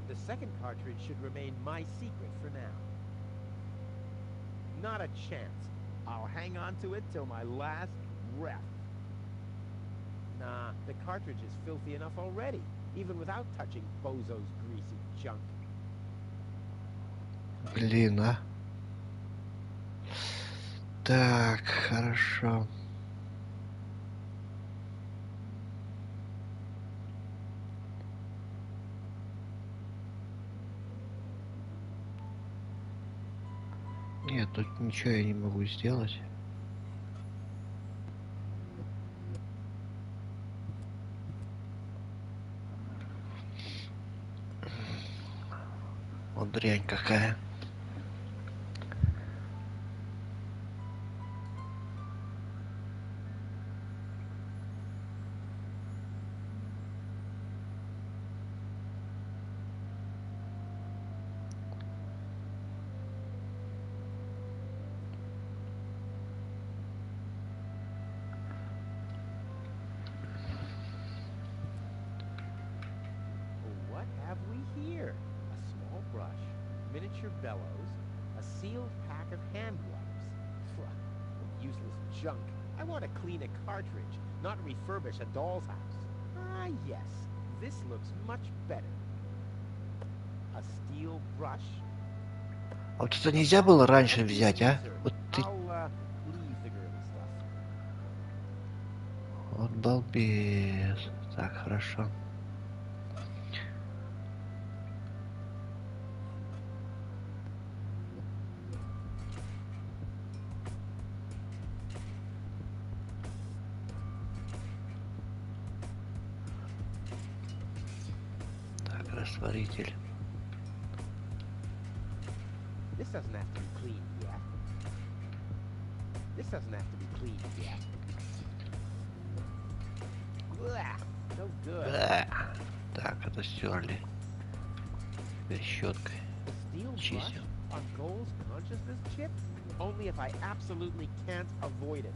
The second cartridge should remain my secret for now. Not a chance. I'll hang on to it till my last breath. Nah, the cartridge is filthy enough already, even without touching Bozo's greasy junk. Блин, а. Так, хорошо. Нет, тут ничего я не могу сделать. Вот дрянь какая. What have we here? A small brush, miniature bellows, a sealed pack of hand gloves. Phew, useless junk. I want to clean a cartridge, not refurbish a doll's house. Ah, yes. This looks much better. A steel brush. А вот это нельзя было раньше взять, а? Вот ты... I'll leave the girly stuff. Вот балбес. Так, хорошо. Так, растворитель. This doesn't have to be cleaned yet. This doesn't have to be cleaned yet. Blah, no good. Бля. Так, это стерли. Теперь щеткой. steel brush чистим. on Goal's consciousness chip? Only if I absolutely can't avoid it.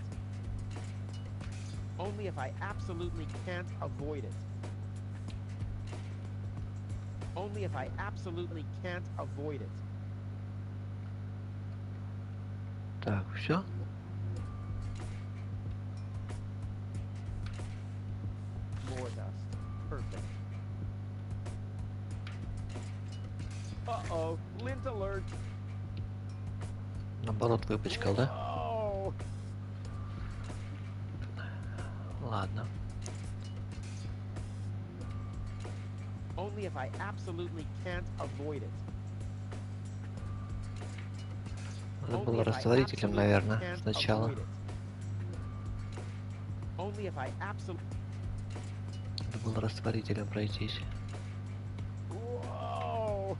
Only if I absolutely can't avoid it. Only if I absolutely can't avoid it. Так, все. More dust. Perfect. Uh-oh, lint alert. Наоборот, выпачкал, да? Oh, Ладно. only if I absolutely can't avoid it. Надо Only было if I растворителем, absolutely наверное, can't сначала. avoid it. Only if I absolutely... Надо было растворителем пройтись. Whoa!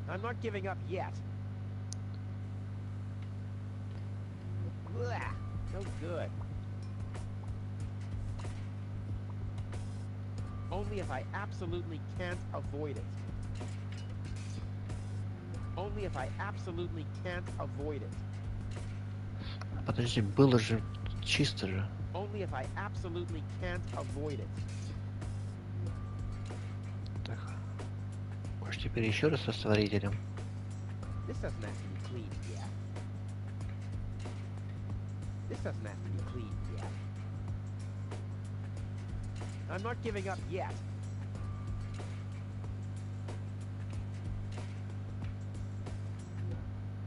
I'm not giving up yet. Blah, no good. Only if I absolutely can't avoid it. Only if I absolutely can't avoid it. Подожди, было же чисто же. Only if I absolutely can't avoid it. Так. Может, теперь еще раз растворителем? This doesn't have to be cleaned yet. This doesn't have to be cleaned yet. I'm not giving up yet.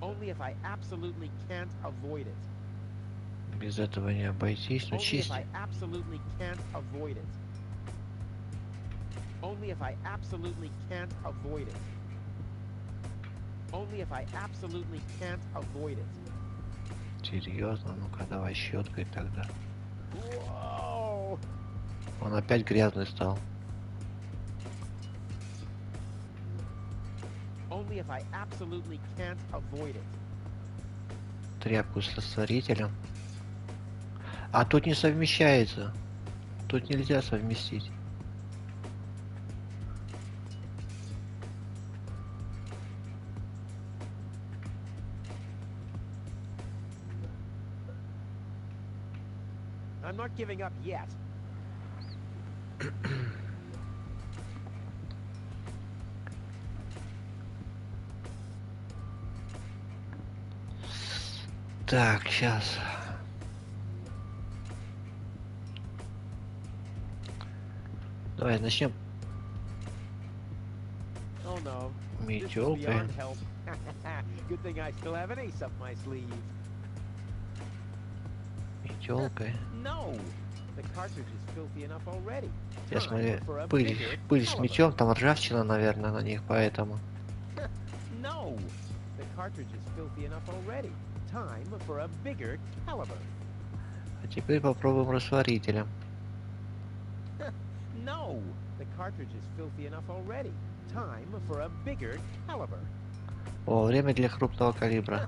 Only if I absolutely can't avoid it. Без этого не обойтись, но Only if чистим. I absolutely can't avoid it. Only if I absolutely can't avoid it. Only if I absolutely can't avoid it. Серьезно? Ну-ка, давай щеткой тогда. Whoa! Он опять грязный стал. Only if I absolutely can't avoid it. Тряпку с растворителем. А тут не совмещается. Тут нельзя совместить. I'm not giving up yet. Так, сейчас. Давай начнем Oh no. This is метелкой. beyond help. Good thing I still have an ace up my sleeve. Метелкой. No! The cartridge is filthy enough already. Я Time смотрю, for a пыль bigger caliber. сметем, там ржавчина, наверное, на них, поэтому. No! The cartridge is filthy enough already. Time for a bigger caliber. А теперь попробуем растворителем. No! The cartridge is filthy enough already. Time for a bigger caliber. О, время для крупного калибра.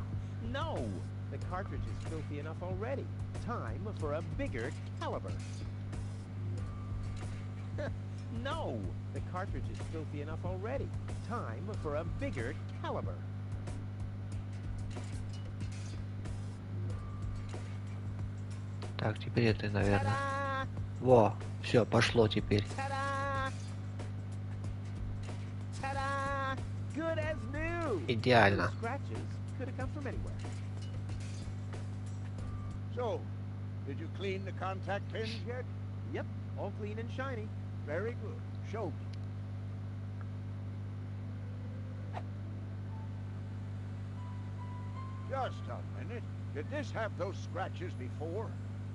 No! The cartridge is filthy enough already. Time for a bigger caliber. No! The cartridge is filthy enough already. Time for a bigger caliber. Так, теперь это, наверное. Ta-da! Во, все, пошло теперь. Ta-da! Ta-da! Good as new! Идеально. Those scratches could have come from anywhere. So, did you clean the contact pins yet? Yep, all clean and shiny. Very good. Show me. Just a minute. Did this have those scratches before?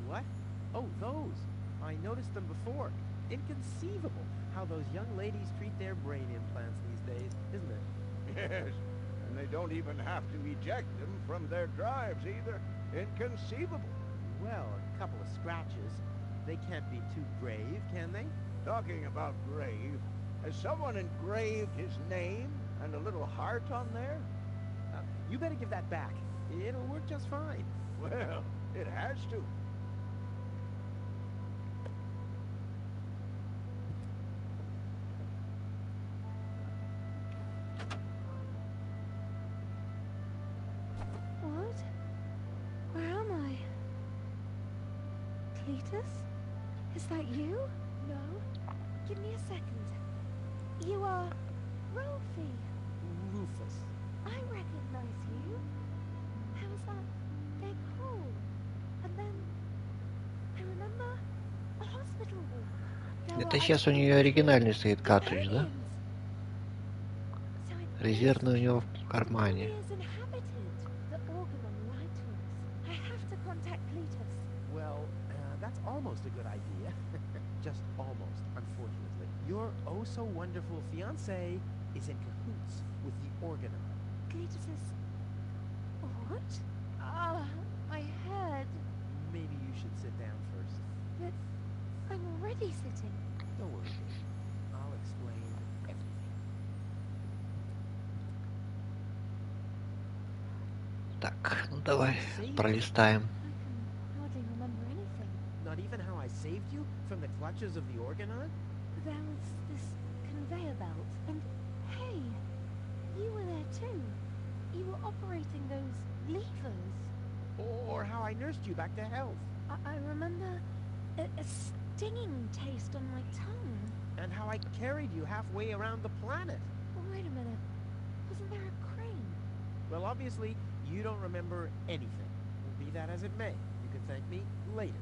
What? Oh, those. I noticed them before. Inconceivable how those young ladies treat their brain implants these days, isn't it? Yes. And they don't even have to eject them from their drives either. Inconceivable. Well, a couple of scratches. They can't be too grave, can they? Talking about grave, has someone engraved his name and a little heart on there? You better give that back. It'll work just fine. Well, it has to. Cletus? Is that you? No. Give me a second. You are Rolfie. Rufus. I recognize you. There was that big hole. And then I remember a hospital room. There Это were сейчас у нее оригинальный стоит картридж, да? Deponians. So it Резервный у is него true. в кармане. Deponia is inhabited. The Organon lied to us. I have to contact Cletus. Well, that's almost a good idea. Just almost, unfortunately. Your oh-so-wonderful fiancé is in cahoots with the Organon. Cletus is... What? Ah, my head. Maybe you should sit down first. But I'm already sitting. Don't worry, baby. I'll explain everything. Так, ну давай пролистаем. I can hardly remember anything. Not even how I saved you from the clutches of the Organon? There was this conveyor belt, and hey, you were there too. You were operating those levers. Or how I nursed you back to health? I remember a stinging taste on my tongue. And how I carried you halfway around the planet? Wait a minute. Wasn't there a crane? Well, obviously, you don't remember anything. Be that as it may, you can thank me later.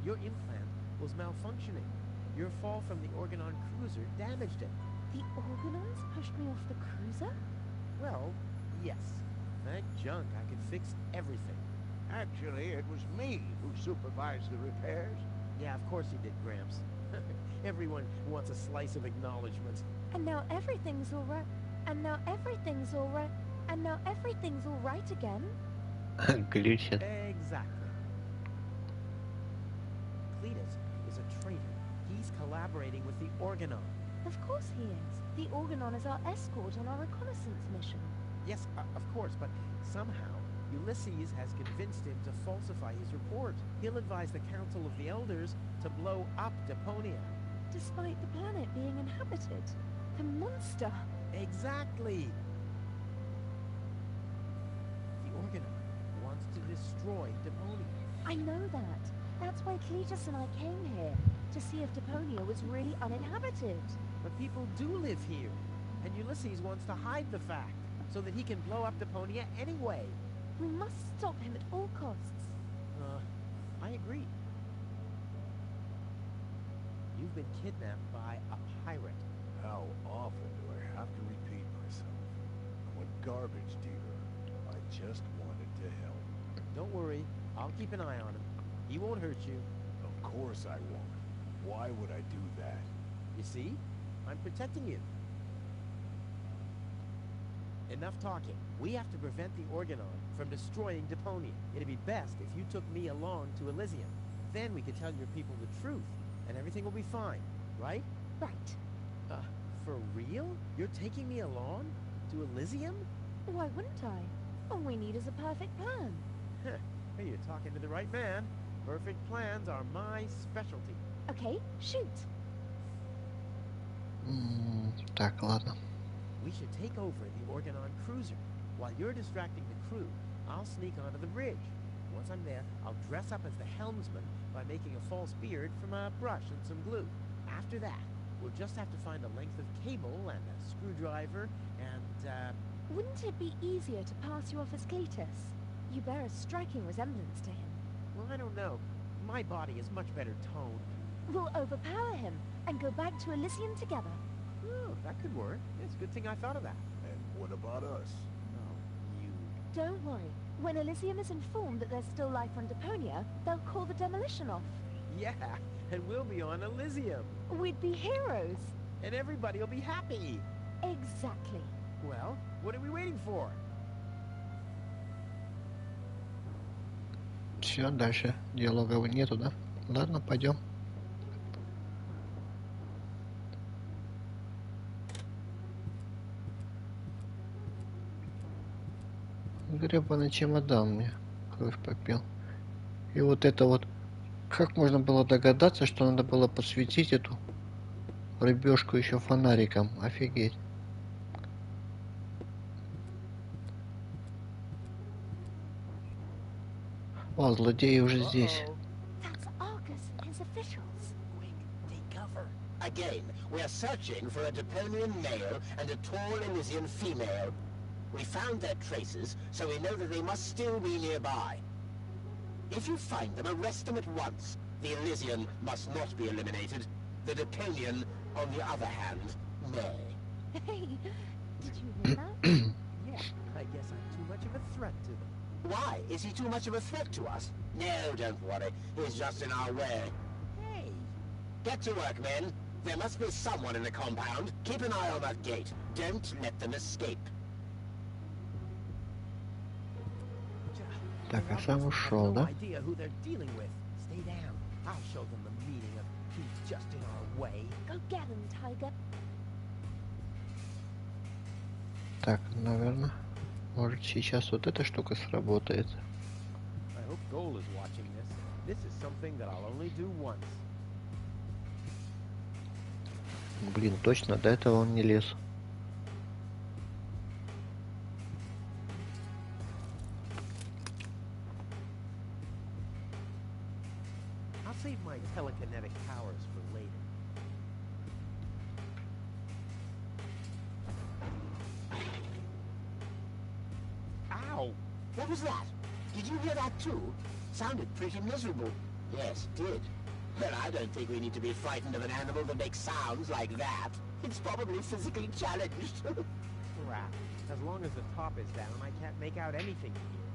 Your implant was malfunctioning. Your fall from the Organon cruiser damaged it. The Organons pushed me off the cruiser? Well, yes. Thank junk I could fix everything. Actually, it was me who supervised the repairs. Yeah, of course you did, Gramps. Everyone wants a slice of acknowledgement. And now everything's all right. And now everything's all right. And now everything's all right again. Глючит. Exactly. Cletus is a traitor. He's collaborating with the Organon. Of course he is. The Organon is our escort on our reconnaissance mission. Yes, of course, but somehow Ulysses has convinced him to falsify his report. He'll advise the Council of the Elders to blow up Deponia. Despite the planet being inhabited. The monster. Exactly. The Organon wants to destroy Deponia. I know that. That's why Cletus and I came here. To see if Deponia was really uninhabited. But people do live here. And Ulysses wants to hide the fact, so that he can blow up Deponia anyway. We must stop him at all costs. I agree. You've been kidnapped by a pirate. How often do I have to repeat myself? I'm a garbage dealer. I just wanted to help. Don't worry, I'll keep an eye on him. He won't hurt you. Of course I won't. Why would I do that? You see? I'm protecting you. Enough talking. We have to prevent the Organon from destroying Deponia. It'd be best if you took me along to Elysium. Then we could tell your people the truth, and everything will be fine, right? Right. For real? You're taking me along? To Elysium? Why wouldn't I? All we need is a perfect plan. Hey, you're talking to the right man. Perfect plans are my specialty. Okay, shoot. Так, ладно. We should take over the Organon cruiser. While you're distracting the crew, I'll sneak onto the bridge. Once I'm there, I'll dress up as the helmsman by making a false beard from a brush and some glue. After that, we'll just have to find a length of cable and a screwdriver and, Wouldn't it be easier to pass you off as Cletus? You bear a striking resemblance to him. well, I don't know. My body is much better toned. We'll overpower him and go back to Elysium together. Oh, that could work. It's a good thing I thought of that. And what about us? Oh, you... Don't worry. When Elysium is informed that there's still life on Deponia, they'll call the demolition off. Yeah, and we'll be on Elysium. We'd be heroes. And everybody will be happy. Exactly. Well, what are we waiting for? Все, дальше диалогов нету, да? Ладно, пойдем. Гребаный чемодан мне кровь попил. И вот это вот, как можно было догадаться, что надо было подсветить эту рыбешку еще фонариком? Офигеть. О, злодеи уже здесь. That's Argus and his officials. Quick, take cover. Again, we're searching for a Deponian male and a tall Elysian female. We found their traces, so we know that they must still be nearby. If you find them, arrest them at once. The Elysian must not be eliminated. The Deponian, on the other hand, may. Hey, did you hear that? Yeah, I guess I'm too much of a threat to them. Why? Is he too much of a threat to us? No, don't worry. He's just in our way. Hey! Get to work, men. There must be someone in the compound. Keep an eye on that gate. Don't let them escape. Так, They а сам obviously ушел, have no да? idea who they're dealing with. Stay down. I'll show them the meaning of he's just in our way. Go get him, Tiger. Так, наверное, может сейчас вот эта штука сработает. I hope Goal is watching this. This is something that I'll only do once. Блин, точно, до этого он не лез. I'll save my telekinetic powers for later. Ow! What was that? Did you hear that too? Sounded pretty miserable. Yes, it did. Well, I don't think we need to be frightened of an animal that makes sounds like that. It's probably physically challenged. Crap. As long as the top is down, I can't make out anything here.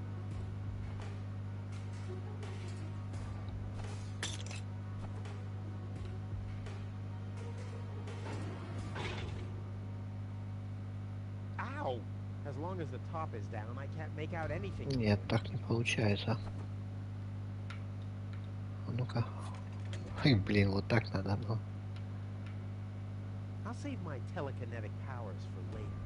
Ow! As long as the top is down, I can't make out anything. Нет, так не получается. А ну-ка. Ай, блин, вот так надо было. I'll save my telekinetic powers for later.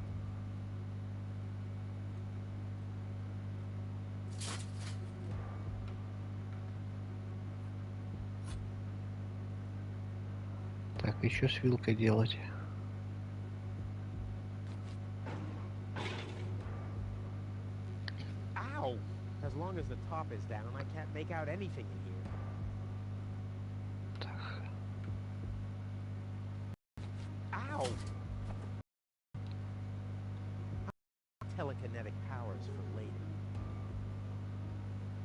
Так, еще с вилкой делать. Ow! As long as the top is down, I can't make out anything in here. Так, Ow! Telekinetic powers for later.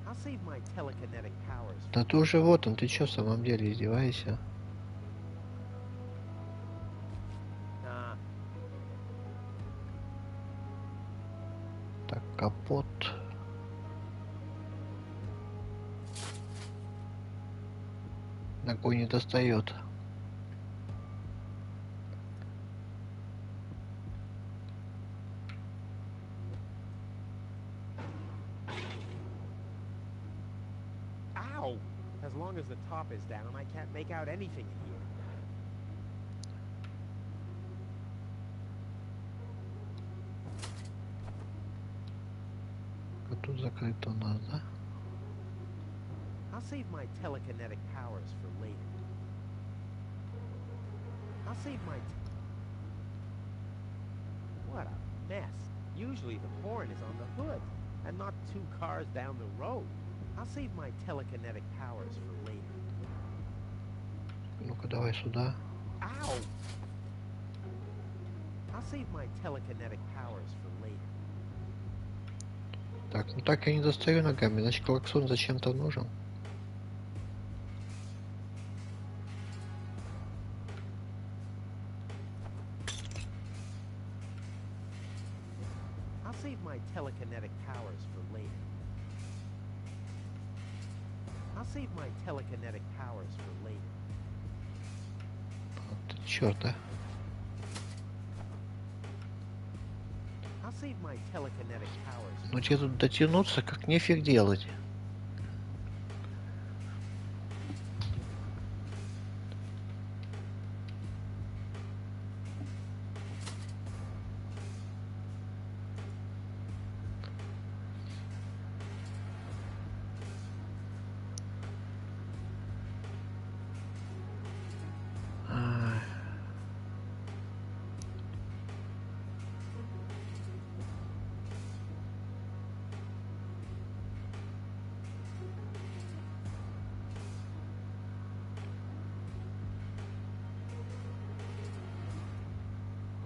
I'll save my telekinetic powers for да ты уже вот он, ты чё в самом деле издеваешься? Так, капот. Ногой не достает. Ow! As long as the top is down, I can't make out anything in here. А тут закрыто у нас, да? I'll save my telekinetic powers for later. I'll save my... What a mess. Usually the horn is on the hood, and not 2 cars down the road. I'll save my telekinetic powers for later. Ну-ка, давай сюда. Ow! I'll save my telekinetic powers for later. Так, ну так я не достаю ногами, значит клаксон зачем-то нужен. I'll save my telekinetic powers for later. I'll save my telekinetic powers for later. Вот черта. I'll save my telekinetic powers. Ну тебе тут дотянуться как нефиг делать.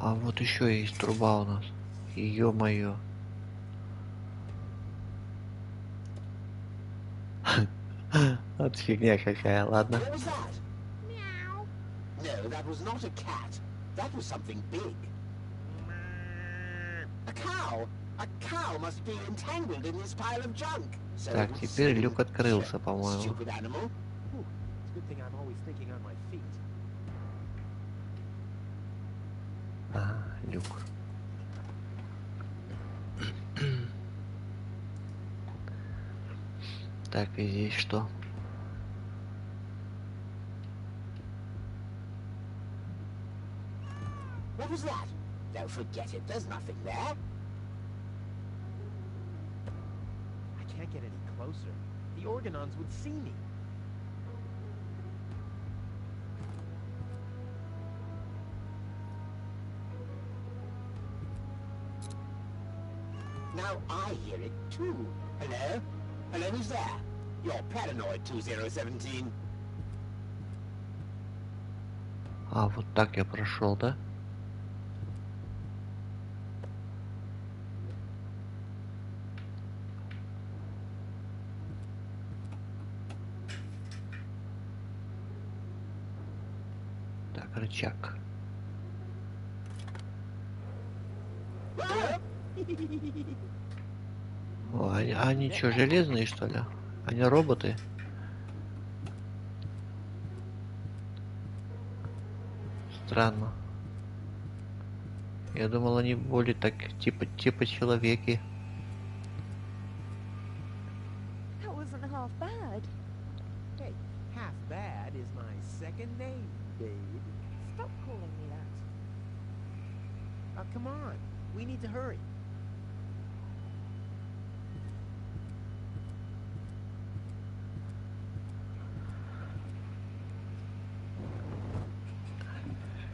А вот еще есть труба у нас. Ё-моё. Вот фигня какая, ладно. What was that? Meow. No, that was not a cat. That was something big. A cow. A cow must be entangled in this pile of junk. So Так, it would теперь seem. люк открылся, по-моему. Stupid animal. Whew, it's a good thing I'm always thinking on my feet. Ага, люк. Так, и здесь что? What was that? Don't forget it. There's nothing there. I can't get any closer. The Organons would see me. Now I hear it too. Hello? Hello, who's there? You're paranoid 2017. А, вот так я прошел, да? Так, рычаг. О, они что, железные, что ли? Они роботы? Странно. Я думал, они более так, типа человеки. That wasn't half bad. Hey, half bad is my second name, babe. Stop calling me that. Come on. We need to hurry.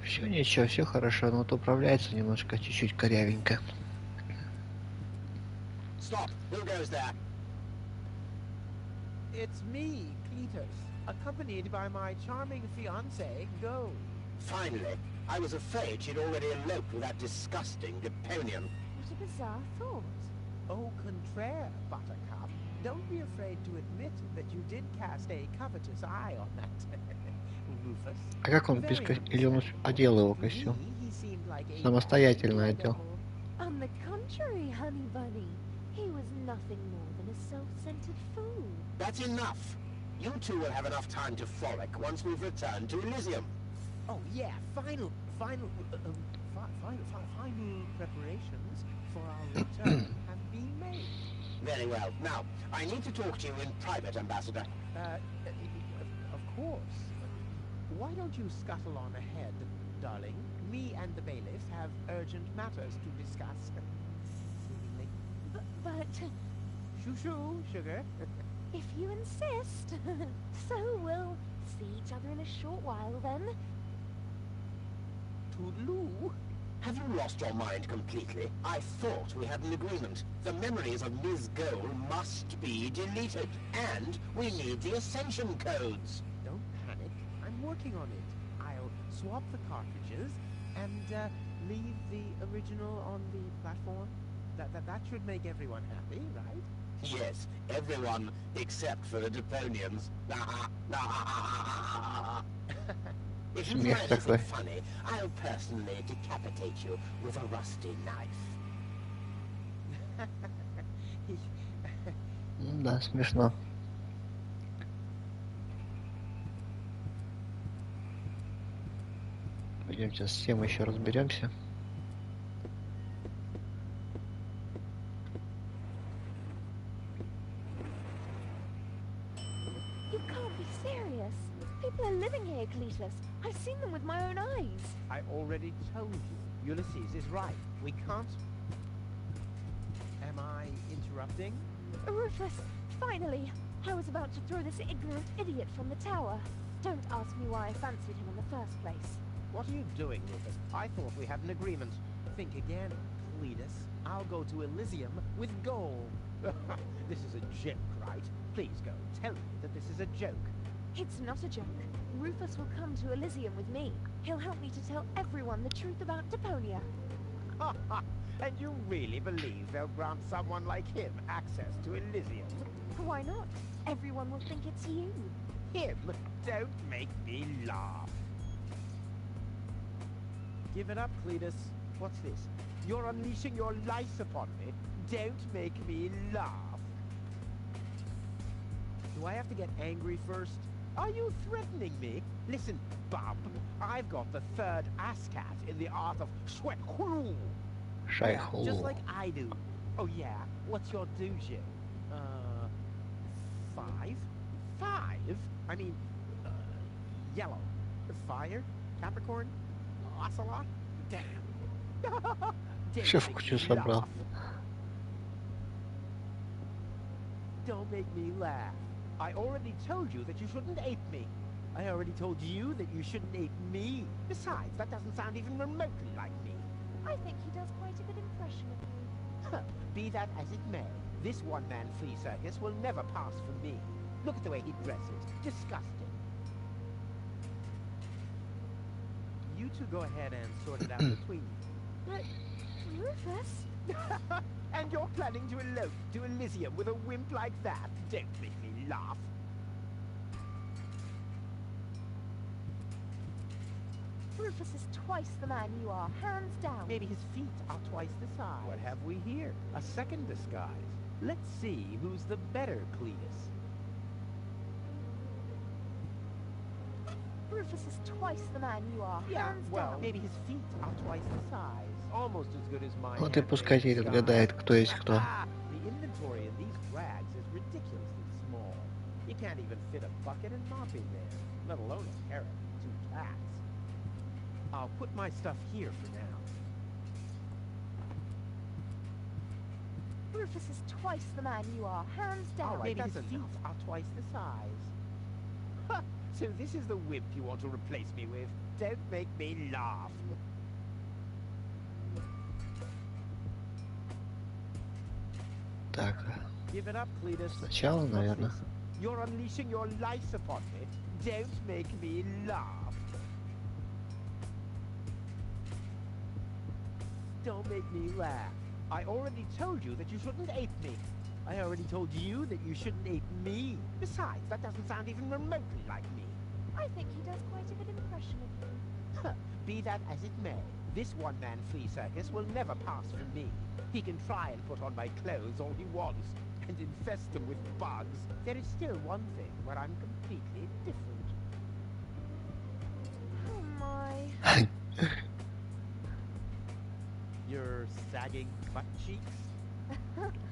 Все ничего, все хорошо, но вот управляется немножко, чуть-чуть корявенько. Stop. Who goes there? It's me, Cletus, accompanied by my charming fiancée, Go. Finally. I was afraid she'd already eloped with that disgusting Deponian. What a bizarre thought. Au contraire, Buttercup. Don't be afraid to admit that you did cast a covetous eye on that Rufus. А как он без Very или он одел его костюм? me, he seemed like a Самостоятельно одел. On the contrary, honey bunny, he was nothing more than a self-centered fool. That's enough. You two will have enough time to frolic once we've returned to Elysium. Oh yeah, final preparations for our return have been made. Very well. Now, I need to talk to you in private, Ambassador. Of course. Why don't you scuttle on ahead, darling? Me and the bailiffs have urgent matters to discuss. Seemingly. But Shoo-shoo, sugar. if you insist, so we'll see each other in a short while then. Toodaloo. Have you lost your mind completely? I thought we had an agreement. The memories of Ms. Goal must be deleted. And we need the Ascension codes. Don't panic. I'm working on it. I'll swap the cartridges and leave the original on the platform. That should make everyone happy, right? Yes, everyone except for the Deponians. If you Смех find anything такой. funny, I'll personally decapitate you with a rusty knife. Да, смешно. Пойдем сейчас с тем еще разберемся. You can't be serious. People are living here, Cletus. I've seen them with my own eyes. I already told you. Ulysses is right. We can't... Am I interrupting? Rufus, finally! I was about to throw this ignorant idiot from the tower. Don't ask me why I fancied him in the first place. What are you doing, Rufus? I thought we had an agreement. Think again, Cletus. I'll go to Elysium with gold. This is a joke, right? Please go. Tell me that this is a joke. It's not a joke. Rufus will come to Elysium with me. He'll help me to tell everyone the truth about Deponia. And you really believe they'll grant someone like him access to Elysium? Why not? Everyone will think it's you. Him? Don't make me laugh. Give it up, Cletus. What's this? You're unleashing your lice upon me. Don't make me laugh. Do I have to get angry first? Are you threatening me? Listen, bub, I've got the third ASCAT in the art of sweat. Шайху. Just like I do. Oh yeah, what's your doujin? 5? 5? I mean, yellow. Fire? Capricorn? Ocelot? Damn. Шеф кучу собрал. Don't make me laugh. I already told you that you shouldn't ape me. I already told you that you shouldn't ape me. Besides, that doesn't sound even remotely like me. I think he does quite a good impression of you. Be that as it may, this one-man flea circus will never pass for me. Look at the way he dresses. Disgusting. You two go ahead and sort it out between you. But, Rufus? And you're planning to elope to Elysium with a wimp like that? Don't make me laugh. Rufus is twice the man you are, hands down. Maybe his feet are twice the size. What have we here? A second disguise. Let's see who's the better Cletus. Rufus is twice the man you are, hands well, down. maybe his feet are twice the size. Almost as good as mine. Вот и пускай теперь отгадает, кто есть кто. The inventory in these rags is ridiculously small. You can't even fit a bucket and mop in there, let alone a parrot and 2 cats. I'll put my stuff here for now. Rufus is twice the man you are, hands down. All right, maybe his feet are twice the size. Ha! So this is the wimp you want to replace me with? Don't make me laugh. Так, Give it up, Cletus. сначала, наверное. You're unleashing your lice upon me. Don't make me laugh. Don't make me laugh. I already told you that you shouldn't ape me. I already told you that you shouldn't ape me. Besides, that doesn't sound even remotely like me. I think he does quite a good impression of you. Be that as it may, this one-man flea circus will never pass for me. He can try and put on my clothes all he wants, and infest them with bugs. There is still one thing where I'm completely different. Oh my. Your sagging butt cheeks?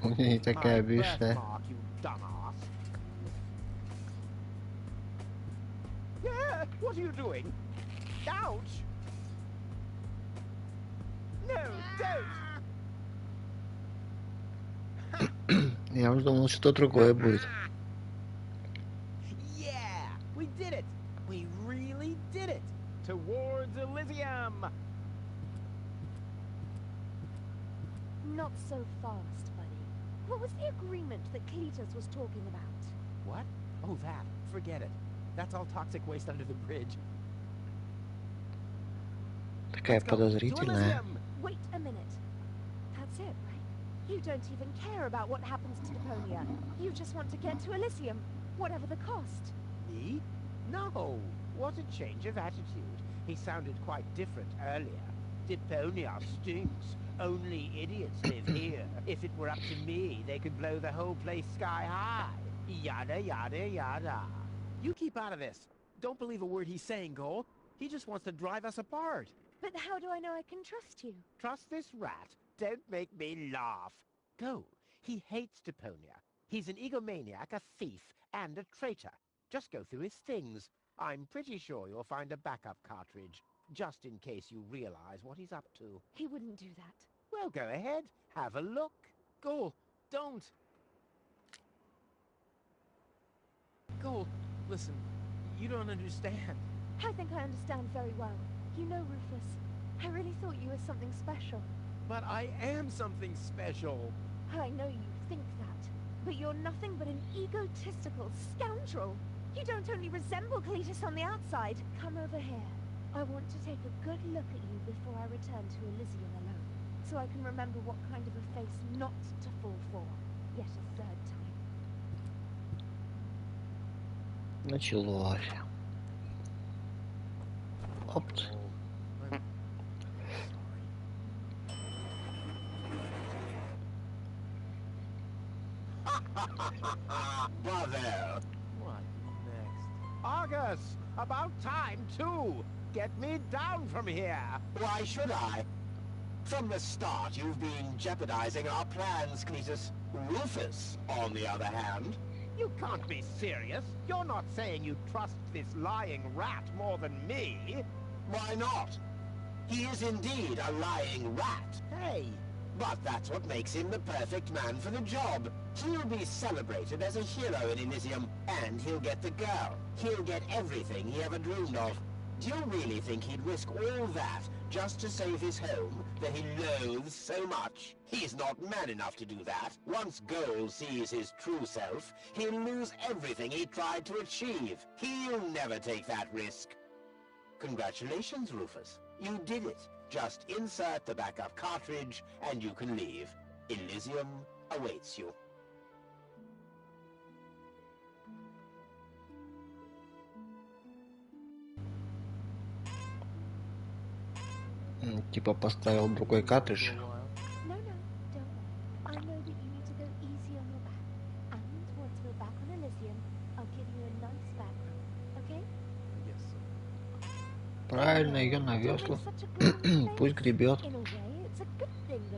У меня не такая My обычная. birthmark, you dumbass. Yeah, what are you doing? Ouch! No, don't! Я уже думал, что другое будет. Yeah, we did it! We really did it! Towards Elysium! Not so fast, buddy. What was the agreement that Cletus was talking about? What? Oh, that. Forget it. That's all toxic waste under the bridge. Такая Let's go. To подозрительная. Elysium! Wait a minute. That's it, right? You don't even care about what happens to Deponia. You just want to get to Elysium, whatever the cost. Me? No. What a change of attitude. He sounded quite different earlier. Deponia stinks. Only idiots live here. If it were up to me, they could blow the whole place sky high. Yada, yada, yada. You keep out of this. Don't believe a word he's saying, Cole. He just wants to drive us apart. But how do I know I can trust you? Trust this rat. Don't make me laugh. Go. He hates Deponia. He's an egomaniac, a thief, and a traitor. Just go through his things. I'm pretty sure you'll find a backup cartridge, just in case you realize what he's up to. He wouldn't do that. Well, go ahead. Have a look. Go. Don't. Go. Listen, you don't understand. I think I understand very well. You know, Rufus, I really thought you were something special. But I am something special. I know you think that, but you're nothing but an egotistical scoundrel. You don't only resemble Cletus on the outside. Come over here. I want to take a good look at you before I return to Elysium alone, so I can remember what kind of a face not to fall for yet a third time. Началось. Опс. Bravo! What next? Argus! About time, too! Get me down from here! Why should I? From the start, you've been jeopardizing our plans, Cletus. Rufus, on the other hand... You can't be serious! You're not saying you trust this lying rat more than me! Why not? He is indeed a lying rat. Hey! But that's what makes him the perfect man for the job. He'll be celebrated as a hero in Elysium, and he'll get the girl. He'll get everything he ever dreamed of. Do you really think he'd risk all that just to save his home that he loathes so much? He's not man enough to do that. Once Gold sees his true self, he'll lose everything he tried to achieve. He'll never take that risk. Congratulations, Rufus. You did it. Just insert the backup cartridge and you can leave. Elysium awaits you. Типа поставил другой картридж. No, no, don't. I know that you need to go easy on your back. And once we're back on Elysium, I'll give you a nice back rub, okay? Yes, sir. Правильно, ее на весло. Пусть гребет. In a way, it's a good thing that